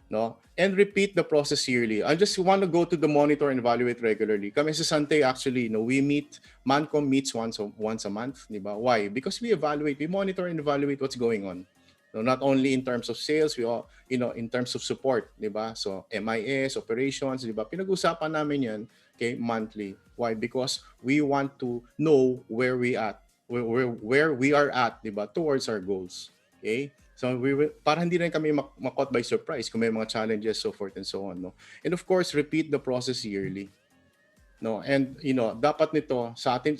no? And repeat the process yearly. I just want to go to the monitor and evaluate regularly. Kami sa Sante actually, no, we meet, Mancom meets once a month, di ba? Why? Because we monitor and evaluate what's going on. No, not only in terms of sales, we all, in terms of support, di ba? So MIS, operations, di ba? Pinag-usapan namin yan, okay, monthly. Why? Because we want to know where where we are at, di ba? Towards our goals. Okay? So we will, para hindi rin kami caught by surprise kung may mga challenges, so forth and so on, no? And of course, repeat the process yearly, no? And dapat nito sa atin,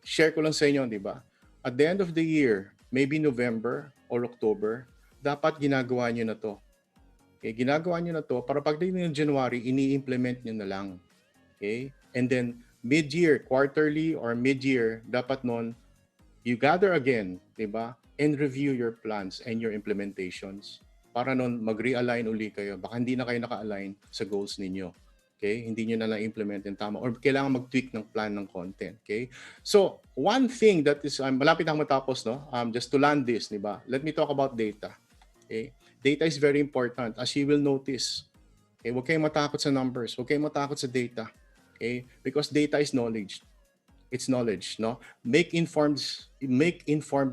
share ko lang sa inyo, di ba? At the end of the year, maybe November or October, dapat ginagawa niyo na to. Okay, ginagawa niyo na to para pagdating ng January, ini-implement niyo na lang. Okay? And then mid-year, quarterly or mid-year, dapat noon you gather again, di ba? And review your plans and your implementations. Para noon mag-realign uli kayo. Baka hindi na kayo naka-align sa goals ninyo. Okay? Hindi nyo na implement yung tama. Or kailangan mag-tweak ng plan ng content. Okay? So, one thing that is, malapit na matapos, no? Just to land this, di ba? Let me talk about data. Okay? Data is very important. As you will notice, okay? Huwag kayong matakot sa numbers. Huwag kayong matakot sa data. Okay? Because data is knowledge. It's knowledge, no? Make informed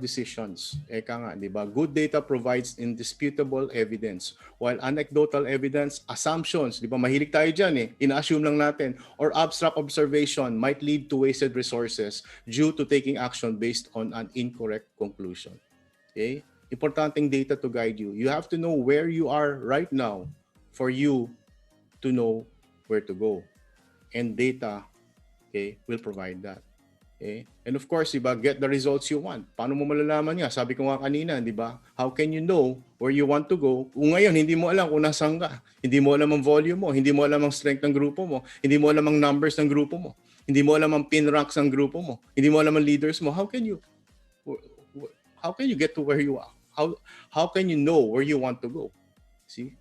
decisions. Eka nga, di ba? Good data provides indisputable evidence, while anecdotal evidence, assumptions, di ba? Mahilig tayo dyan eh. Ina-assume lang natin. Or abstract observation might lead to wasted resources due to taking action based on an incorrect conclusion. Okay? Importanteng data to guide you. You have to know where you are right now for you to know where to go. And data, okay, will provide that. Okay? And of course, diba, get the results you want. Paano mo malalaman nga? Sabi ko nga kanina, diba? How can you know where you want to go kung ngayon hindi mo alam kung nasaan ka? Hindi mo alam ang volume mo, hindi mo alam ang strength ng grupo mo, hindi mo alam ang numbers ng grupo mo, hindi mo alam ang pin ranks ng grupo mo, hindi mo alam ang leaders mo. How can you get to where you are? How can you know where you want to go? See?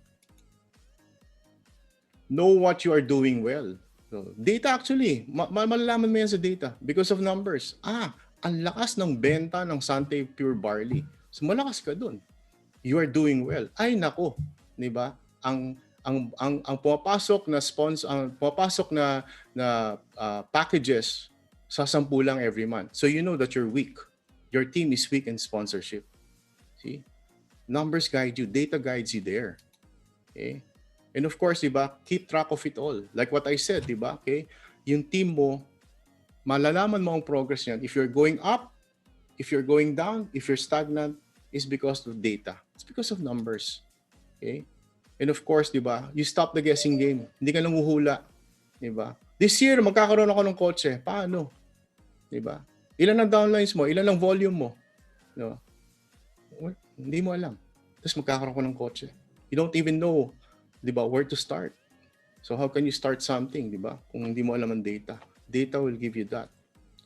Know what you are doing well. So, data actually, malalaman mo yan sa data because of numbers. Ang lakas ng benta ng Sante Pure Barley. So malakas ka dun. You are doing well. Ay nako, 'di ba? Ang pumapasok na packages sa 10 lang every month. So you know that you're weak. Your team is weak in sponsorship. See? Numbers guide you, data guides you there. Okay? And of course, diba, keep track of it all. Like what I said, diba, okay? Yung team mo, malalaman mo ang progress niyan. If you're going up, if you're going down, if you're stagnant, it's because of data. It's because of numbers. Okay? And of course, diba, you stop the guessing game. Hindi ka nang huhula. Diba? This year, magkakaroon ako ng kotse. Paano? Diba? Ilan ang downlines mo? Ilan ang volume mo? Diba? Well, hindi mo alam. Tapos magkakaroon ko ng kotse. You don't even know, diba, where to start. So how can you start something, diba? Kung hindi mo alam ang data. Data will give you that.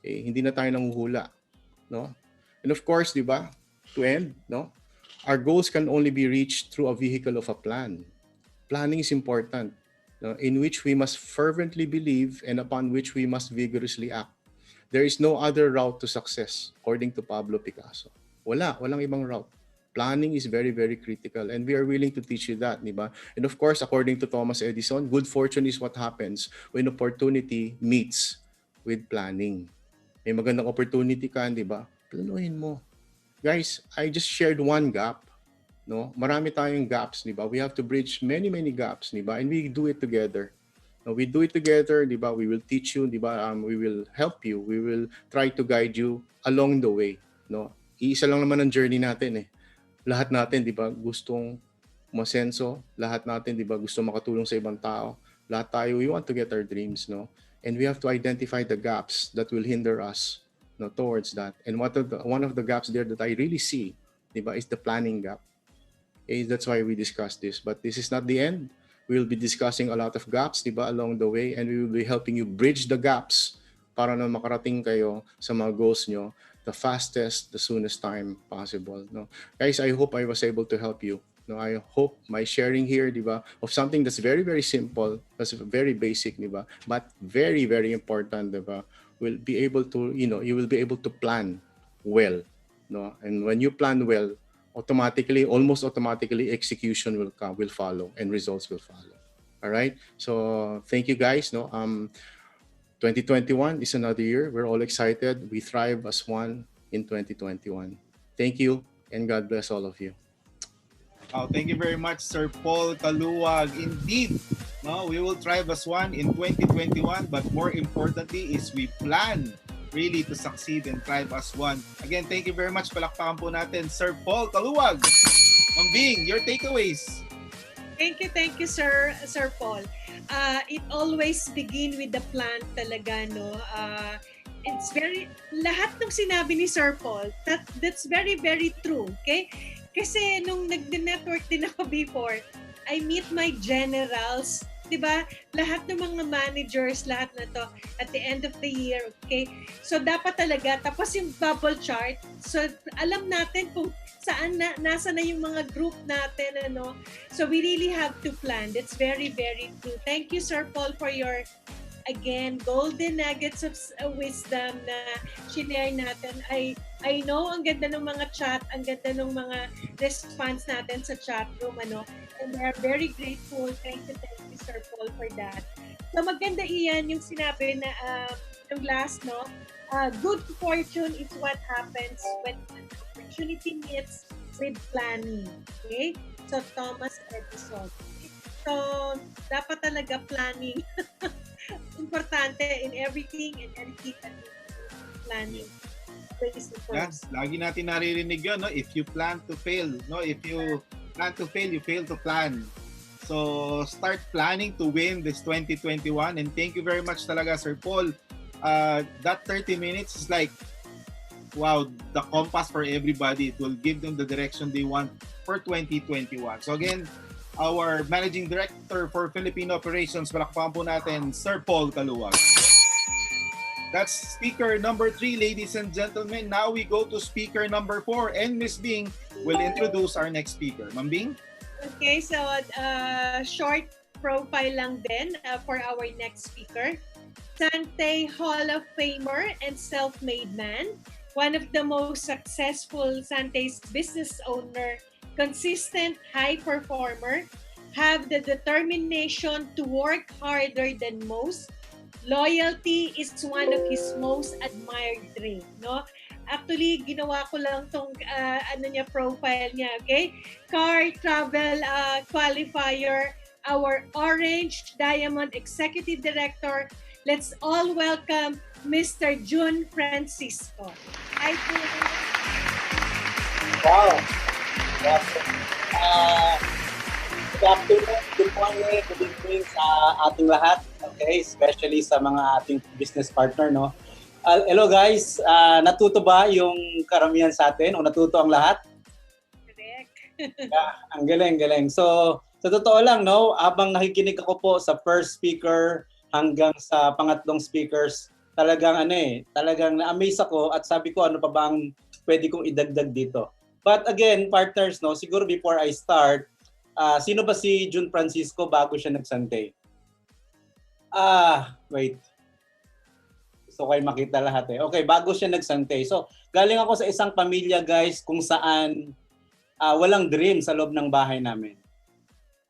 Okay? Hindi na tayo nanguhula, no? And of course, diba, to end, no? Our goals can only be reached through a vehicle of a plan. Planning is important, no? In which we must fervently believe and upon which we must vigorously act. There is no other route to success, according to Pablo Picasso. Walang ibang route. Planning is very, very critical, and we are willing to teach you that, di ba? And of course, according to Thomas Edison, good fortune is what happens when opportunity meets with planning. May magandang opportunity ka, di ba? Planuhin mo. Guys, I just shared one gap, no? Marami tayong gaps, di ba? We have to bridge many, many gaps, di ba? And we do it together. No, we do it together, di ba? We will teach you, di ba? We will help you. We will try to guide you along the way, no? Iisa lang naman ang journey natin eh. Lahat natin, di ba, gustong masenso. Lahat natin, di ba, gusto makatulong sa ibang tao. Lahat tayo, we want to get our dreams, no? And we have to identify the gaps that will hinder us, no, towards that. And one of the gaps there that I really see, di ba, is the planning gap. Okay, that's why we discussed this. But this is not the end. We will be discussing a lot of gaps, di ba, along the way. And we will be helping you bridge the gaps para na makarating kayo sa mga goals nyo the fastest, the soonest time possible. No, guys, I hope I was able to help you. No, I hope my sharing here, di ba, of something that's very, very simple, that's very basic, di ba, but very, very important, di ba, will be able to, you will be able to plan well, no, and when you plan well, almost automatically, execution will follow and results will follow. All right. So thank you guys. 2021 is another year. We're all excited. We thrive as one in 2021. Thank you, and God bless all of you. Oh, thank you very much, Sir Paul Kaluwag. Indeed, we will thrive as one in 2021, but more importantly is we plan really to succeed and thrive as one. Again, thank you very much. Palakpakan po natin, Sir Paul Kaluwag. Ma'am Bing, your takeaways. Thank you, Sir Paul. It always begin with the plan talaga, no? It's lahat ng sinabi ni Sir Paul, that's very, very true, okay? Kasi nung nag-network din ako before, I meet my generals, di ba? Lahat ng mga managers, lahat na to, at the end of the year, okay? So dapat talaga, tapos yung bubble chart, so alam natin kung saan nasa na yung mga group natin, ano? So we really have to plan. That's very, very true. Thank you, Sir Paul, for your, again, golden nuggets of wisdom na shinare natin. I know ang ganda ng mga chat, ang ganda ng mga response natin sa chat room, ano? And we are very grateful. Thank you, Sir Paul, for that. So maganda iyan yung sinabi na yung last, no? Good fortune is what happens when an opportunity meets with planning. Okay? So Thomas Edison. Okay? So dapat talaga planning. Importante in everything and anything that we do, planning. Yes, lagi natin naririnig yun, no? If you plan to fail, no? If you plan to fail, you fail to plan. So start planning to win this 2021, and thank you very much talaga, Sir Paul. That 30 minutes is like, wow, the compass for everybody. It will give them the direction they want for 2021. So again, our Managing Director for Filipino Operations, palakpakan po natin, Sir Paul Kaluwag. That's speaker number 3, ladies and gentlemen. Now we go to speaker number 4, and Miss Bing will introduce our next speaker. Ma'am Bing? Okay, so short profile lang din for our next speaker. Sante Hall of Famer and self-made man, one of the most successful Sante's business owner, consistent high performer, have the determination to work harder than most. Loyalty is one of his most admired traits, no? Actually, ginawa ko lang tong profile niya, okay? Car Travel Qualifier, our Orange Diamond Executive Director. Let's all welcome Mr. Jun Francisco. Hi, Jun. Wow. Good afternoon, good morning, good evening sa ating lahat, okay? Especially sa mga ating business partner, no? Hello guys, natuto ba yung karamihan sa atin o natuto ang lahat? Correct. Ang galing. So, sa totoo lang, no, habang nakikinig ako po sa first speaker hanggang sa pangatlong speakers, talagang na-amaze ako at sabi ko ano pa bang pwede kong idagdag dito. But again, partners, no, siguro before I start, sino ba si Jun Francisco bago siya nagsante? Wait. Gusto ko kayo makita lahat eh. Okay, bago siya nagsante. So, galing ako sa isang pamilya guys kung saan walang dream sa loob ng bahay namin.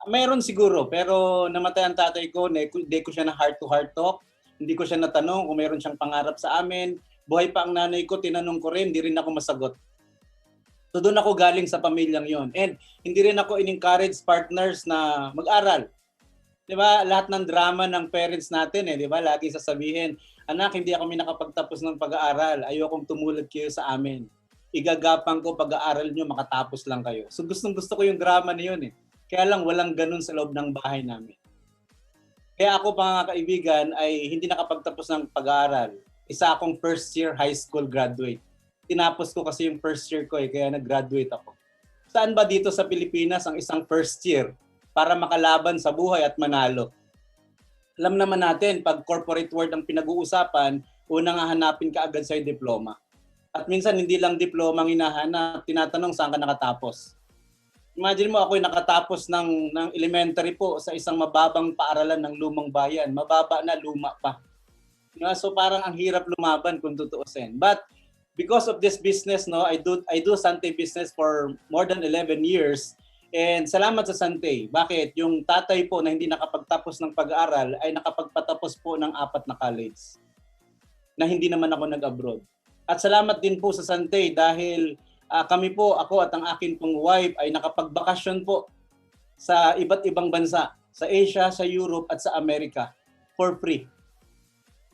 Meron siguro, pero namatay ang tatay ko, hindi ko siya na heart-to-heart talk. Hindi ko siya natanong kung meron siyang pangarap sa amin. Buhay pa ang nanay ko, tinanong ko rin, hindi rin ako masagot. So doon ako galing sa pamilyang yon. And hindi rin ako in-encourage partners na mag-aral. 'Di ba? Lahat ng drama ng parents natin 'di ba? Lagi sasabihin, "Anak, hindi ako nakapagtapos ng pag-aaral. Ayokong tumulad kayo sa amin. Igagapang ko pag-aaral niyo, makatapos lang kayo." So gustong-gusto ko yung drama na yun eh. Kaya lang walang ganun sa loob ng bahay namin. Kaya ako, mga kaibigan, ay hindi nakapagtapos ng pag-aaral. Isa akong first year high school graduate. Tinapos ko kasi yung first year ko kaya nag-graduate ako. Saan ba dito sa Pilipinas ang isang first year para makalaban sa buhay at manalo? Alam naman natin, pag corporate world ang pinag-uusapan, unang hahanapin ka agad sa diploma. At minsan hindi lang diploma ang hinahanap, tinatanong saan ka nakatapos. Imagine mo ako'y nakatapos ng elementary po sa isang mababang paaralan ng lumang bayan. Mababa na, luma pa. So parang ang hirap lumaban kung tutuusin. But because of this business, no, I do Santé Business for more than 11 years. And salamat sa Sante. Bakit? Yung tatay po na hindi nakapagtapos ng pag-aaral ay nakapagpatapos po ng 4 na college na hindi naman ako nag-abroad. At salamat din po sa Sante dahil kami po, ako at ang akin pong wife ay nakapagbakasyon po sa iba't ibang bansa, sa Asia, sa Europe at sa Amerika for free.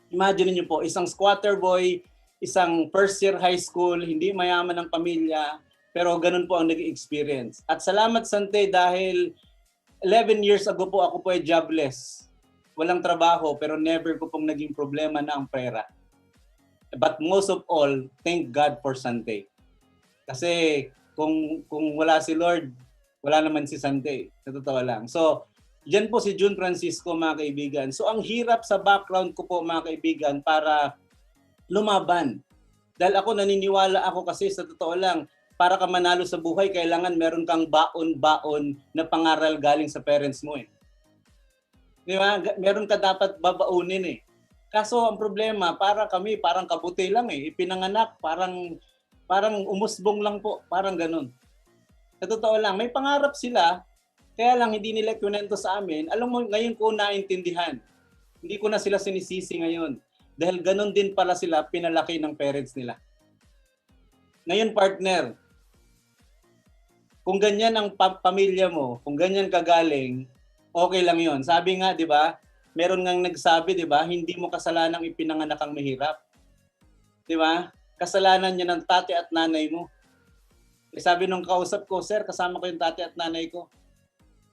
Imagine niyo po, isang squatter boy, isang first year high school, hindi mayaman ng pamilya, pero ganun po ang naging experience. At salamat Sante dahil 11 years ago po ako po ay jobless. Walang trabaho pero never ko pong naging problema na ang pera. But most of all, thank God for Sante. Kasi kung wala si Lord, wala naman si Sante. Sa totoo lang. So, yan po si June Francisco mga kaibigan. So, ang hirap sa background ko po mga kaibigan para lumaban. Dahil ako naniniwala ako kasi sa totoo lang, para ka manalo sa buhay, kailangan meron kang baon-baon na pangaral galing sa parents mo eh. Di ba? Meron ka dapat babaunin eh. Kaso ang problema, parang kabuti lang eh. Ipinanganak, parang umusbong lang po. Parang ganun. Sa totoo lang, may pangarap sila, kaya lang hindi nila kunento sa amin. Alam mo, ngayon ko naintindihan. Hindi ko na sila sinisisi ngayon. Dahil ganun din pala sila pinalaki ng parents nila. Ngayon partner, kung ganyan ang pamilya mo, kung ganyan kagaling, okay lang yon. Sabi nga, di ba, meron ngang nagsabi, di ba, hindi mo kasalanang ipinanganak ang mahirap. Di ba? Kasalanan niya ng tatay at nanay mo. Sabi nung kausap ko, sir, kasama ko yung tatay at nanay ko.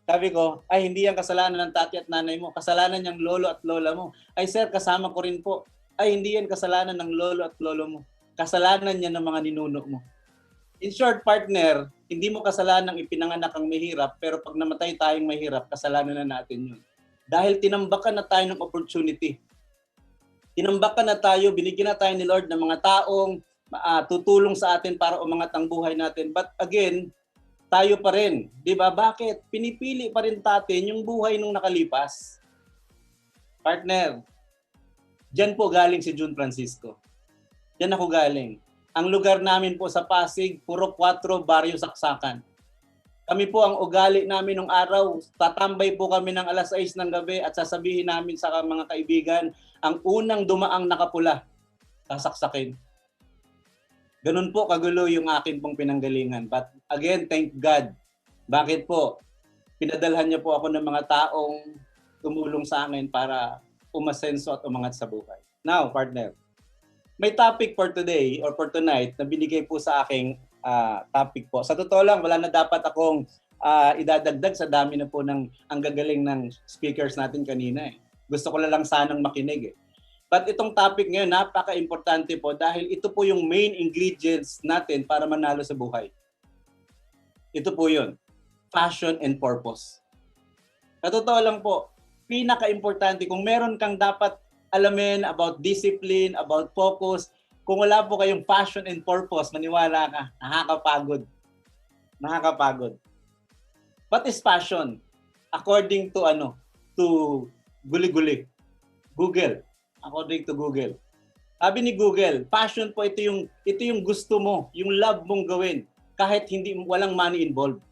Sabi ko, ay hindi yan kasalanan ng tatay at nanay mo. Kasalanan niyang lolo at lola mo. Ay sir, kasama ko rin po. Ay hindi yan kasalanan ng lolo at lolo mo. Kasalanan niya ng mga ninuno mo. In short, partner, hindi mo kasalanan ipinanganak ang mahirap, pero pag namatay tayong mahirap, kasalanan na natin yun. Dahil tinambakan na tayo ng opportunity. Tinambakan na tayo, binigyan na tayo ni Lord ng mga taong tutulong sa atin para umangat ang buhay natin. But again, tayo pa rin. Di ba? Bakit? Pinipili pa rin natin yung buhay nung nakalipas. Partner, dyan po galing si June Francisco. Dyan ako galing. Ang lugar namin po sa Pasig, puro 4 baryo saksakan. Kami po ang ugali namin nung araw, tatambay po kami ng alas 6 ng gabi at sasabihin namin sa mga kaibigan, ang unang dumaang nakapula, sasaksakin. Ganun po kagulo yung akin pong pinanggalingan. But again, thank God. Bakit po? Pinadalhan niya po ako ng mga taong tumulong sa akin para umasenso at umangat sa buhay. Now, partner, may topic for today or for tonight na binigay po sa aking topic po. Sa totoo lang, wala na dapat akong idadagdag sa dami na po ng ang gagaling ng speakers natin kanina eh. Gusto ko lang sanang makinig eh. But itong topic ngayon, napaka-importante po dahil ito po yung main ingredients natin para manalo sa buhay. Ito po yun. Passion and purpose. Sa totoo lang po, pinaka-importante kung meron kang dapat alamin about discipline, about focus, kung wala po kayong passion and purpose, maniwala ka, nakakapagod. Nakakapagod. What is passion? According to guli-guli. Google. According to Google. Sabi ni Google, passion po ito yung gusto mo, yung love mong gawin kahit walang money involved.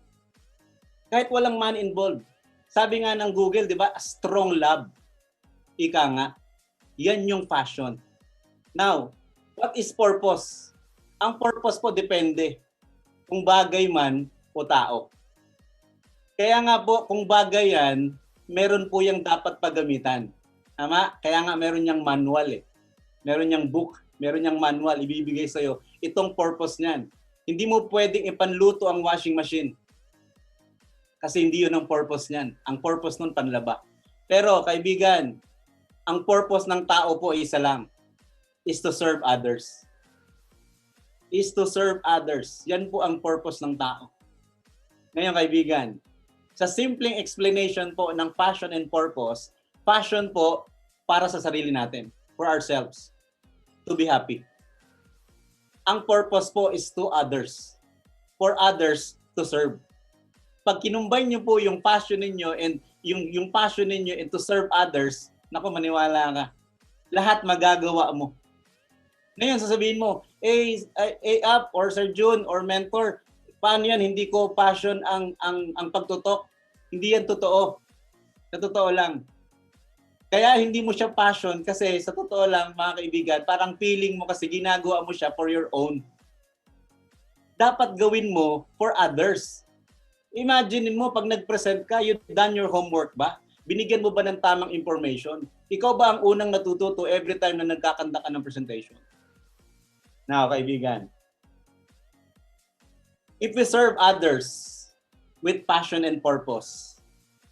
Kahit walang money involved. Sabi nga ng Google, 'di ba? A strong love. Ika nga. Yan yung passion. Now, what is purpose? Ang purpose po depende kung bagay man o tao. Kaya nga po, kung bagay yan, meron po yung dapat paggamitan. Tama? Kaya nga meron niyang manual eh. Meron niyang book, meron niyang manual, ibibigay sa'yo. Itong purpose niyan. Hindi mo pwedeng ipanluto ang washing machine. Kasi hindi yun ang purpose niyan. Ang purpose nun panlaba. Pero kaibigan, ang purpose ng tao po ay isa lang. Is to serve others. Is to serve others. Yan po ang purpose ng tao. Ngayon kaibigan, sa simpleng explanation po ng passion and purpose, passion po para sa sarili natin, for ourselves, to be happy. Ang purpose po is to others, for others to serve. Pag kinumbay niyo po yung passion ninyo and yung passion ninyo and to serve others, naku maniwala ka, lahat magagawa mo. Ngayon, sasabihin mo, up or Sir June or mentor, paano yan? Hindi ko passion ang pagtutok. Hindi yan totoo. Sa totoo lang. Kaya hindi mo siya passion kasi sa totoo lang, mga kaibigan, parang feeling mo kasi ginagawa mo siya for your own. Dapat gawin mo for others. Imagine mo, pag nag-present ka, you've done your homework ba? Binigyan mo ba ng tamang information? Ikaw ba ang unang natututo every time na nagkakanta ka ng presentation? Now, kaibigan, if we serve others with passion and purpose,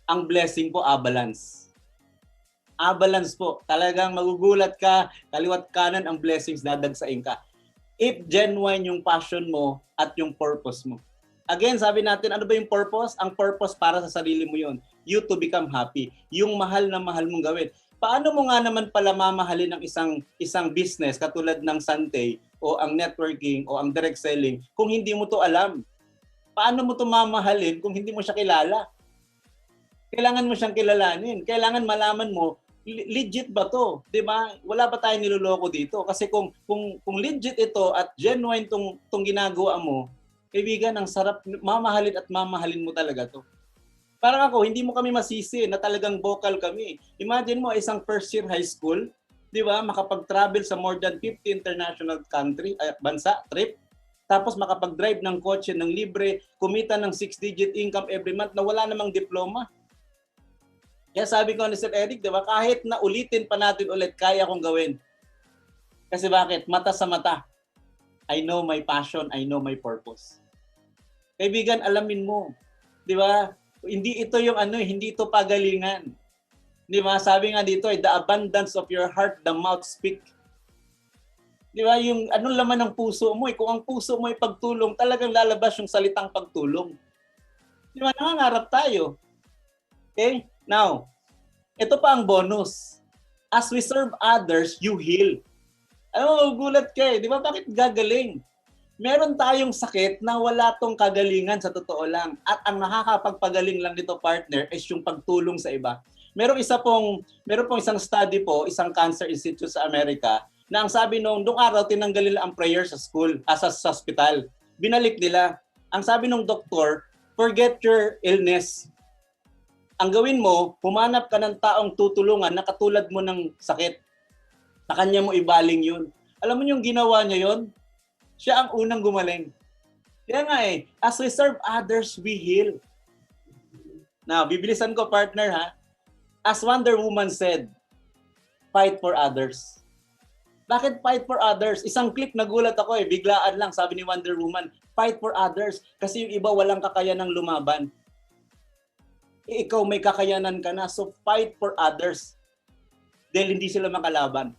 ang blessing po, balance. Balance po. Talagang magugulat ka, kaliwat kanan ang blessings dadagsain ka. If genuine yung passion mo at yung purpose mo. Again, sabi natin, ano ba yung purpose? Ang purpose para sa sarili mo yun. You to become happy. Yung mahal na mahal mong gawin. Paano mo nga naman pala mamahalin ng isang business katulad ng Sante o ang networking o ang direct selling kung hindi mo to alam? Paano mo to mamahalin kung hindi mo siya kilala? Kailangan mo siyang kilalanin. Kailangan malaman mo, legit ba to? 'Di ba? Wala ba tayong niloloko dito? Kasi kung legit ito at genuine tong ginagawa mo, kaibigan, ang sarap mamahalin at mamahalin mo talaga to. Parang ako, hindi mo kami masisi na talagang vocal kami. Imagine mo, isang first year high school, 'di ba? Makapag-travel sa more than 50 international bansa, trip. Tapos makapag-drive ng kotse ng libre, kumita ng 6-digit income every month na wala namang diploma. Kaya sabi ko ni Sir Eric, di ba, kahit na ulitin pa natin ulit, kaya kong gawin. Kasi bakit? Mata sa mata. I know my passion, I know my purpose. Kaibigan, alamin mo. Di ba? Hindi ito yung hindi ito pagalingan. Di ba? Sabi nga dito, the abundance of your heart, the mouth speak. Di ba? Yung anong laman ng puso mo, kung ang puso mo ay pagtulong, talagang lalabas yung salitang pagtulong. Di ba? Nangangarap tayo. Okay? Now, ito pa ang bonus. As we serve others, you heal. Gulat ka eh. Di ba? Bakit gagaling? Meron tayong sakit na wala tong kagalingan sa totoo lang. At ang nakakapagpagaling lang nito, partner, is yung pagtulong sa iba. Meron pong isang study po, isang cancer institute sa Amerika, na ang sabi nung araw, tinanggal nila ang prayer sa school, sa hospital. Binalik nila. Ang sabi nung doktor, forget your illness. Ang gawin mo, humanap ka ng taong tutulungan na katulad mo ng sakit. Sa kanya mo ibaling yun. Alam mo yung ginawa niya yun? Siya ang unang gumaling. Kaya nga as we serve others, we heal. Now, bibilisan ko, partner, ha? As Wonder Woman said, fight for others. Bakit fight for others? Isang clip, nagulat ako biglaan lang, sabi ni Wonder Woman, fight for others. Kasi yung iba walang kakayanang lumaban. Ikaw may kakayanan ka na, so fight for others. Dahil hindi sila makalaban.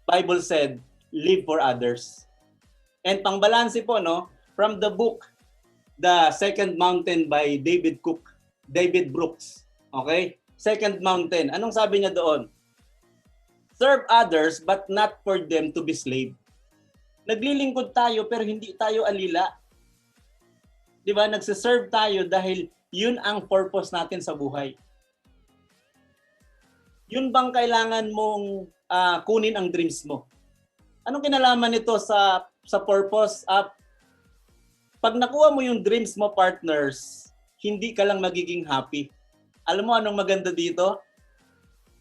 Bible said, live for others. And pangbalanse po, from the book, The Second Mountain by David Brooks. Okay? Second Mountain. Anong sabi niya doon? Serve others but not for them to be slave. Naglilingkod tayo pero hindi tayo alila. Di ba? Nagsiserve tayo dahil yun ang purpose natin sa buhay. Yun bang kailangan mong kunin ang dreams mo? Anong kinalaman nito sa purpose? Pag nakuha mo yung dreams mo, partners, hindi ka lang magiging happy. Alam mo anong maganda dito?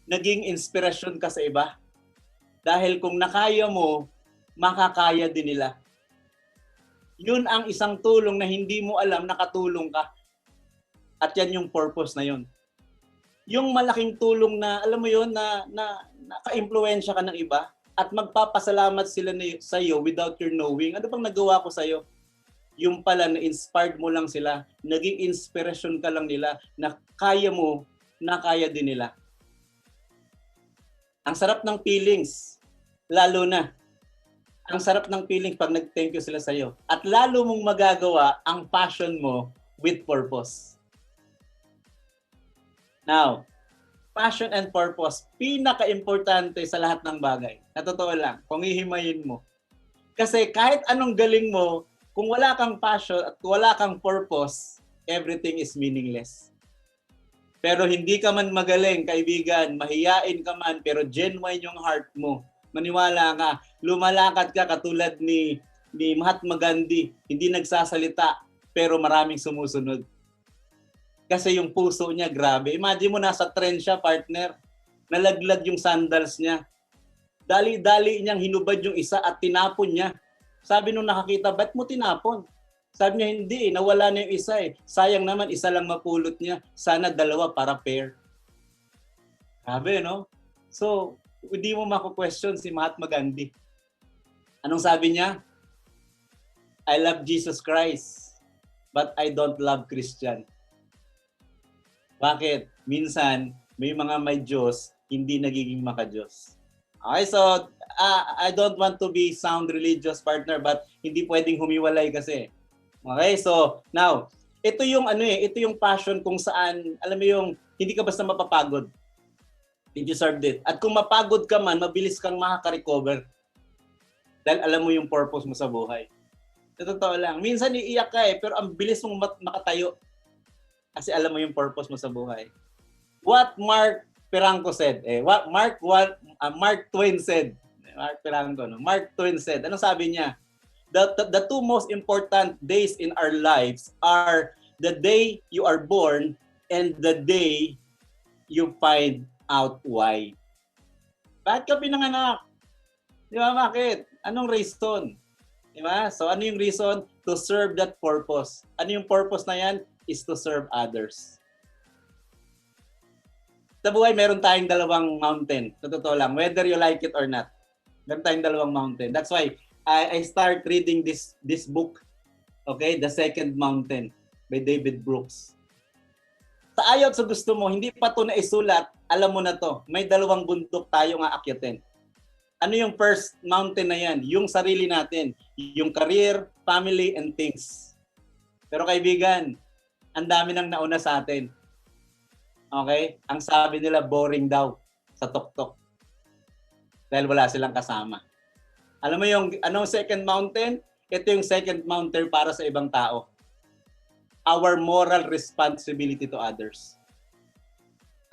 Naging inspirasyon ka sa iba. Dahil kung nakaya mo, makakaya din nila. Yun ang isang tulong na hindi mo alam, nakatulong ka. At yan yung purpose na yun. Yung malaking tulong na, alam mo yun, na naka-impluensya ka ng iba at magpapasalamat sila sa iyo without your knowing. Ano bang nagawa ko sa iyo? Yung pala, na-inspired mo lang sila, naging inspiration ka lang nila, na kaya mo, na kaya din nila. Ang sarap ng feelings, lalo na. Ang sarap ng feelings pag nag-thank you sila sa iyo. At lalo mong magagawa ang passion mo with purpose. Now, passion and purpose, pinaka-importante sa lahat ng bagay. Na totoo lang, kung ihimayin mo. Kasi kahit anong galing mo, kung wala kang passion at wala kang purpose, everything is meaningless. Pero hindi ka man magaling, kaibigan, mahiyain ka man, pero genuine yung heart mo, Maniwala ka, lumalakad ka katulad ni Mahatma Gandhi, hindi nagsasalita pero maraming sumusunod. Kasi yung puso niya grabe. Imagine mo nasa trend siya, partner. Nalaglag yung sandals niya. Dali-dali niyang hinubad yung isa at tinapon niya. Sabi nung nakakita, ba't mo tinapon? Sabi niya, hindi, nawala na yung isa eh. Sayang naman, isa lang mapulot niya. Sana dalawa para pair. Sabi, no? So, hindi mo mako-question si Mahatma Gandhi. Anong sabi niya? I love Jesus Christ, but I don't love Christian. Bakit? Minsan, may mga may Diyos, hindi nagiging maka-Diyos. Okay, so I don't want to be sound religious, partner, but hindi pwedeng humiwalay kasi. Okay, so now, ito yung ito yung passion kung saan, alam mo yung hindi ka basta mapapagod. You deserved it. At kung mapagod ka man, mabilis kang makaka-recover. Dahil alam mo yung purpose mo sa buhay. Sa totoo lang. Minsan iiyak ka pero ang bilis mong makatayo. Kasi alam mo yung purpose mo sa buhay. What Mark Peranco said, what Mark Twain said, Mark Peranco, no? Mark Twain said, ano sabi niya? The two most important days in our lives are the day you are born and the day you find out why. Bakit ka pinanganak? Di ba, bakit? Anong reason? Di ba? So ano yung reason? To serve that purpose. Ano yung purpose na yan? Is to serve others. Sa buhay, meron tayong dalawang mountain. Sa totoo lang, whether you like it or not. Meron tayong dalawang mountain. That's why I start reading this book. Okay? The Second Mountain by David Brooks. Sa ayaw at sa gusto mo, hindi pa ito naisulat, alam mo na to. May dalawang bundok tayo nga akyatin. Ano yung first mountain na yan? Yung sarili natin. Yung career, family, and things. Pero kaibigan, ang dami nang nauna sa atin. Okay? Ang sabi nila, boring daw sa tuktok. Dahil wala silang kasama. Alam mo yung anong second mountain? Ito yung second mountain para sa ibang tao. Our moral responsibility to others.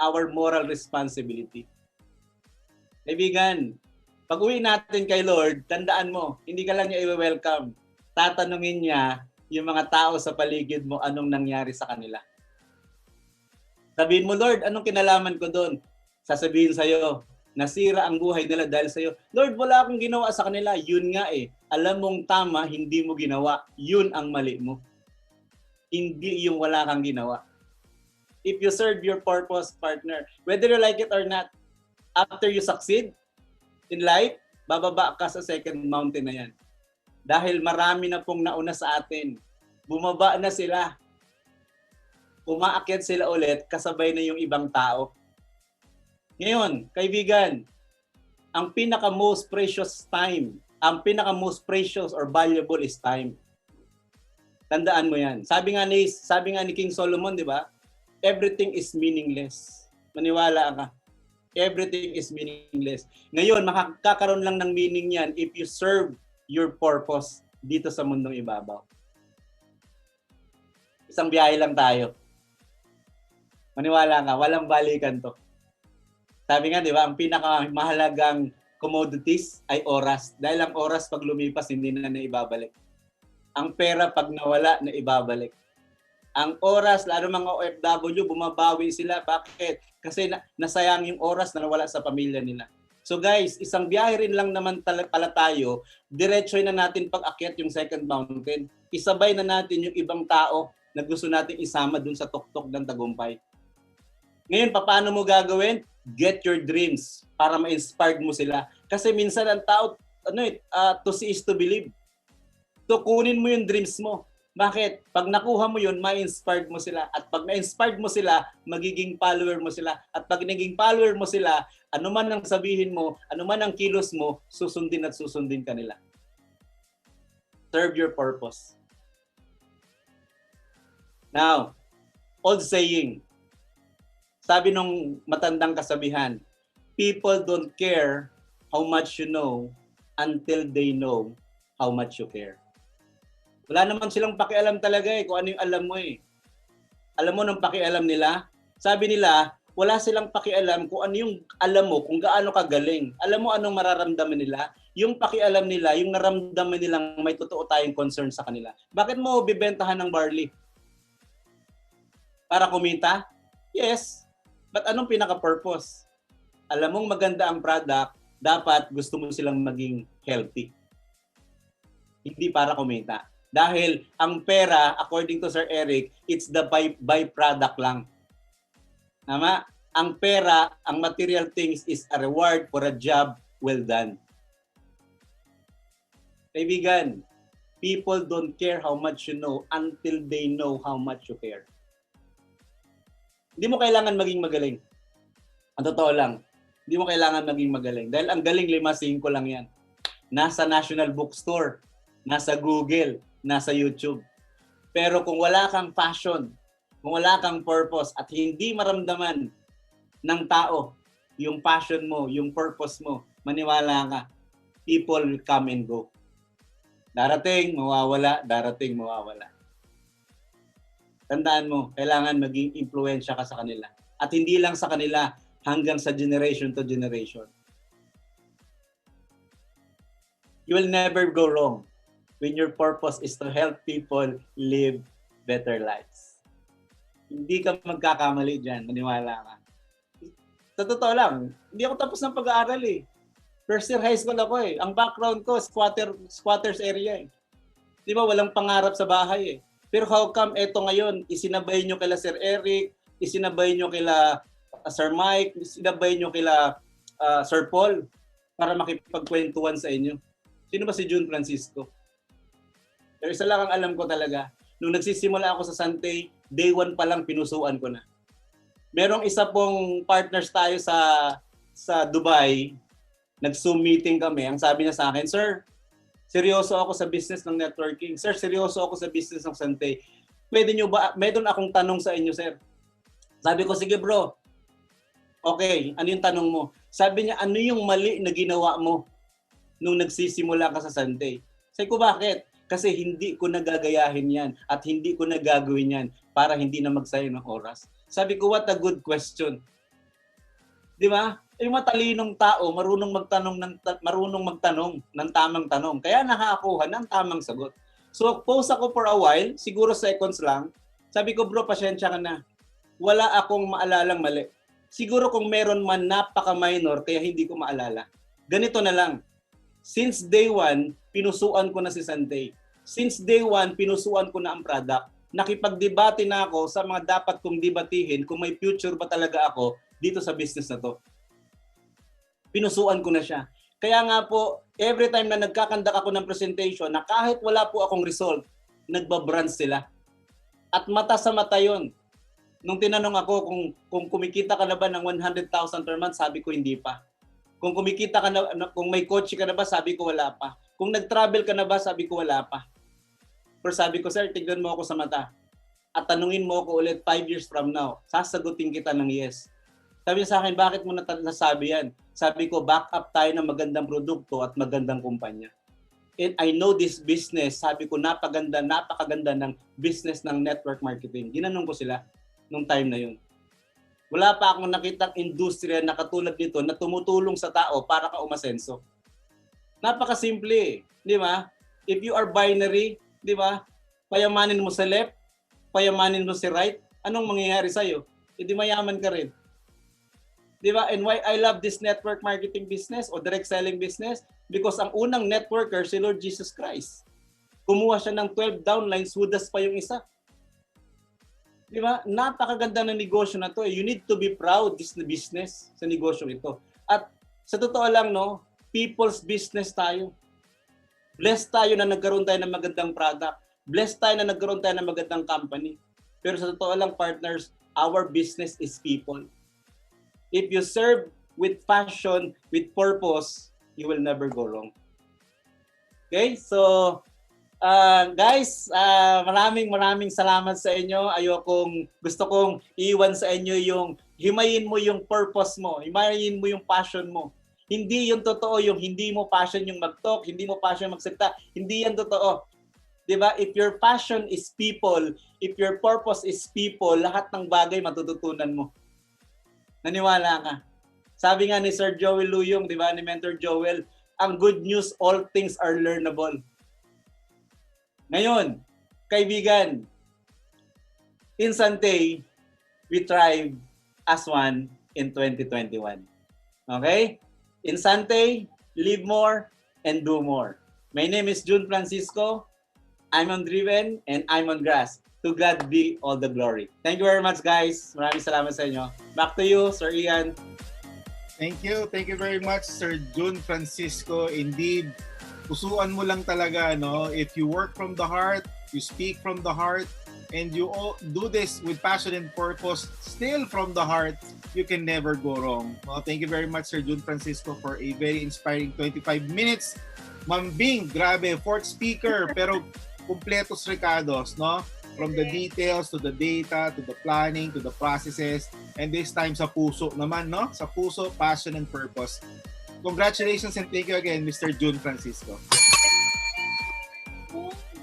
Our moral responsibility. Kaibigan, pag uwi natin kay Lord, tandaan mo, hindi ka lang niya i-welcome. Tatanungin niya yung mga tao sa paligid mo anong nangyari sa kanila. Sabihin mo, Lord, anong kinalaman ko doon? Sasabihin sa'yo, nasira ang buhay nila dahil sa'yo. Lord, wala akong ginawa sa kanila. Yun nga Alam mong tama, hindi mo ginawa. Yun ang mali mo. Hindi yung wala kang ginawa. If you serve your purpose, partner, whether you like it or not, after you succeed in life, bababa ka sa second mountain na yan. Dahil marami na pong nauna sa atin. Bumaba na sila. Umaakyat sila ulit, kasabay na yung ibang tao. Ngayon, kaibigan, ang pinaka-most precious time, ang pinaka-most precious or valuable is time. Tandaan mo yan. Sabi nga ni King Solomon, di ba? Everything is meaningless. Maniwala ka. Everything is meaningless. Ngayon, makakakaroon lang ng meaning yan if you serve your purpose dito sa mundong ibabaw. Isang biyahe lang tayo. Maniwala ka, walang balikan to. Sabi nga, di ba, ang pinakamahalagang commodities ay oras. Dahil ang oras pag lumipas, hindi na naibabalik. Ang pera pag nawala, naibabalik. Ang oras, lalo mga OFW, bumabawi sila. Bakit? Kasi nasayang yung oras na nawala sa pamilya nila. So guys, isang biyahe rin lang naman pala tayo, diretsoy na natin pag-akyat yung second mountain. Isabay na natin yung ibang tao na gusto natin isama dun sa tuktok ng tagumpay. Ngayon, paano mo gagawin? Get your dreams para ma-inspired mo sila. Kasi minsan ang tao, to see is to believe. So kunin mo yung dreams mo. Bakit? Pag nakuha mo yun, ma-inspired mo sila. At pag na-inspired mo sila, magiging follower mo sila. At pag naging follower mo sila, ano man ang sabihin mo, ano man ang kilos mo, susundin at susundin ka nila. Serve your purpose. Now, old saying, sabi nung matandang kasabihan, people don't care how much you know until they know how much you care. Wala naman silang pakialam talaga kung ano yung alam mo Alam mo nung pakialam nila? Sabi nila, wala silang pakialam kung ano yung alam mo, kung gaano kagaling. Alam mo anong mararamdaman nila? Yung pakialam nila, yung naramdaman nilang may totoo tayong concern sa kanila. Bakit mo bibentahan ng barley? Para kumita? Yes. But anong pinaka-purpose? Alam mong maganda ang product, dapat gusto mo silang maging healthy. Hindi para kumita. Dahil ang pera, according to Sir Eric, it's the byproduct lang. Tama? Ang pera, ang material things is a reward for a job well done. Kaibigan, people don't care how much you know until they know how much you care. Hindi mo kailangan maging magaling. Ang totoo lang, hindi mo kailangan maging magaling. Dahil ang galing 5-5 lang yan. Nasa National Bookstore, nasa Google, nasa YouTube. Pero kung wala kang passion, kung wala kang purpose at hindi maramdaman ng tao yung passion mo, yung purpose mo, maniwala ka, people will come and go. Darating, mawawala, darating, mawawala. Tandaan mo, kailangan maging impluwensya ka sa kanila. At hindi lang sa kanila, hanggang sa generation to generation. You will never go wrong when your purpose is to help people live better lives. Hindi ka magkakamali dyan, maniwala ka. Sa totoo lang, hindi ako tapos ng pag-aaral eh. First year high school ako eh. Ang background ko, squatters area eh. Di ba, walang pangarap sa bahay eh. Pero how come eto ngayon, isinabay nyo kila Sir Eric, isinabay nyo kila Sir Mike, isinabay nyo kila Sir Paul para makipagkwentuhan sa inyo. Sino ba si June Francisco? Pero isa lang ang alam ko talaga. Nung nagsisimula ako sa Sante, day 1 pa lang pinusuan ko na. Merong isa pong partners tayo sa Dubai, nag-Zoom meeting kami. Ang sabi niya sa akin, Sir, seryoso ako sa business ng networking. Sir, seryoso ako sa business ng Sante. Pwede nyo ba, meron akong tanong sa inyo, sir. Sabi ko, sige bro. Okay, ano yung tanong mo? Sabi niya, ano yung mali na ginawa mo nung nagsisimula ka sa Sante? Sabi ko, bakit? Kasi hindi ko nagagayahin yan at hindi ko nagagawin yan para hindi na magsayang ng oras. Sabi ko, what a good question. Di ba? Yung matalinong tao, marunong magtanong ng tamang tanong. Kaya nakakuha ng tamang sagot. So, pause ako for a while, siguro seconds lang. Sabi ko, bro, pasensya ka na. Wala akong maalalang mali. Siguro kung meron man napaka-minor, kaya hindi ko maalala. Ganito na lang. Since day 1, pinusuan ko na si Sante. Since day 1, pinusuan ko na ang product. Nakipagdebate na ako sa mga dapat kong debatihin kung may future ba talaga ako dito sa business na to. Pinusuan ko na siya. Kaya nga po, every time na nagkakandak ako ng presentation, na kahit wala po akong result, nagbabrand sila. At mata sa mata yun. Nung tinanong ako kung kumikita ka na ba ng 100,000 per month, sabi ko hindi pa. Kung kumikita ka na, kung may coach ka na ba, sabi ko wala pa. Kung nag-travel ka na ba, sabi ko wala pa. Pero sabi ko, sir, tignan mo ako sa mata. At tanungin mo ako ulit 5 years from now, sasagutin kita ng yes. Sabi niya sa akin, bakit mo nasabi yan? Sabi ko, back up tayo ng magandang produkto at magandang kumpanya. And I know this business, sabi ko, napakaganda ng business ng network marketing. Ginanong ko sila nung time na yun. Wala pa akong nakitang industriya na katulad nito na tumutulong sa tao para ka umasenso. Napakasimple, di ba? If you are binary, di ba? Payamanin mo sa left, payamanin mo sa right, anong mangyayari sa'yo? Hindi mayaman ka rin. Di ba? And why I love this network marketing business o direct selling business? Because ang unang networker, si Lord Jesus Christ. Kumuha siya ng 12 downlines, Judas pa yung isa. Di ba? Napakaganda ng negosyo na to. You need to be proud this business sa negosyo ito. At sa totoo lang, no, people's business tayo. Blessed tayo na nagkaroon tayo ng magandang product. Blessed tayo na nagkaroon tayo ng magandang company. Pero sa totoo lang, partners, our business is people. If you serve with passion, with purpose, you will never go wrong. Okay? So, guys, maraming salamat sa inyo. Gusto kong iwan sa inyo yung himayin mo yung purpose mo, himayin mo yung passion mo. Hindi yung totoo yung hindi mo passion yung mag-talk, hindi mo passion magsalita. Hindi yan totoo. 'Di ba? If your passion is people, if your purpose is people, lahat ng bagay matututunan mo. Naniwala ka. Sabi nga ni Sir Joel Luyong, di ba, ni Mentor Joel, ang good news, all things are learnable. Ngayon, kaibigan, in Sante, we thrive as one in 2021. Okay? In Sante, live more and do more. My name is June Francisco. I'm on Driven and I'm on Grass. To God be all the glory. Thank you very much, guys. Maraming salamat sa inyo. Back to you, Sir Ian. Thank you. Thank you very much, Sir June Francisco. Indeed, pusuan mo lang talaga, no? If you work from the heart, you speak from the heart, and you all do this with passion and purpose, still from the heart, you can never go wrong. Well, thank you very much, Sir June Francisco, for a very inspiring 25 minutes. Ma'am Bing, grabe, fourth speaker, pero kumpletos recados, no? From the details to the data, to the planning, to the processes, and this time sa puso naman, no? Sa puso, passion, and purpose. Congratulations and thank you again, Mr. June Francisco.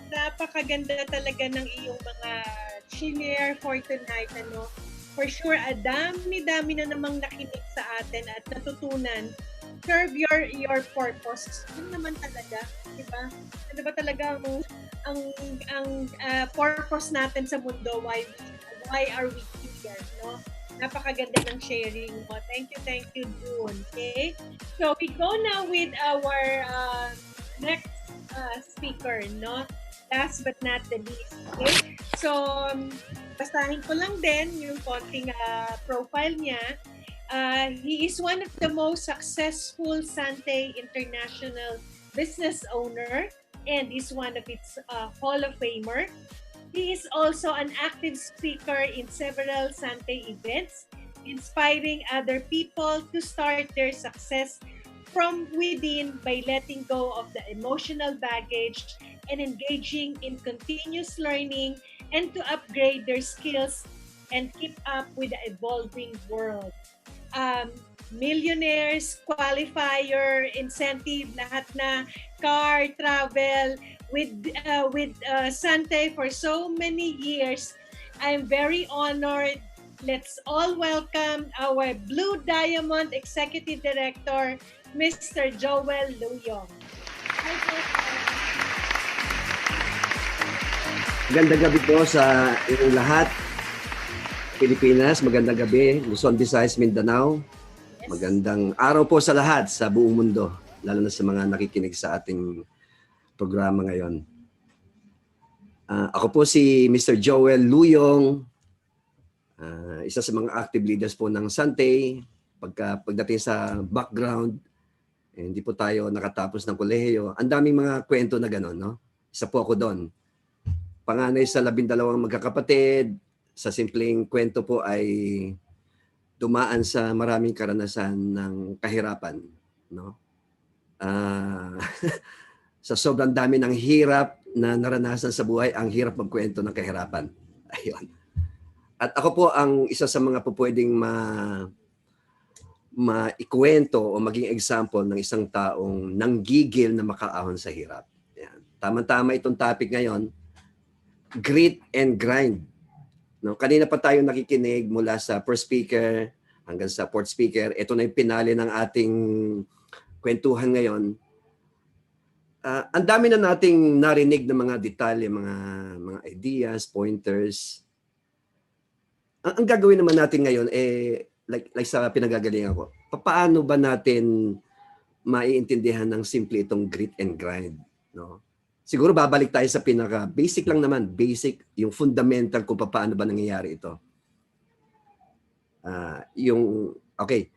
Napakaganda talaga ng iyong mga share for tonight, ano? For sure, dami-dami na namang nakinig sa atin at natutunan. Serve your purpose. Yun naman talaga, di ba? Ano ba talaga ang purpose natin sa mundo? Why are we here, no? Napakaganda ng sharing mo. Thank you, June. Okay? So we go now with our next speaker, no? Last but not the least. Okay? So basahin ko lang din yung konting profile niya. He is one of the most successful Sante International business owner and is one of its Hall of Famer. He is also an active speaker in several Sante events, inspiring other people to start their success from within by letting go of the emotional baggage and engaging in continuous learning and to upgrade their skills and keep up with the evolving world. Millionaires, qualifier, incentive, lahat na, car, travel, with Sante for so many years. I'm very honored. Let's all welcome our Blue Diamond Executive Director, Mr. Joel Luyong. Magandang gabi po sa inyong lahat. Pilipinas, magandang gabi. Luzon, Visayas, Mindanao. Yes. Magandang araw po sa lahat sa buong mundo, lalo na sa mga nakikinig sa ating programa ngayon. Ako po si Mr. Joel Luyong, isa sa mga active leaders po ng Sante. Pagdating sa background, hindi po tayo nakatapos ng kolehiyo. Ang daming mga kwento na gano'n, no? Isa po ako doon. Panganay sa 12 magkakapatid. Sa simpleng kwento po ay dumaan sa maraming karanasan ng kahirapan, no? Sa sobrang dami ng hirap na naranasan sa buhay, ang hirap magkwento ng kahirapan. Ayun. At ako po ang isa sa mga pupwedeng maikwento o maging example ng isang taong nanggigil na makaahon sa hirap. Yan. Tama-tama itong topic ngayon, grit and grind. No, kanina pa tayo nakikinig mula sa first speaker hanggang sa fourth speaker. Ito na yung pinali ng ating kwentuhan ngayon. Ang dami na nating narinig ng mga detalye, mga ideas, pointers. Ang gagawin naman natin ngayon like sa pinagagalingan ko. Paano ba natin maiintindihan ng simple itong grit and grind, no? Siguro babalik tayo sa pinaka-basic lang naman. Basic, yung fundamental kung paano ba nangyayari ito. Okay.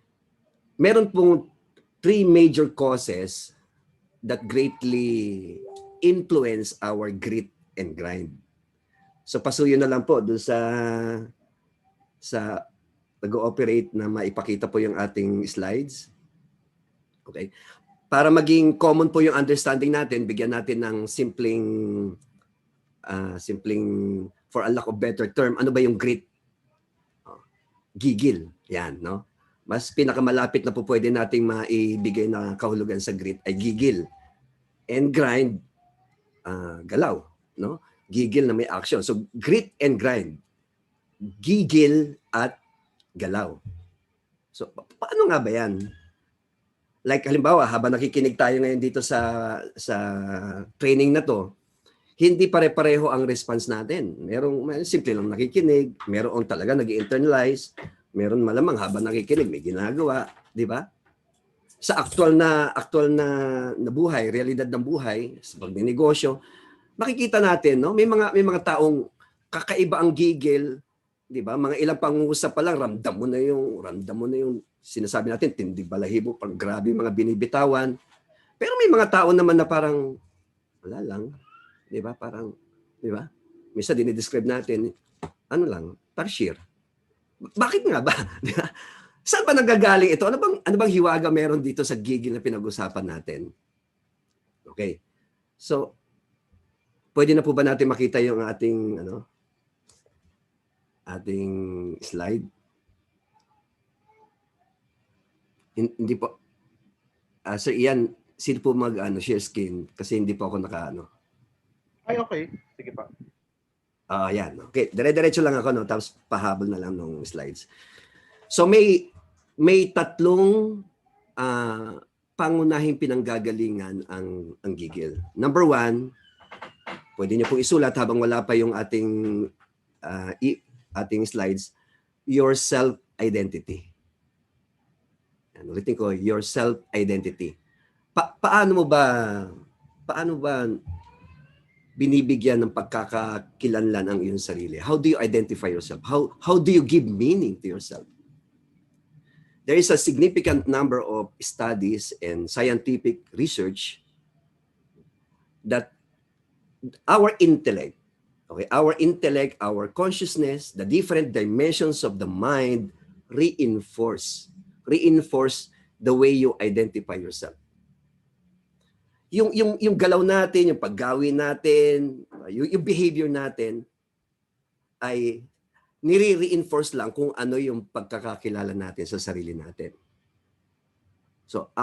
Meron pong 3 major causes that greatly influence our grit and grind. So pasuyo na lang po doon sa nag-ooperate na maipakita po yung ating slides. Okay. Para maging common po yung understanding natin, bigyan natin ng simpleng for a lack of better term, ano ba yung grit? Gigil. Yan, no? Mas pinakamalapit na po pwede nating maibigay na kahulugan sa grit ay gigil. And grind, galaw, no? Gigil na may action. So grit and grind. Gigil at galaw. So, paano nga ba yan? Like halimbawa, habang nakikinig tayo ngayon dito sa training na to, hindi pare-pareho ang response natin. Merong simple lang nakikinig, meron talaga nag-internalize, meron malamang habang nakikinig may ginagawa, di ba? Sa aktual na buhay, realidad ng buhay, sa pagnenegosyo, makikita natin, no? May mga taong kakaiba ang gigil, 'di ba? Mga ilang pangungusap pa lang ramdam mo na yung sinasabi natin tindi balahibo, pag grabe mga binibitawan. Pero may mga tao naman na parang wala lang, 'di ba? Parang 'di ba? Minsan dinidescribe natin ano lang, tarsier. Bakit nga ba? Saan ba nanggagaling ito? Ano bang hiwaga meron dito sa gigil na pinag-usapan natin? Okay. So, pwede na po ba natin makita yung ating slide? Hindi po. Sir Ian, sino po share screen kasi hindi po ako Ay, okay. Sige pa. Yan. Okay, dire-diretso lang ako tapos pahabol na lang ng slides. So may tatlong pangunahing pinanggagalingan ang gigil. Number 1, pwede niyo pong isulat habang wala pa yung ating slides, your self-identity. Ulitin ko, your self-identity. Paano ba binibigyan ng pagkakakilanlan ang iyong sarili? How do you identify yourself? How do you give meaning to yourself? There is a significant number of studies and scientific research that our intellect, our consciousness, the different dimensions of the mind reinforce the way you identify yourself. Yung galaw natin, yung paggawi natin, yung behavior natin ay nire-reinforce lang kung ano yung pagkakakilala natin sa sarili natin. So,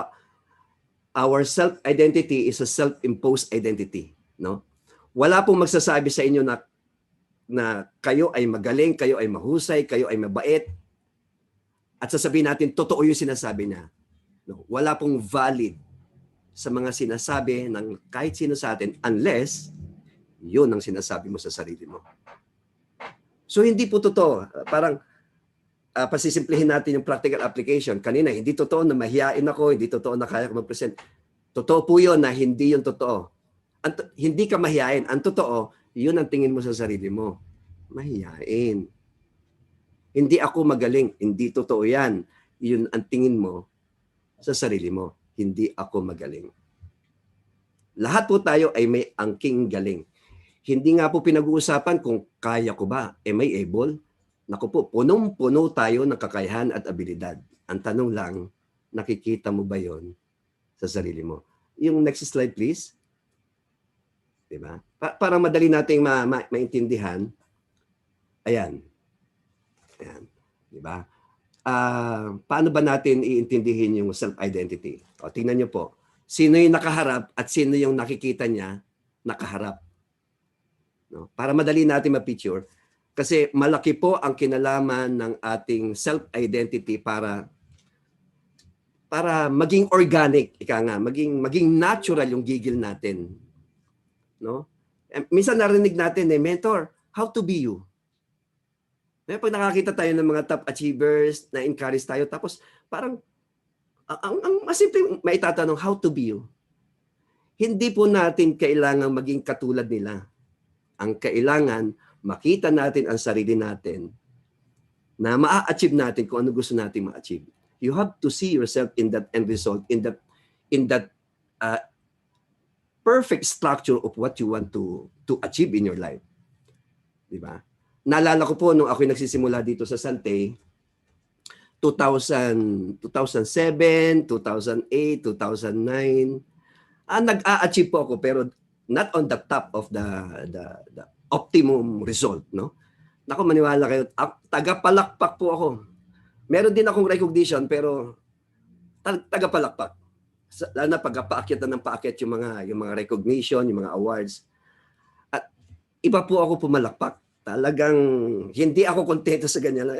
our self-identity is a self-imposed identity, no? Wala pong magsasabi sa inyo na kayo ay magaling, kayo ay mahusay, kayo ay mabait. At sasabihin natin, totoo yung sinasabi niya. No? Wala pong valid sa mga sinasabi ng kahit sino sa atin unless yun ang sinasabi mo sa sarili mo. So hindi po totoo. Parang pasisimplihin natin yung practical application. Kanina, hindi totoo na mahiyain ako, hindi totoo na kaya ko mag-present. Totoo po yun na hindi yun totoo. Hindi ka mahiyain. Ang totoo, yun ang tingin mo sa sarili mo. Mahiyain. Hindi ako magaling. Hindi totoo yan. Yun ang tingin mo sa sarili mo. Hindi ako magaling. Lahat po tayo ay may angking galing. Hindi nga po pinag-uusapan kung kaya ko ba. Am I able? Naku po, punong-puno tayo ng kakayahan at abilidad. Ang tanong lang, nakikita mo ba yon sa sarili mo? Yung next slide, please. Diba? Para madali nating maintindihan. Ayan. Ayan. Diba? Paano ba natin iintindihin yung self-identity? O, tingnan nyo po. Sino yung nakaharap at sino yung nakikita niya nakaharap? No? Para madali natin ma-picture. Kasi malaki po ang kinalaman ng ating self-identity para maging organic, maging natural yung gigil natin. No? Minsan narinig natin, mentor, how to be you? Pag nakakita tayo ng mga top achievers, na-encourage tayo, tapos parang, ang masimple maitatanong, how to be you? Hindi po natin kailangan maging katulad nila. Ang kailangan, makita natin ang sarili natin na maa-achieve natin kung ano gusto natin ma-achieve. You have to see yourself in that end result, in that perfect structure of what you want to achieve in your life. Diba? Naalala ko po nung ako'y nagsisimula dito sa Sante, 2007, 2008, 2009, nag-a-achieve po ako pero not on the top of the optimum result, no? Naku, maniwala kayo, tagapalakpak po ako. Meron din akong recognition pero tagapalakpak. Lalo na pagpaakyat na ng paakyat yung mga recognition, yung mga awards. At iba po ako pumalakpak. Talagang hindi ako kontento sa ganyan.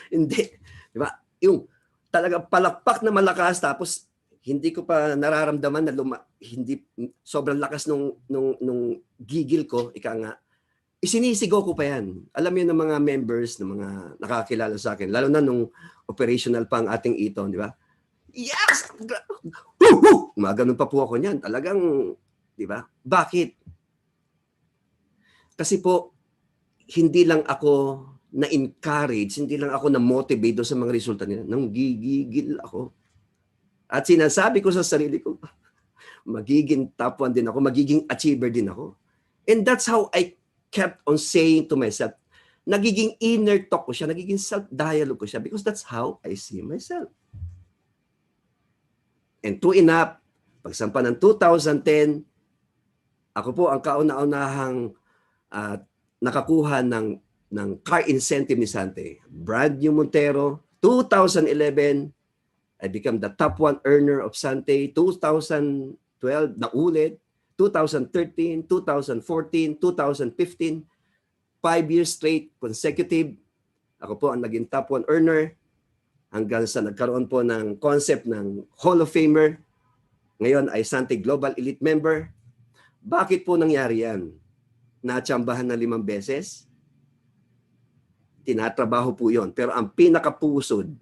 Hindi. Diba? Yung talaga palakpak na malakas, tapos hindi ko pa nararamdaman na hindi sobrang lakas nung gigil ko, ika nga. Isinisigaw ko pa yan. Alam niyo ng mga members, ng mga nakakilala sa akin, lalo na nung operational pa ang ating iton, di ba? Yes! Woo! Ganun pa po ako niyan. Talagang, di ba? Bakit? Kasi po, hindi lang ako na-encourage, hindi lang ako na-motivate sa mga resulta nila. Nang gigigil ako. At sinasabi ko sa sarili ko, magiging top 1 din ako, magiging achiever din ako. And that's how I kept on saying to myself, nagiging inner talk ko siya, nagiging self-dialogue ko siya because that's how I see myself. And true enough, pagsampa ng 2010, ako po ang kauna-unahang nakakuha ng car incentive ni Sante. Brand new Montero. 2011, I became the top 1 earner of Sante. 2012, naulit. 2013, 2014, 2015, 5 years straight, consecutive. Ako po ang naging top 1 earner hanggang sa nagkaroon po ng concept ng Hall of Famer. Ngayon ay Sante Global Elite Member. Bakit po nangyari yan? Natsambahan na 5 beses. Tinatrabaho po yon. Pero ang pinakapusod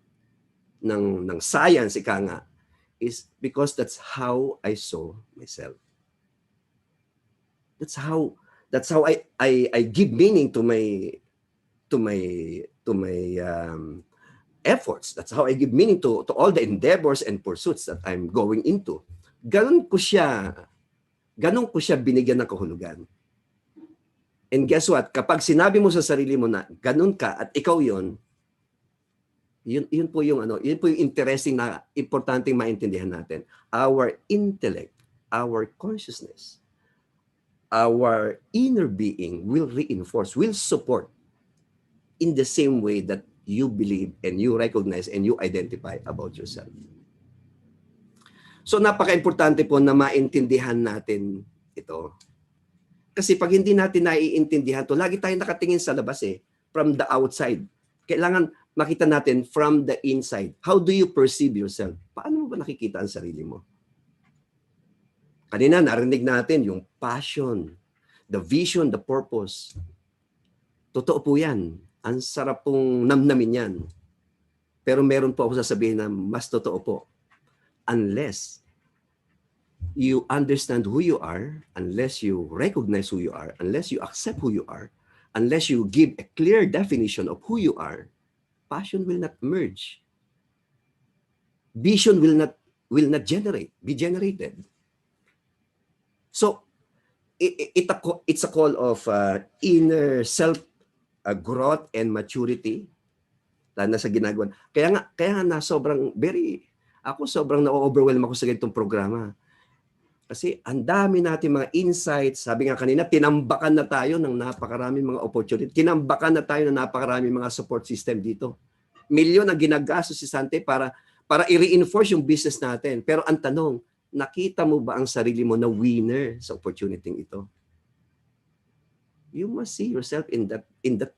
ng science, ika nga, is because that's how I saw myself. That's how I give meaning to my efforts. That's how I give meaning to all the endeavors and pursuits that I'm going into. Ganun ko siya binigyan ng kahulugan. And guess what? Kapag sinabi mo sa sarili mo na ganun ka at ikaw yun po yung interesting na importanteng maintindihan natin. Our intellect, our consciousness, our inner being will reinforce, will support in the same way that you believe and you recognize and you identify about yourself. So napaka-importante po na maintindihan natin ito. Kasi pag hindi natin naiintindihan to, lagi tayo nakatingin sa labas from the outside. Kailangan makita natin from the inside. How do you perceive yourself? Paano mo ba nakikita ang sarili mo? Kanina narinig natin yung passion, the vision, the purpose. Totoo po yan. Ang sarap pong namnamin yan. Pero meron po ako sasabihin na mas totoo po. Unless you understand who you are, unless you recognize who you are, unless you accept who you are, unless you give a clear definition of who you are, passion will not emerge. Vision will not be generated. So, it's a call of inner self growth and maturity na sa ginagawa. Kaya nga na sobrang na-overwhelm ako sa ganitong programa. Kasi ang dami natin mga insights. Sabi nga kanina, tinambakan na tayo ng napakaraming mga opportunity. Tinambakan na tayo ng napakaraming mga support system dito. Milyon ang ginagastos si Sante para i-reinforce yung business natin. Pero ang tanong, nakita mo ba ang sarili mo na winner sa opportunity ito? You must see yourself in that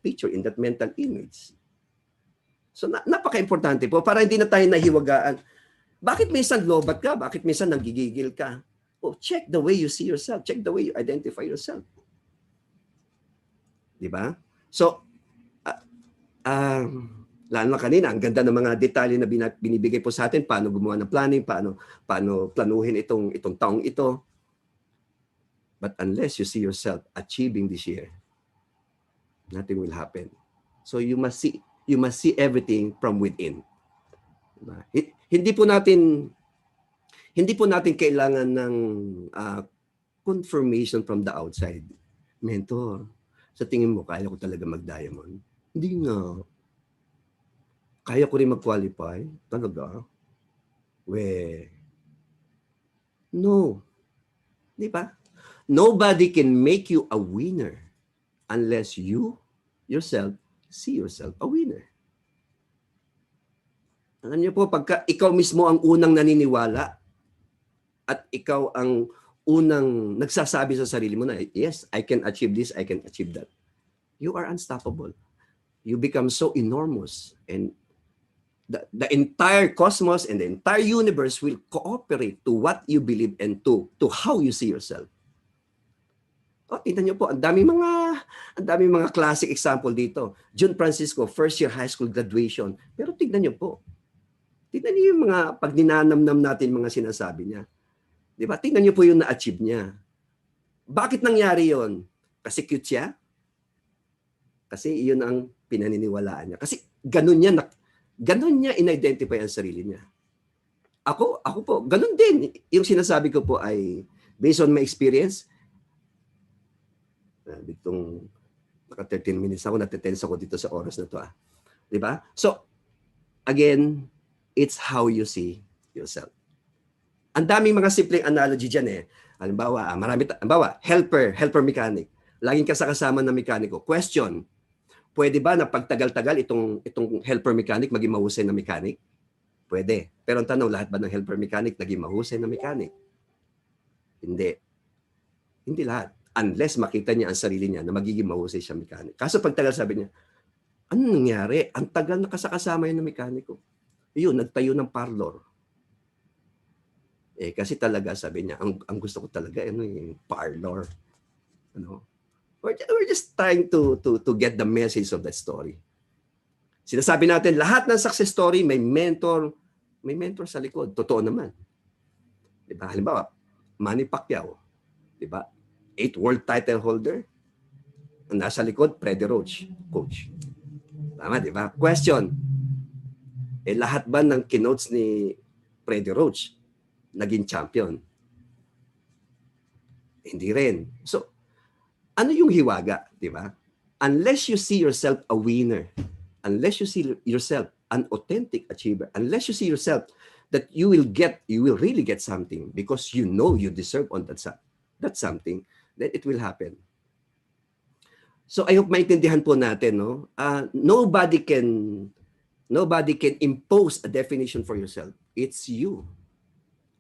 picture, in that mental image. So napaka-importante po para hindi na tayo nahiwagaan. Bakit minsan lobat ka? Bakit minsan nagigigil ka? Oh, check the way you see yourself. Check the way you identify yourself. Di ba? So, lalo na kanina, ang ganda ng mga detalye na binibigay po sa atin, paano gumawa ng planning, paano planuhin itong taong ito. But unless you see yourself achieving this year, nothing will happen. So you must see everything from within. Diba? Hindi po natin kailangan ng confirmation from the outside. Mentor, sa tingin mo, kaya ko talaga mag-diamond? Hindi nga. Kaya ko rin mag-qualify? Talaga? No. Di ba? Nobody can make you a winner unless you yourself see yourself a winner. Alam niyo po, pagka ikaw mismo ang unang naniniwala at ikaw ang unang nagsasabi sa sarili mo na, yes, I can achieve this, I can achieve that. You are unstoppable. You become so enormous and the entire cosmos and the entire universe will cooperate to what you believe and to how you see yourself. Tingnan niyo po, ang daming mga classic example dito. John Francisco, first year high school graduation. Pero tingnan niyo po. Tingnan niyo yung mga pag ninanamnam natin mga sinasabi niya. 'Di ba? Tingnan niyo po yung na-achieve niya. Bakit nangyari 'yon? Kasi cute siya? Kasi iyon ang pinaniniwalaan niya. Kasi ganun niya in-identify ang sarili niya. Ako po, ganun din. Yung sinasabi ko po ay based on my experience. Ditong naka 13 minutes ako, natetense ako dito sa oras na to. Di ba? So, again, it's how you see yourself. Ang daming mga simpleng analogy dyan eh. Halimbawa, helper mechanic. Laging kasama ng mekaniko. Question, pwede ba na pagtagal-tagal itong helper mechanic maging mahusay na mechanic? Pwede. Pero ang tanong, lahat ba ng helper mechanic naging mahusay na mechanic? Hindi. Hindi lahat. Unless makita niya ang sarili niya na magiging mahusay siya mechanic. Kaso pagtagal sabi niya, ano nangyari? Ang tagal na kasama yun ng mekaniko. Yun, nagtayo ng parlor. Kasi talaga sabi niya, ang gusto ko talaga yung parlor. We're just trying to get the message of that story. Sinasabi natin, lahat ng success story may mentor sa likod. Totoo naman. Diba? Halimbawa, Manny Pacquiao. Diba? 8 world title holder. Ang nasa likod, Freddie Roach, coach. Tama, di ba? Question. Lahat ba ng keynotes ni Freddie Roach naging champion? Hindi rin. So, ano yung hiwaga, di ba? Unless you see yourself a winner, unless you see yourself an authentic achiever, unless you see yourself that you will really get something because you know you deserve on that something, then it will happen. So I hope maintindihan po natin, no? Nobody can impose a definition for yourself. It's you.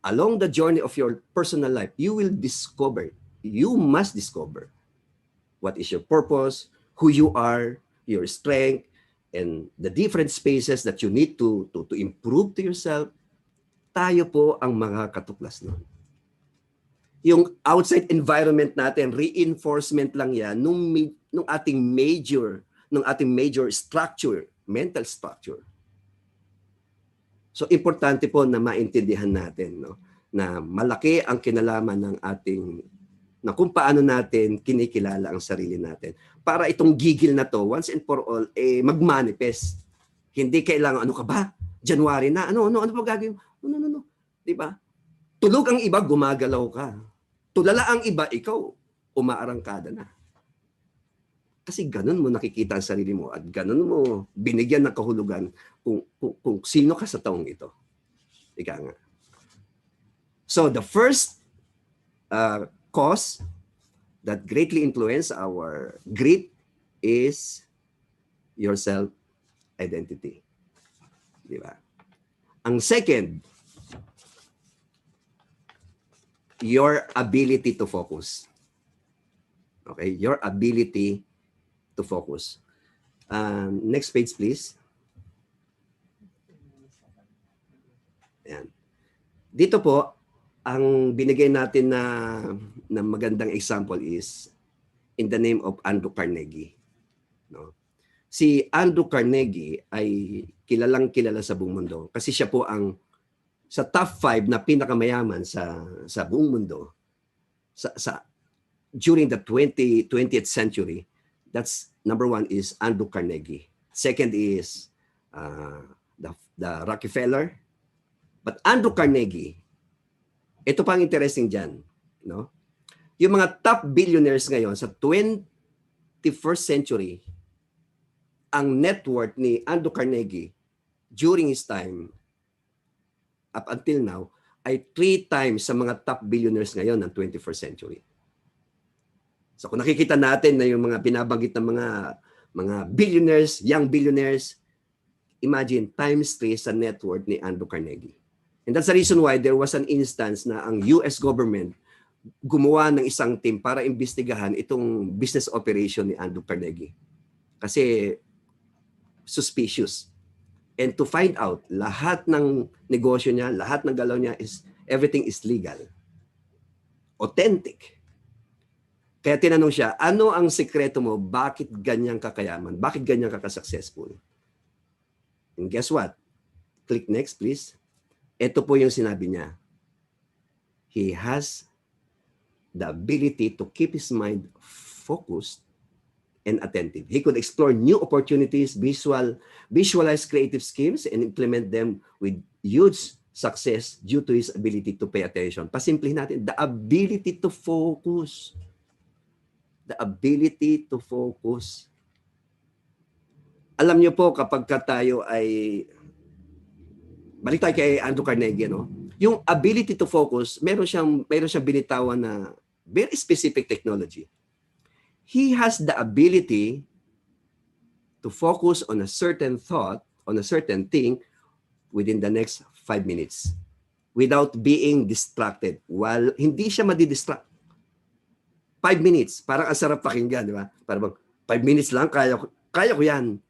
Along the journey of your personal life, you must discover what is your purpose, who you are, your strength, and the different spaces that you need to improve to yourself. Tayo po ang mga katuklas nun. Yung outside environment natin, reinforcement lang yan nung ating major structure, mental structure. So importante po na maintindihan natin, no, na malaki ang kinalaman ng na kung paano natin kinikilala ang sarili natin. Para itong gigil na to, once and for all, mag-manifest. Hindi kailangan, ano ka ba? January na, ano pa gagawin? No. Di ba? Tulog ang iba, gumagalaw ka. Tulala ang iba, ikaw, umaarangkada na. Kasi ganun mo nakikita ang sarili mo at ganun mo binigyan ng kahulugan kung sino ka sa taong ito. Ika nga. So the first cause that greatly influence our grit is your self-identity. Di ba? Ang second, your ability to focus. Okay? Your ability to focus. Next page, please. Ayan. Dito po, ang binigay natin na magandang example is in the name of Andrew Carnegie. No? Si Andrew Carnegie ay kilalang-kilala sa buong mundo kasi siya po ang sa top 5 na pinakamayaman sa buong mundo during the 20th century. That's number 1 is Andrew Carnegie. Second is the Rockefeller. But Andrew Carnegie, ito pang interesting dyan, no? Yung mga top billionaires ngayon sa 21st century, ang net worth ni Andrew Carnegie during his time up until now ay 3 times sa mga top billionaires ngayon ng 21st century. So kung nakikita natin na yung mga binabanggit ng mga billionaires, young billionaires, imagine times 3 sa net worth ni Andrew Carnegie. And that's the reason why there was an instance na ang US government gumawa ng isang team para imbestigahan itong business operation ni Andrew Carnegie. Kasi suspicious. And to find out, lahat ng negosyo niya, lahat ng galaw niya everything is legal. Authentic. Kaya tinanong siya, ano ang sikreto mo? Bakit ganyan kakayaman? Bakit ganyan successful? And guess what? Click next, please. Ito po yung sinabi niya. He has the ability to keep his mind focused and attentive. He could explore new opportunities, visualize creative schemes, and implement them with huge success due to his ability to pay attention. Pasimplihin natin, the ability to focus. The ability to focus. Alam niyo po, kapag tayo ay, balik tayo kay Andrew Carnegie, no? Yung ability to focus, meron siyang binitawan na very specific technology. He has the ability to focus on a certain thought, on a certain thing within the next 5 minutes without being distracted. While hindi siya madidistract. 5 minutes, parang ang sarap pakinggan, di ba? Parang 5 minutes lang, kaya ko yan.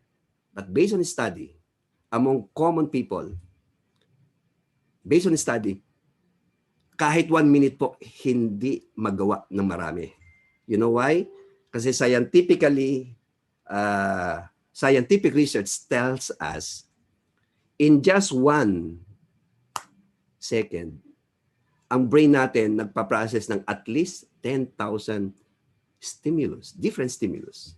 But based on study, among common people, based on study, kahit 1 minute po, hindi magawa ng marami. You know why? Kasi scientific research tells us in just 1 second, ang brain natin nagpa-process ng at least 10,000 stimulus, different stimulus.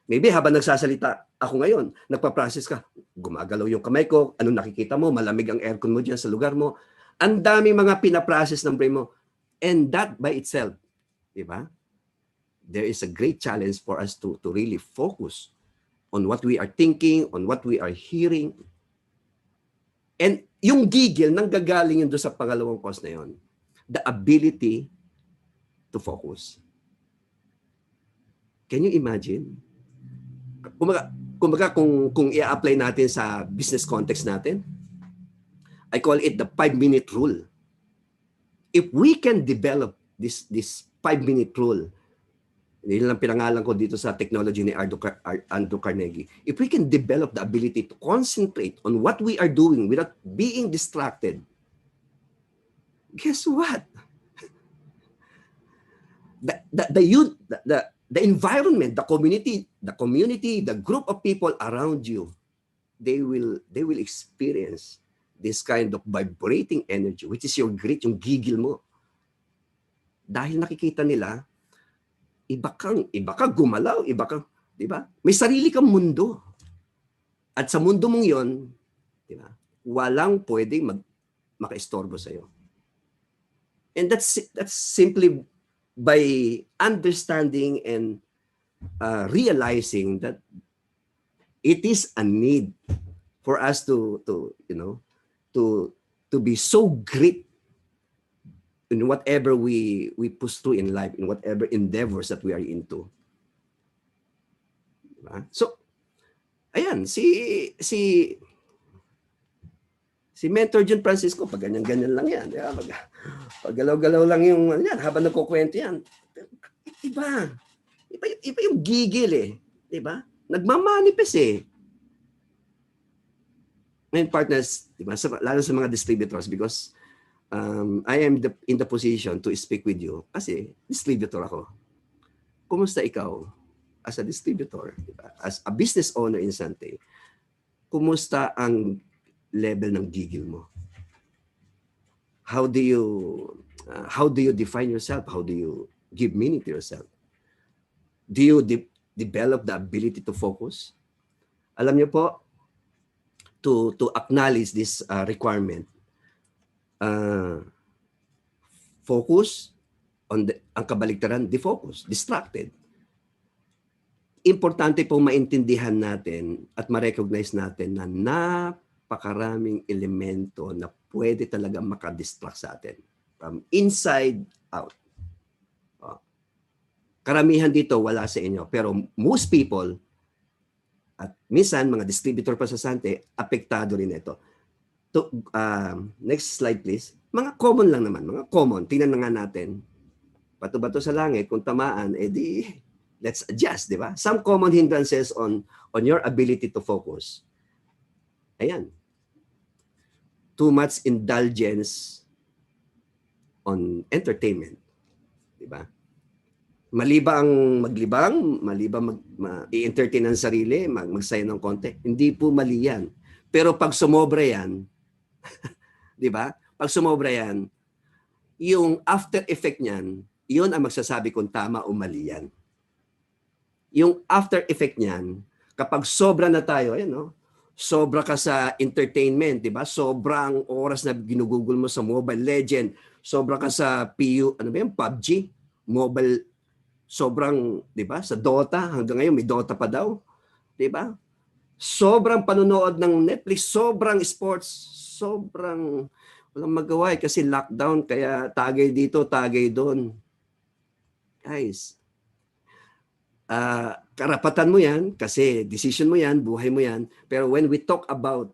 Maybe habang nagsasalita ako ngayon, nagpa-process ka, gumagalaw yung kamay ko, anong nakikita mo, malamig ang aircon mo dyan sa lugar mo. Ang daming mga pinaprocess ng brain mo. And that by itself, di ba? There is a great challenge for us to really focus on what we are thinking, on what we are hearing. And yung gigil, nanggagaling yun doon sa pangalawang cause na yun. The ability to focus. Can you imagine? Kumbaga kung i-apply natin sa business context natin, I call it the 5-minute rule. If we can develop this 5-minute rule, yun lang pinangalan ko dito sa technology ni Andrew Carnegie. If we can develop the ability to concentrate on what we are doing without being distracted, guess what? The environment, the community, the group of people around you, they will experience this kind of vibrating energy, which is your grit, yung gigil mo. Dahil nakikita nila, iba ka gumalaw, di ba? May sarili kang mundo. At sa mundo mong 'yon, di ba? Walang pwedeng makaistorbo sa iyo. And that's simply by understanding and realizing that it is a need for us to be so great in whatever we push through in life, in whatever endeavors that we are into. Diba? So, ayan, si Mentor John Francisco, pag ganyan-ganyan lang yan. Diba? Pag galaw-galaw lang yung yan, habang nagkukwento yan. Iba yung gigil eh. Diba? Nagmamanifest eh. Ngayon partners, diba? Lalo sa mga distributors, because I am in the position to speak with you kasi distributor ako. Kumusta ikaw as a distributor, diba? As a business owner in Sante? Kumusta ang level ng gigil mo? How do you define yourself? How do you give meaning to yourself? Do you develop the ability to focus? Alam niyo po, to acknowledge this requirement, focus on ang kabaliktaran, defocus, distracted. Importante pong maintindihan natin at ma-recognize natin na napakaraming elemento na pwede talaga makadistract sa atin. From inside out. Karamihan dito wala sa inyo. Pero most people, at minsan mga distributor pa sa Sante, apektado rin ito. Next slide please. Mga common lang naman, mga common. Tingnan na nga natin. Bato-bato sa langit, kung tamaan, edi let's adjust, di ba? Some common hindrances on your ability to focus. Ayan. Too much indulgence on entertainment. Diba? Mali ba ang maglibang? Mali ba i-entertain ang sarili? Magsaya ng konti? Hindi po mali yan. Pero pag sumobra yan, di ba? Pag sumobra yan, yung after effect niyan, yun ang magsasabi kung tama o mali yan. Yung after effect niyan, kapag sobra na tayo, ayan, no? Sobra ka sa entertainment, di ba? Sobrang oras na ginugugol mo sa Mobile Legend, sobra ka sa ano ba yun? PUBG, mobile, sobrang, di ba? Sa Dota, hanggang ngayon may Dota pa daw, di ba? Sobrang panonood ng Netflix, sobrang sports, sobrang walang magawa kasi lockdown, kaya tagay dito, tagay doon. Guys, karapatan mo yan kasi decision mo yan, buhay mo yan. Pero when we talk about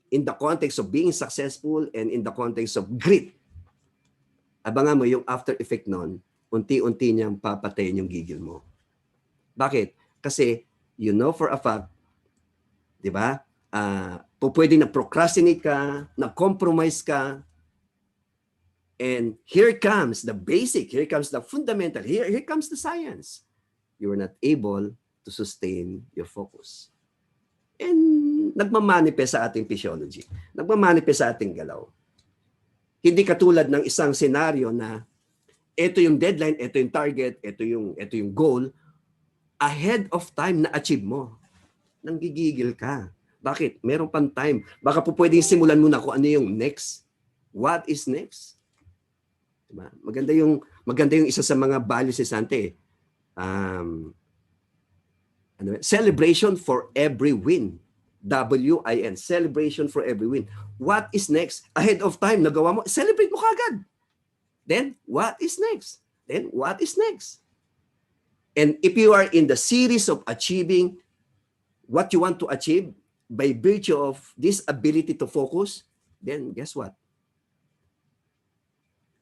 in the context of being successful and in the context of grit, abangan mo yung after effect nun, unti-unti niyang papatayin yung gigil mo. Bakit? Kasi you know for a fact, di ba? Pwede na procrastinate ka, na compromise ka, and here comes the basic, here comes the fundamental, here comes the science. You are not able to sustain your focus. And nagmamanifest sa ating physiology, nagmamanifest sa ating galaw. Hindi katulad ng isang senaryo na ito yung deadline, ito yung target, ito yung goal, ahead of time na achieve mo. Nanggigigil ka. Bakit? Meron pang time. Baka po pwedeng simulan mo na kung ano yung next. What is next? Diba? Maganda yung isa sa mga values ni Sante. Celebration for every win. W-I-N. Celebration for every win. What is next? Ahead of time, nagawa mo, celebrate mo kagad. Then, what is next? Then, what is next? And if you are in the series of achieving what you want to achieve, by virtue of this ability to focus, then guess what?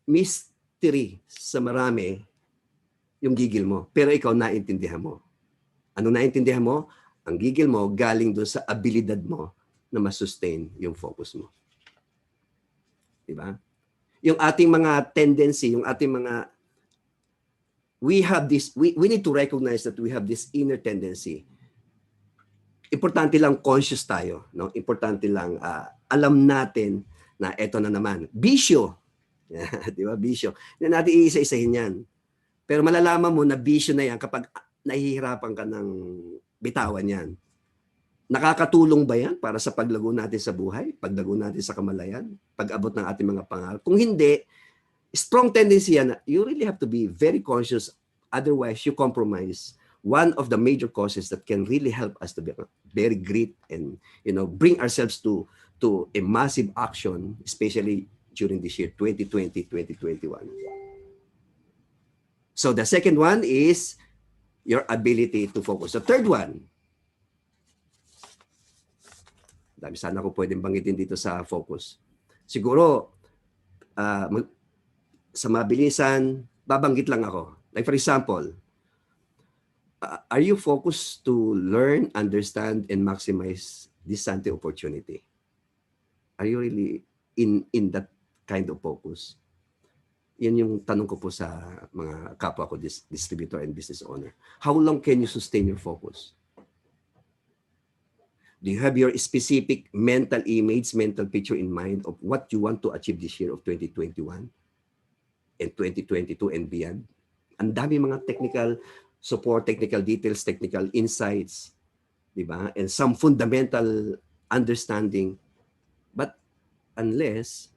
Mystery sa marami yung gigil mo. Pero ikaw naintindihan mo. Ano naintindihan mo? Ang gigil mo galing doon sa abilidad mo na masustain yung focus mo. Diba? Yung ating mga tendency, yung ating mga we need to recognize that we have this inner tendency. Importante lang conscious tayo, no? Importante lang alam natin na eto na naman. Bisyo. Di ba? Bisyo. Hindi natin iisa-isahin yan. Pero malalaman mo na bisyo na yan kapag nahihirapan ka ng bitawan yan. Nakakatulong ba yan para sa paglago natin sa buhay? Paglago natin sa kamalayan? Pag-abot ng ating mga pangarap? Kung hindi, strong tendency yan. You really have to be very conscious. Otherwise, you compromise. One of the major causes that can really help us to be very grit and bring ourselves to a massive action, especially during this year 2020, 2021. So the second one is your ability to focus. The third one, dami sana ko pwedeng banggitin dito sa focus. Siguro sa mabilisan, babanggit lang ako. Like for example, are you focused to learn, understand, and maximize this Sante opportunity? Are you really in that kind of focus? Yan yung tanong ko po sa mga kapwa ko, distributor and business owner. How long can you sustain your focus? Do you have your specific mental image, mental picture in mind of what you want to achieve this year of 2021 and 2022 and beyond? Ang dami mga technical support, technical details, technical insights, di ba? And some fundamental understanding. But unless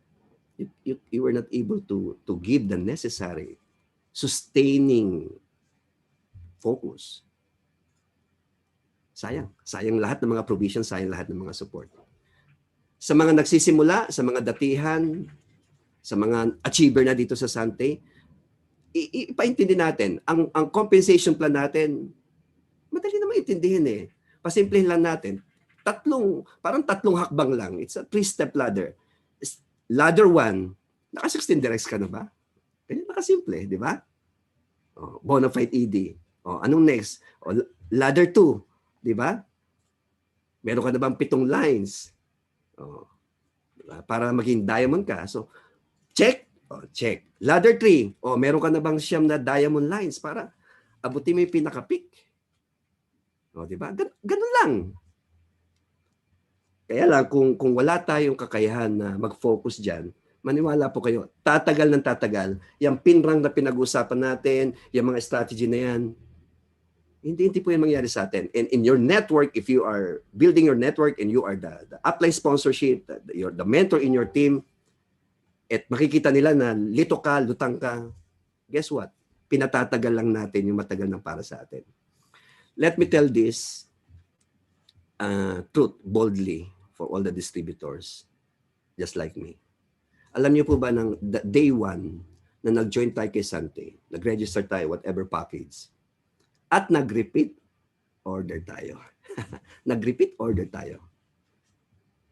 you were not able to give the necessary sustaining focus, sayang lahat ng mga provisions, sayang lahat ng mga support. Sa mga nagsisimula, sa mga datihan, sa mga achiever na dito sa Sante, ipaintindi natin, ang compensation plan natin, madali naman intindihin eh. Pasimplihin lang natin. Parang tatlong hakbang lang. It's a 3-step ladder. Ladder 1, naka-16 directs ka na ba? Ganyan nakasimple, di ba? Bona fide ED. Anong next? Ladder 2, di ba? Meron ka na bang 7 lines? Oh, diba? Para maging diamond ka. So, check. Oh, check. Ladder 3. Oh, meron ka na bang siyam na diamond lines para abutin mo yung pinaka-peak? Oh, di ba? Ganun lang. Kaya lang, kung wala tayong kakayahan na mag-focus dyan, maniwala po kayo, tatagal ng tatagal, yung pinrang na pinag-usapan natin, yung mga strategy na yan, hindi po yan mangyari sa atin. And in your network, if you are building your network and you are the upline sponsorship, you're the mentor in your team, at makikita nila na lito ka, lutang ka, guess what? Pinatatagal lang natin yung matagal ng para sa atin. Let me tell this truth boldly for all the distributors, just like me. Alam niyo po ba ng day one na nag-join tayo kay Sante, nag-register tayo, whatever package, at nag-repeat order tayo. Nag-repeat order tayo.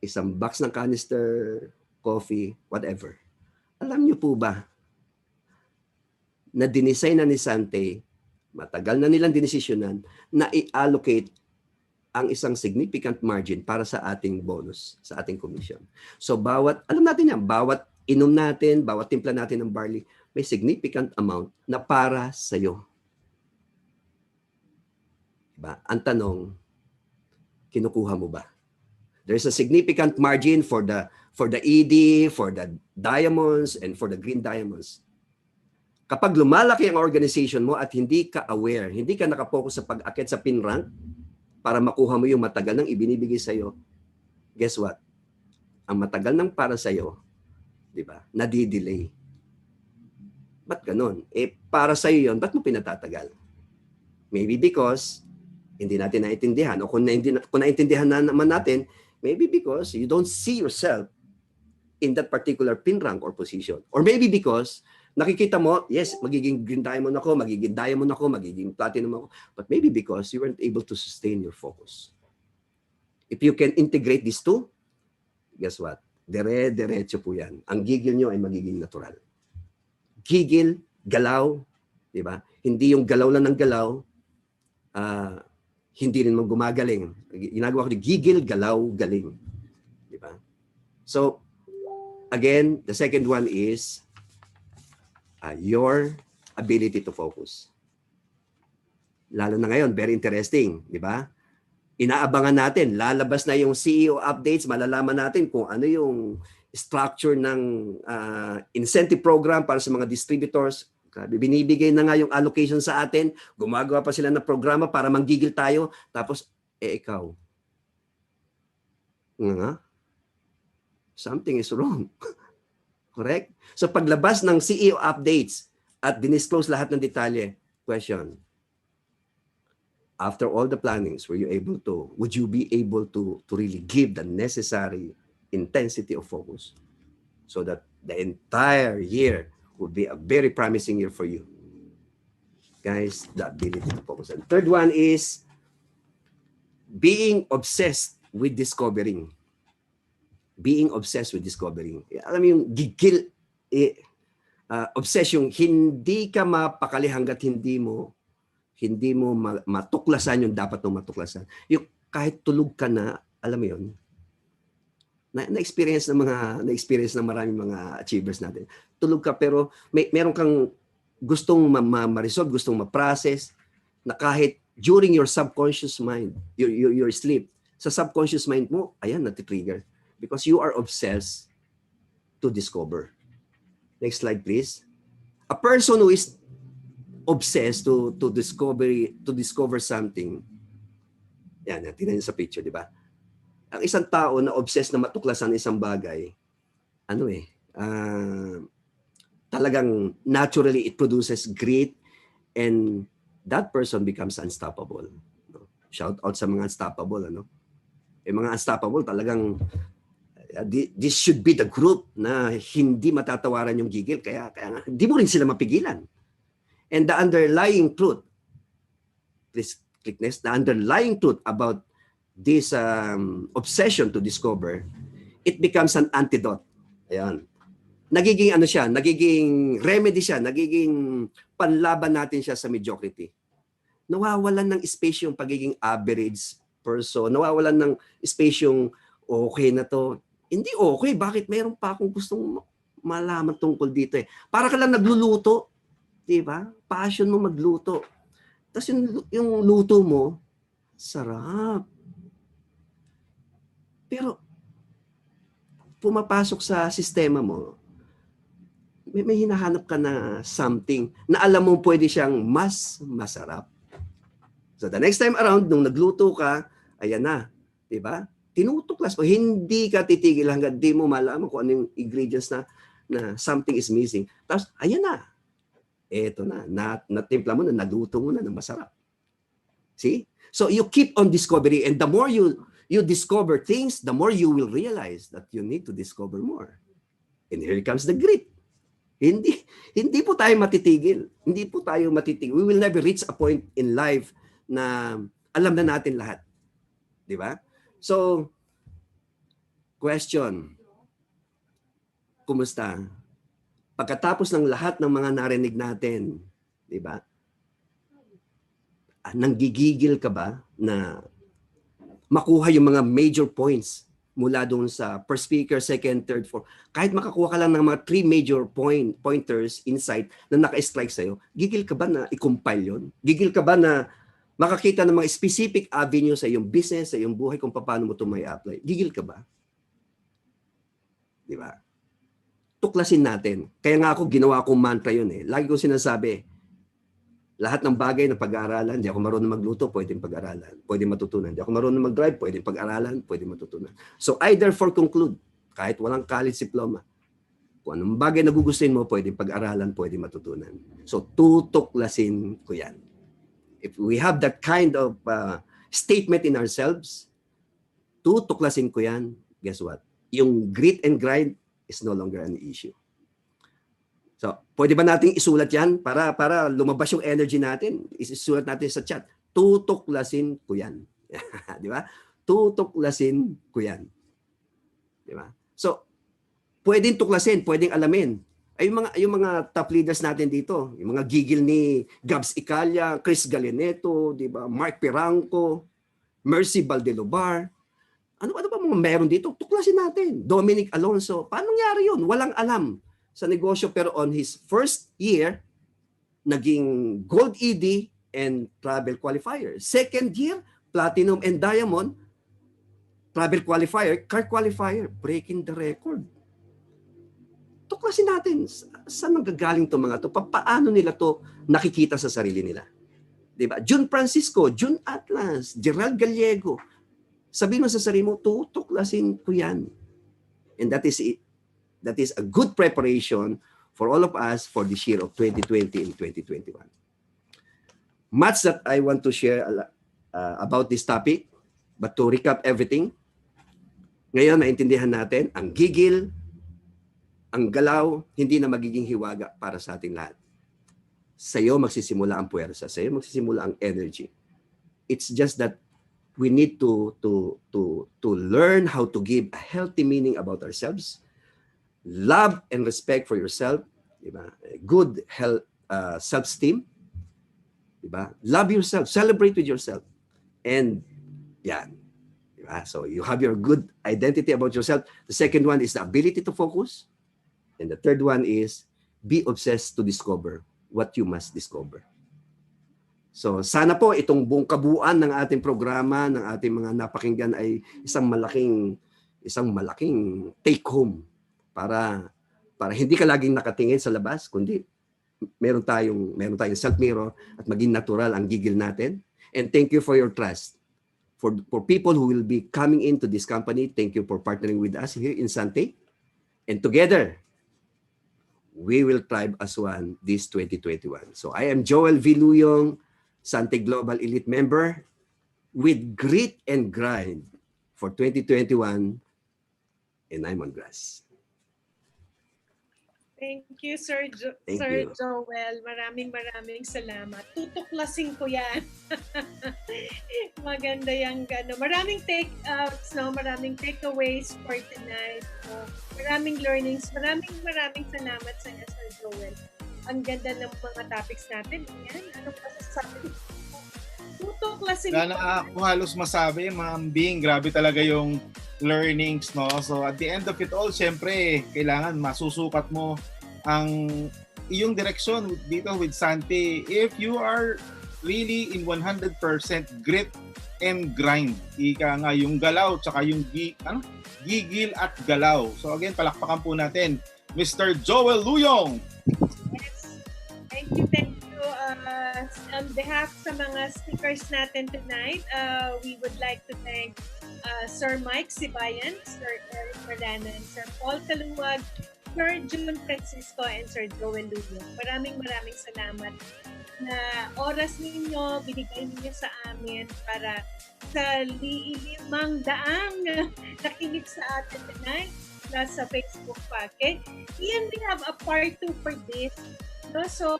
Isang box ng canister, coffee, whatever. Alam niyo po ba na dinesign na ni Sante, matagal na nilang dinesisyonan, na i-allocate ang isang significant margin para sa ating bonus, sa ating commission. So alam natin yan, bawat inom natin, bawat timpla natin ng barley, may significant amount na para sa'yo. Diba? Ang tanong, kinukuha mo ba? There's a significant margin for the ED, for the diamonds, and for the green diamonds. Kapag lumalaki ang organization mo at hindi ka aware, hindi ka nakapokus sa pag-akit sa pin rank para makuha mo yung matagal ng ibinibigay sa'yo, guess what? Ang matagal ng para sa'yo, di ba, nadidelay. Ba't ganun? Para sa'yo yun, ba't mo pinatatagal? Maybe because hindi natin naintindihan. O kung naintindihan na naman natin, maybe because you don't see yourself in that particular pin rank or position. Or maybe because nakikita mo, yes, magiging green diamond ako, magiging diamond ako, magiging platinum ako. But maybe because you weren't able to sustain your focus. If you can integrate these two, guess what? Dire-diretso po yan. Ang gigil nyo ay magiging natural. Gigil, galaw, di ba? Hindi yung galaw lang ng galaw, hindi rin mo gumagaling. Ginagawa ko gigil, galaw, galing. Di ba? So, again, the second one is your ability to focus. Lalo na ngayon, very interesting, di ba? Inaabangan natin, lalabas na yung CEO updates, malalaman natin kung ano yung structure ng incentive program para sa mga distributors. Binibigay na nga yung allocation sa atin, gumagawa pa sila ng programa para manggigil tayo, tapos, ikaw. Something is wrong. Correct? So paglabas ng CEO updates at dinisclose lahat ng detalye, question, after all the plannings, would you be able to really give the necessary intensity of focus so that the entire year would be a very promising year for you? Guys, the ability to focus. And third one is being obsessed with discovering. Being obsessed with discovering. Alam mo yung gigil, obsession, hindi ka mapakali hanggat hindi mo matuklasan yung dapat mong matuklasan. Yung kahit tulog ka na, alam mo yun, na-experience ng maraming mga achievers natin. Tulog ka pero meron kang gustong ma-resolve, gustong ma-process, na kahit during your subconscious mind, your sleep, sa subconscious mind mo, ayan, nati-trigger. Because you are obsessed to discover. Next slide, please. A person who is obsessed to discover something. Yan, tingnan niyo sa picture, di ba? Ang isang tao na obsessed na matuklasan isang bagay, talagang naturally it produces grit and that person becomes unstoppable. Shout out sa mga unstoppable, mga unstoppable talagang this should be the group na hindi matatawaran yung gigil. Kaya hindi mo rin sila mapigilan. And the underlying truth, please click next, the underlying truth about this obsession to discover, it becomes an antidote. Ayan. Nagiging remedy siya, nagiging panlaban natin siya sa mediocrity. Nawawalan ng space yung pagiging average person, nawawalan ng space yung okay na to, Hindi okay. Bakit mayroon pa akong gustong malaman tungkol dito eh? Para ka lang nagluluto. Di ba? Passion mo magluto. Tapos yung luto mo, sarap. Pero, pumapasok sa sistema mo, may hinahanap ka na something na alam mo pwede siyang mas masarap. So the next time around, nung nagluto ka, ayan na. Di ba? Tinutuklas mo. Hindi ka titigil hanggang di mo malaman kung ano yung ingredients na something is missing. Tapos, ayan na. Eto na. Natimpla mo na, naluto mo na masarap. See? So you keep on discovering, and the more you discover things, the more you will realize that you need to discover more. And here comes the grit. Hindi po tayo matitigil. Hindi po tayo matitigil. We will never reach a point in life na alam na natin lahat. Di ba? So, question. Kumusta? Pagkatapos ng lahat ng mga narinig natin, di ba? Nanggigigil ka ba na makuha yung mga major points mula doon sa first speaker, second, third, fourth? Kahit makakuha ka lang ng mga 3 major pointers, insight na naka-strike sa'yo, gigil ka ba na i-compile yun? Gigil ka ba na makakita ng mga specific avenue sa iyong business, sa iyong buhay, kung paano mo ito may apply? Gigil ka ba? Di ba? Tuklasin natin. Kaya nga ako, ginawa kong mantra yun eh. Lagi kong sinasabi, lahat ng bagay na pag-aaralan, hindi ako marunong magluto, pwedeng pag-aralan, pwedeng matutunan. Hindi ako marunong mag-drive, pwedeng pag-aralan, pwedeng matutunan. So I therefore conclude, kahit walang college diploma, kung anong bagay na gugustuhin mo, pwedeng pag-aralan, pwedeng matutunan. So tutuklasin ko yan. If we have that kind of statement in ourselves, tutuklasin ko yan, guess what? Yung grit and grind is no longer an issue. So, pwede ba nating isulat yan para lumabas yung energy natin? Isulat natin sa chat. Tutuklasin ko yan. Di ba? Tutuklasin ko yan. Di ba? So, pwedeng tuklasin, pwedeng alamin. Ay yung mga top leaders natin dito, yung mga gigil ni Gabs Icalla, Chris Galineto, di ba? Mark Piranco, Mercy Valdelobar. Ano ba mga meron dito? Tuklasin natin. Dominic Alonso. Paano nangyari yun? Walang alam sa negosyo, pero on his first year, naging gold ED and travel qualifier. Second year, platinum and diamond, travel qualifier, car qualifier, breaking the record. Tuklasin natin, saan nanggagaling itong mga ito? Paano nila to nakikita sa sarili nila? Diba? June Francisco, June Atlas, Gerald Gallego. Sabihin mo sa sarili mo, tutuklasin ko yan. And that is it. That is a good preparation for all of us for this year of 2020 and 2021. Much that I want to share about this topic, but to recap everything, ngayon naintindihan natin, ang gigil, ang galaw, hindi na magiging hiwaga para sa ating lahat. Sa iyo magsisimula ang puwersa, sa iyo magsisimula ang energy. It's just that we need to learn how to give a healthy meaning about ourselves. Love and respect for yourself, diba? Good health, self-esteem, diba? Love yourself, celebrate with yourself, and yan, diba? So you have your good identity about yourself. The second one is the ability to focus, and the third one is be obsessed to discover what you must discover. So sana po itong buong kabuuan ng ating programa, ng ating mga napakinggan ay isang malaking take home. Para hindi ka laging nakatingin sa labas, kundi meron tayong self-mirror at maging natural ang gigil natin. And thank you for your trust. For people who will be coming into this company, thank you for partnering with us here in Sante. And together, we will thrive as one this 2021. So I am Joel Viluyong, Sante Global Elite member, with grit and grind for 2021, and I'm on grass. Thank you, Sir you. Joel. Maraming salamat. Tutuklasin ko yan. Maganda yung gano. Maraming take-outs, no? Maraming takeaways for tonight. So, maraming learnings. Maraming salamat sa inyo, Sir Joel. Ang ganda ng mga topics natin. Yan. Ano pa sasabi? Tutuklasin ko. Ako halos masabi, Ma'am Bing, grabe talaga yung learnings, no? So at the end of it all, syempre, kailangan masusukat mo ang iyong direksyon dito with Sante. If you are really in 100% grit and grind, ika nga yung galaw tsaka yung gigil at galaw. So again, palakpakan po natin Mr. Joel Luyong. Yes. Thank you, thank you. On behalf sa mga speakers natin tonight, we would like to thank Sir Mike Sibayan, Sir Eric Maranan, Sir Paul Kaluwag, Sir June Francisco, and Sir Joel Luyong. Maraming salamat na oras ninyo, binigay ninyo sa amin para sa limang daang nakinig sa atin tonight sa Facebook pa. Okay? Ian, we have a part 2 for this. No? So,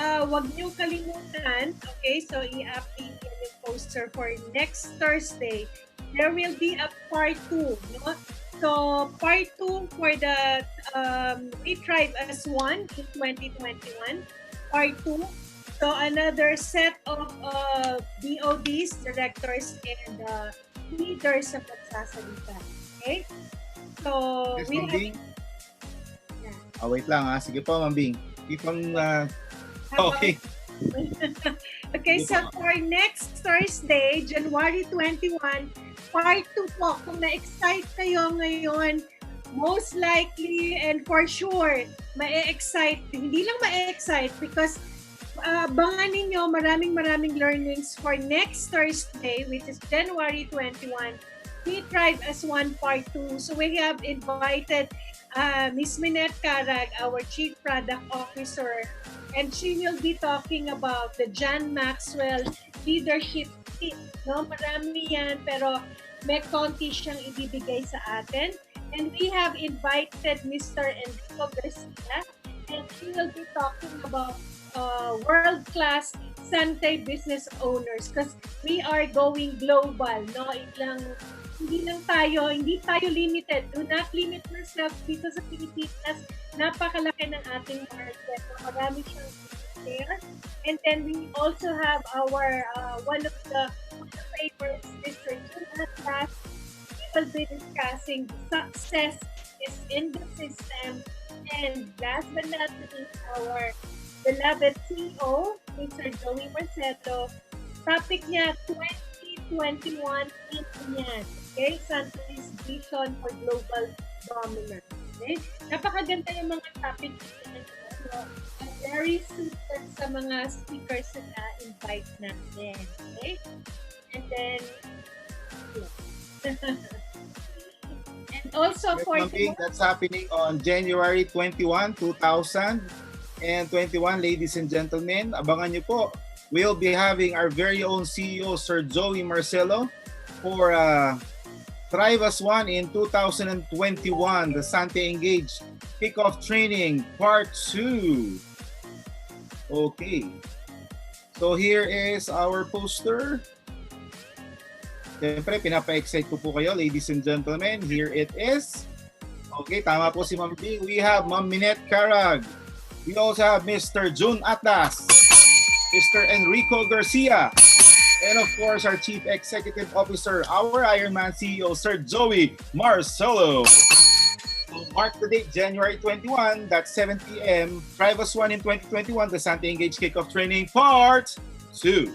wag niyo kalimutan, okay? So, i-update niyo yung poster for next Thursday. There will be a part 2, no? So, part 2 for the We Thrive as One in 2021. Part 2. So, another set of BODs, directors, and leaders na magsasalita. Okay? So, Yes, we Mambing. have... Wait lang ha. Sige po, Mambing. Okay. Okay, so for next Thursday, January 21, part 2 po. Kung na-excite kayo ngayon, most likely and for sure, ma-excite. Hindi lang ma-excite because abangan ninyo maraming learnings for next Thursday, which is January 21. We Thrive as One Part 2. So we have invited Ms. Minette Carag, our Chief Product Officer, and she will be talking about the John Maxwell Leadership Tip. No, marami yan, pero may konti siyang ibibigay sa atin. And we have invited Mr. Enrico Garcia, and he will be talking about world-class Sante Business owners because we are going global. No, hindi tayo limited. Do not limit yourself dito sa Pilipinas. Napakalaki ng ating market. Marami siyang share. And then we also have our one of the favorites, Mr. June Atlas. We will be discussing success is in the system. And last but not least, our beloved CEO, Mr. Joey Marcelo. Topic niya, 2021 yan. Okay? Sante's vision for global dominance. Okay? Napakaganda yung mga topic nito. Very suited sa mga speakers na invite natin. Okay? And then, and also for that's happening on January 21, 2021, ladies and gentlemen. Abangan nyo po. We'll be having our very own CEO, Sir Joey Marcelo, for Thrive as One in 2021, the Sante Engage Kickoff Training Part 2. Okay. So here is our poster. Siyempre, pinapa-excite ko po kayo, ladies and gentlemen. Here it is. Okay, tama po si Ma'am B. We have Ma'am Minette Carag. We also have Mr. June Atlas, Mr. Enrico Garcia, and of course, our Chief Executive Officer, our Ironman CEO, Sir Joey Marcelo. So mark the date, January 21, that's 7 p.m. Thrive as One in 2021, the Sante Engage Kickoff Training Part 2.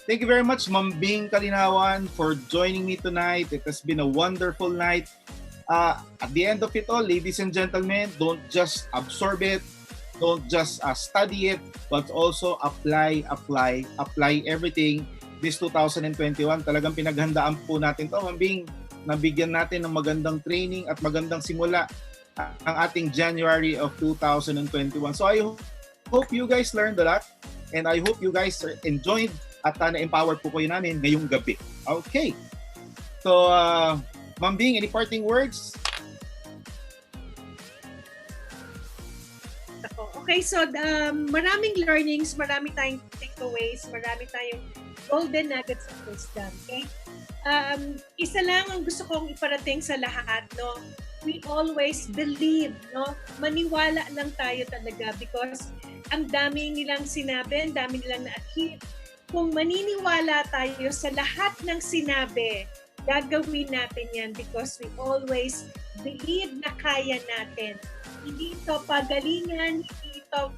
Thank you very much, Ma'am Bing Kalinawan, for joining me tonight. It has been a wonderful night. At the end of it all, ladies and gentlemen, don't just absorb it. Don't just study it, but also apply everything. This 2021, talagang pinaghandaan po natin to. Mambing, nabigyan natin ng magandang training at magandang simula ang ating January of 2021. So I hope you guys learned a lot and I hope you guys enjoyed at na-empowered po kayo namin ngayong gabi. Okay. So, Mambing, any parting words? Okay, so maraming learnings, marami tayong takeaways, marami tayong golden nuggets of wisdom. Okay? Isa lang ang gusto kong iparating sa lahat, no? We always believe, no? Maniwala lang tayo talaga because ang dami nilang sinabi, ang dami nilang na-achieve. Kung maniniwala tayo sa lahat ng sinabi gagawin natin yan because we always believe na kaya natin. Hindi ito pagalingan, hindi ito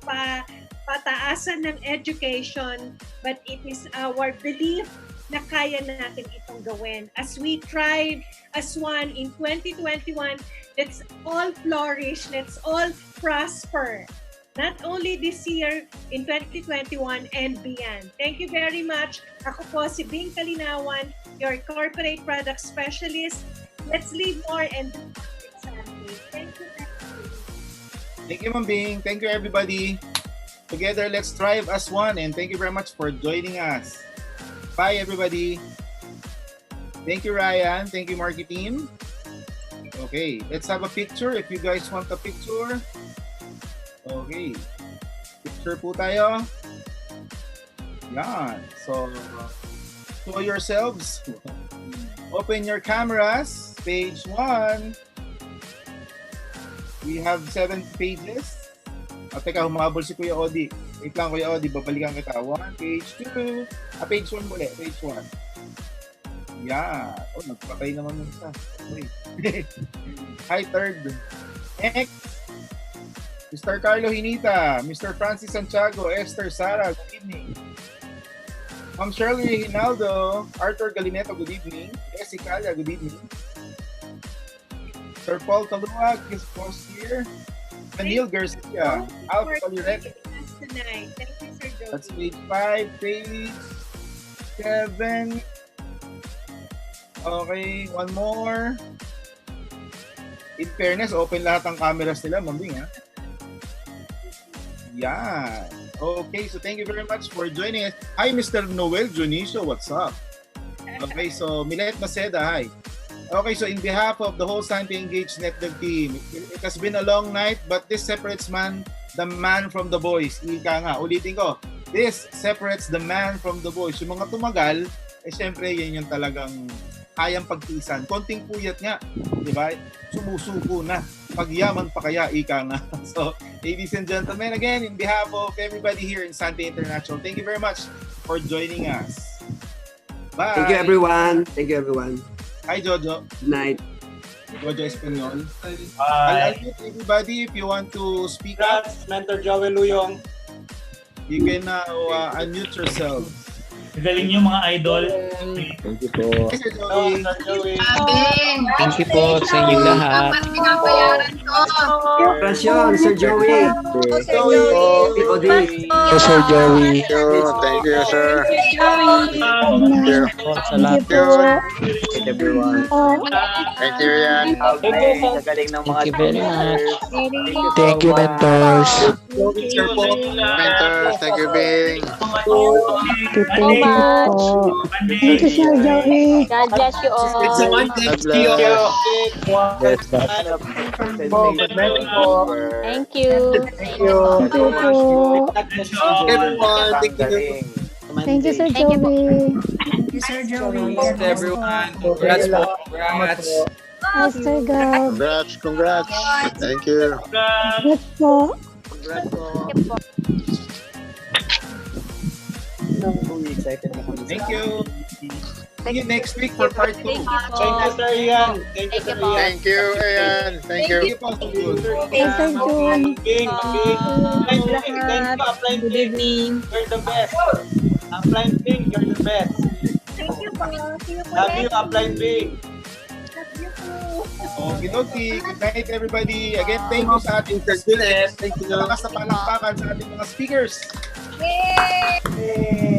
pataasan ng education, but it is our belief na kaya natin itong gawin. As we thrive as one in 2021, let's all flourish, let's all prosper. Not only this year, in 2021 and beyond. Thank you very much. Ako po si Bing Kalinawan, your corporate product specialist. Let's live more and do more with Sante. Thank you. Thank you, Ma'am Bing. Thank you, everybody. Together, let's thrive as one. And thank you very much for joining us. Bye, everybody. Thank you, Ryan. Thank you, Marky Team. Okay, let's have a picture if you guys want a picture. Okay. Picture po tayo. Yan. So, show yourselves. Open your cameras. Page 1. We have 7 pages. Teka, humabol si Kuya Odi. Wait lang, Kuya Odi. Babalikan kita. 1, page 2. Page 1 muli. Page 1. Yan. Oh, nagpatay naman yung isa. Okay. Hi, third. Next. Mr. Carlo Hinita, Mr. Francis Santiago, Esther Sara, good evening. Ma'am Shirley Hinaldo, Arthur Galineto, good evening. Essie Calia, good evening. Sir Paul Kaluag is post here. Anil Garcia, Alf Palirete. Thank you, Sir Joe. That's page 5, page 7. Okay, one more. In fairness, open lahat ang cameras nila, Mambing, ha? Yeah. Okay, so thank you very much for joining us. Hi, Mr. Noel Junicio, what's up? Okay, so Milet Maceda, hi. Okay, so in behalf of the whole Sante Engaged Network team, it has been a long night, but this separates the man from the boys. Ika nga, ulitin ko, this separates the man from the boys. Yung mga tumagal, syempre, yan yung talagang kayang pagtiisan. Konting puyat nga, di ba? Sumusuko na. Pagyaman pa kaya, ika nga. So, ladies and gentlemen, again, in behalf of everybody here in Sante International, thank you very much for joining us. Bye! Thank you, everyone. Thank you, everyone. Hi, Jojo. Good night. Jojo Espanyol. Bye. I'll unmute everybody if you want to speak up. Congrats, Mentor Joel Luyong. You can unmute yourselves. Galing yung mga idol. Thank you po. Hi, Sir Joey. Sir Joey. Thank you po sa inyong lahat. Congratulations, Sir Joey. Sir Joey. Thank you, sir. Thank you sa lahat. Thank everyone. Thank you, Rian. Thank you very much. Thank you, mentors. Mentors, thank you, Bing. Thank you, Sir Joey. God bless you all. God bless. Thank you. Thank you. Everyone, thank you. Thank you, Sir Joey. Thank you, Sir Joey. Everyone. Congrats po. Congrats. Sir Gab. Congrats. Thank you. Congrats po. Thank you. See you next week for part 2. Thank you, Sir Ian. Thank you, Sir Ian. Thank you, Ian. Thank you. Hey, Sir June. Bing. Upline Bing. You're the best. Upline Bing, you're the best. Thank you po. See you po Love you, next Upline Bing. Love you po. Okay. Good night, everybody. Again, thank you sa ating guests. Thank you. Lakas na palakpakan sa ating mga speakers. Yay!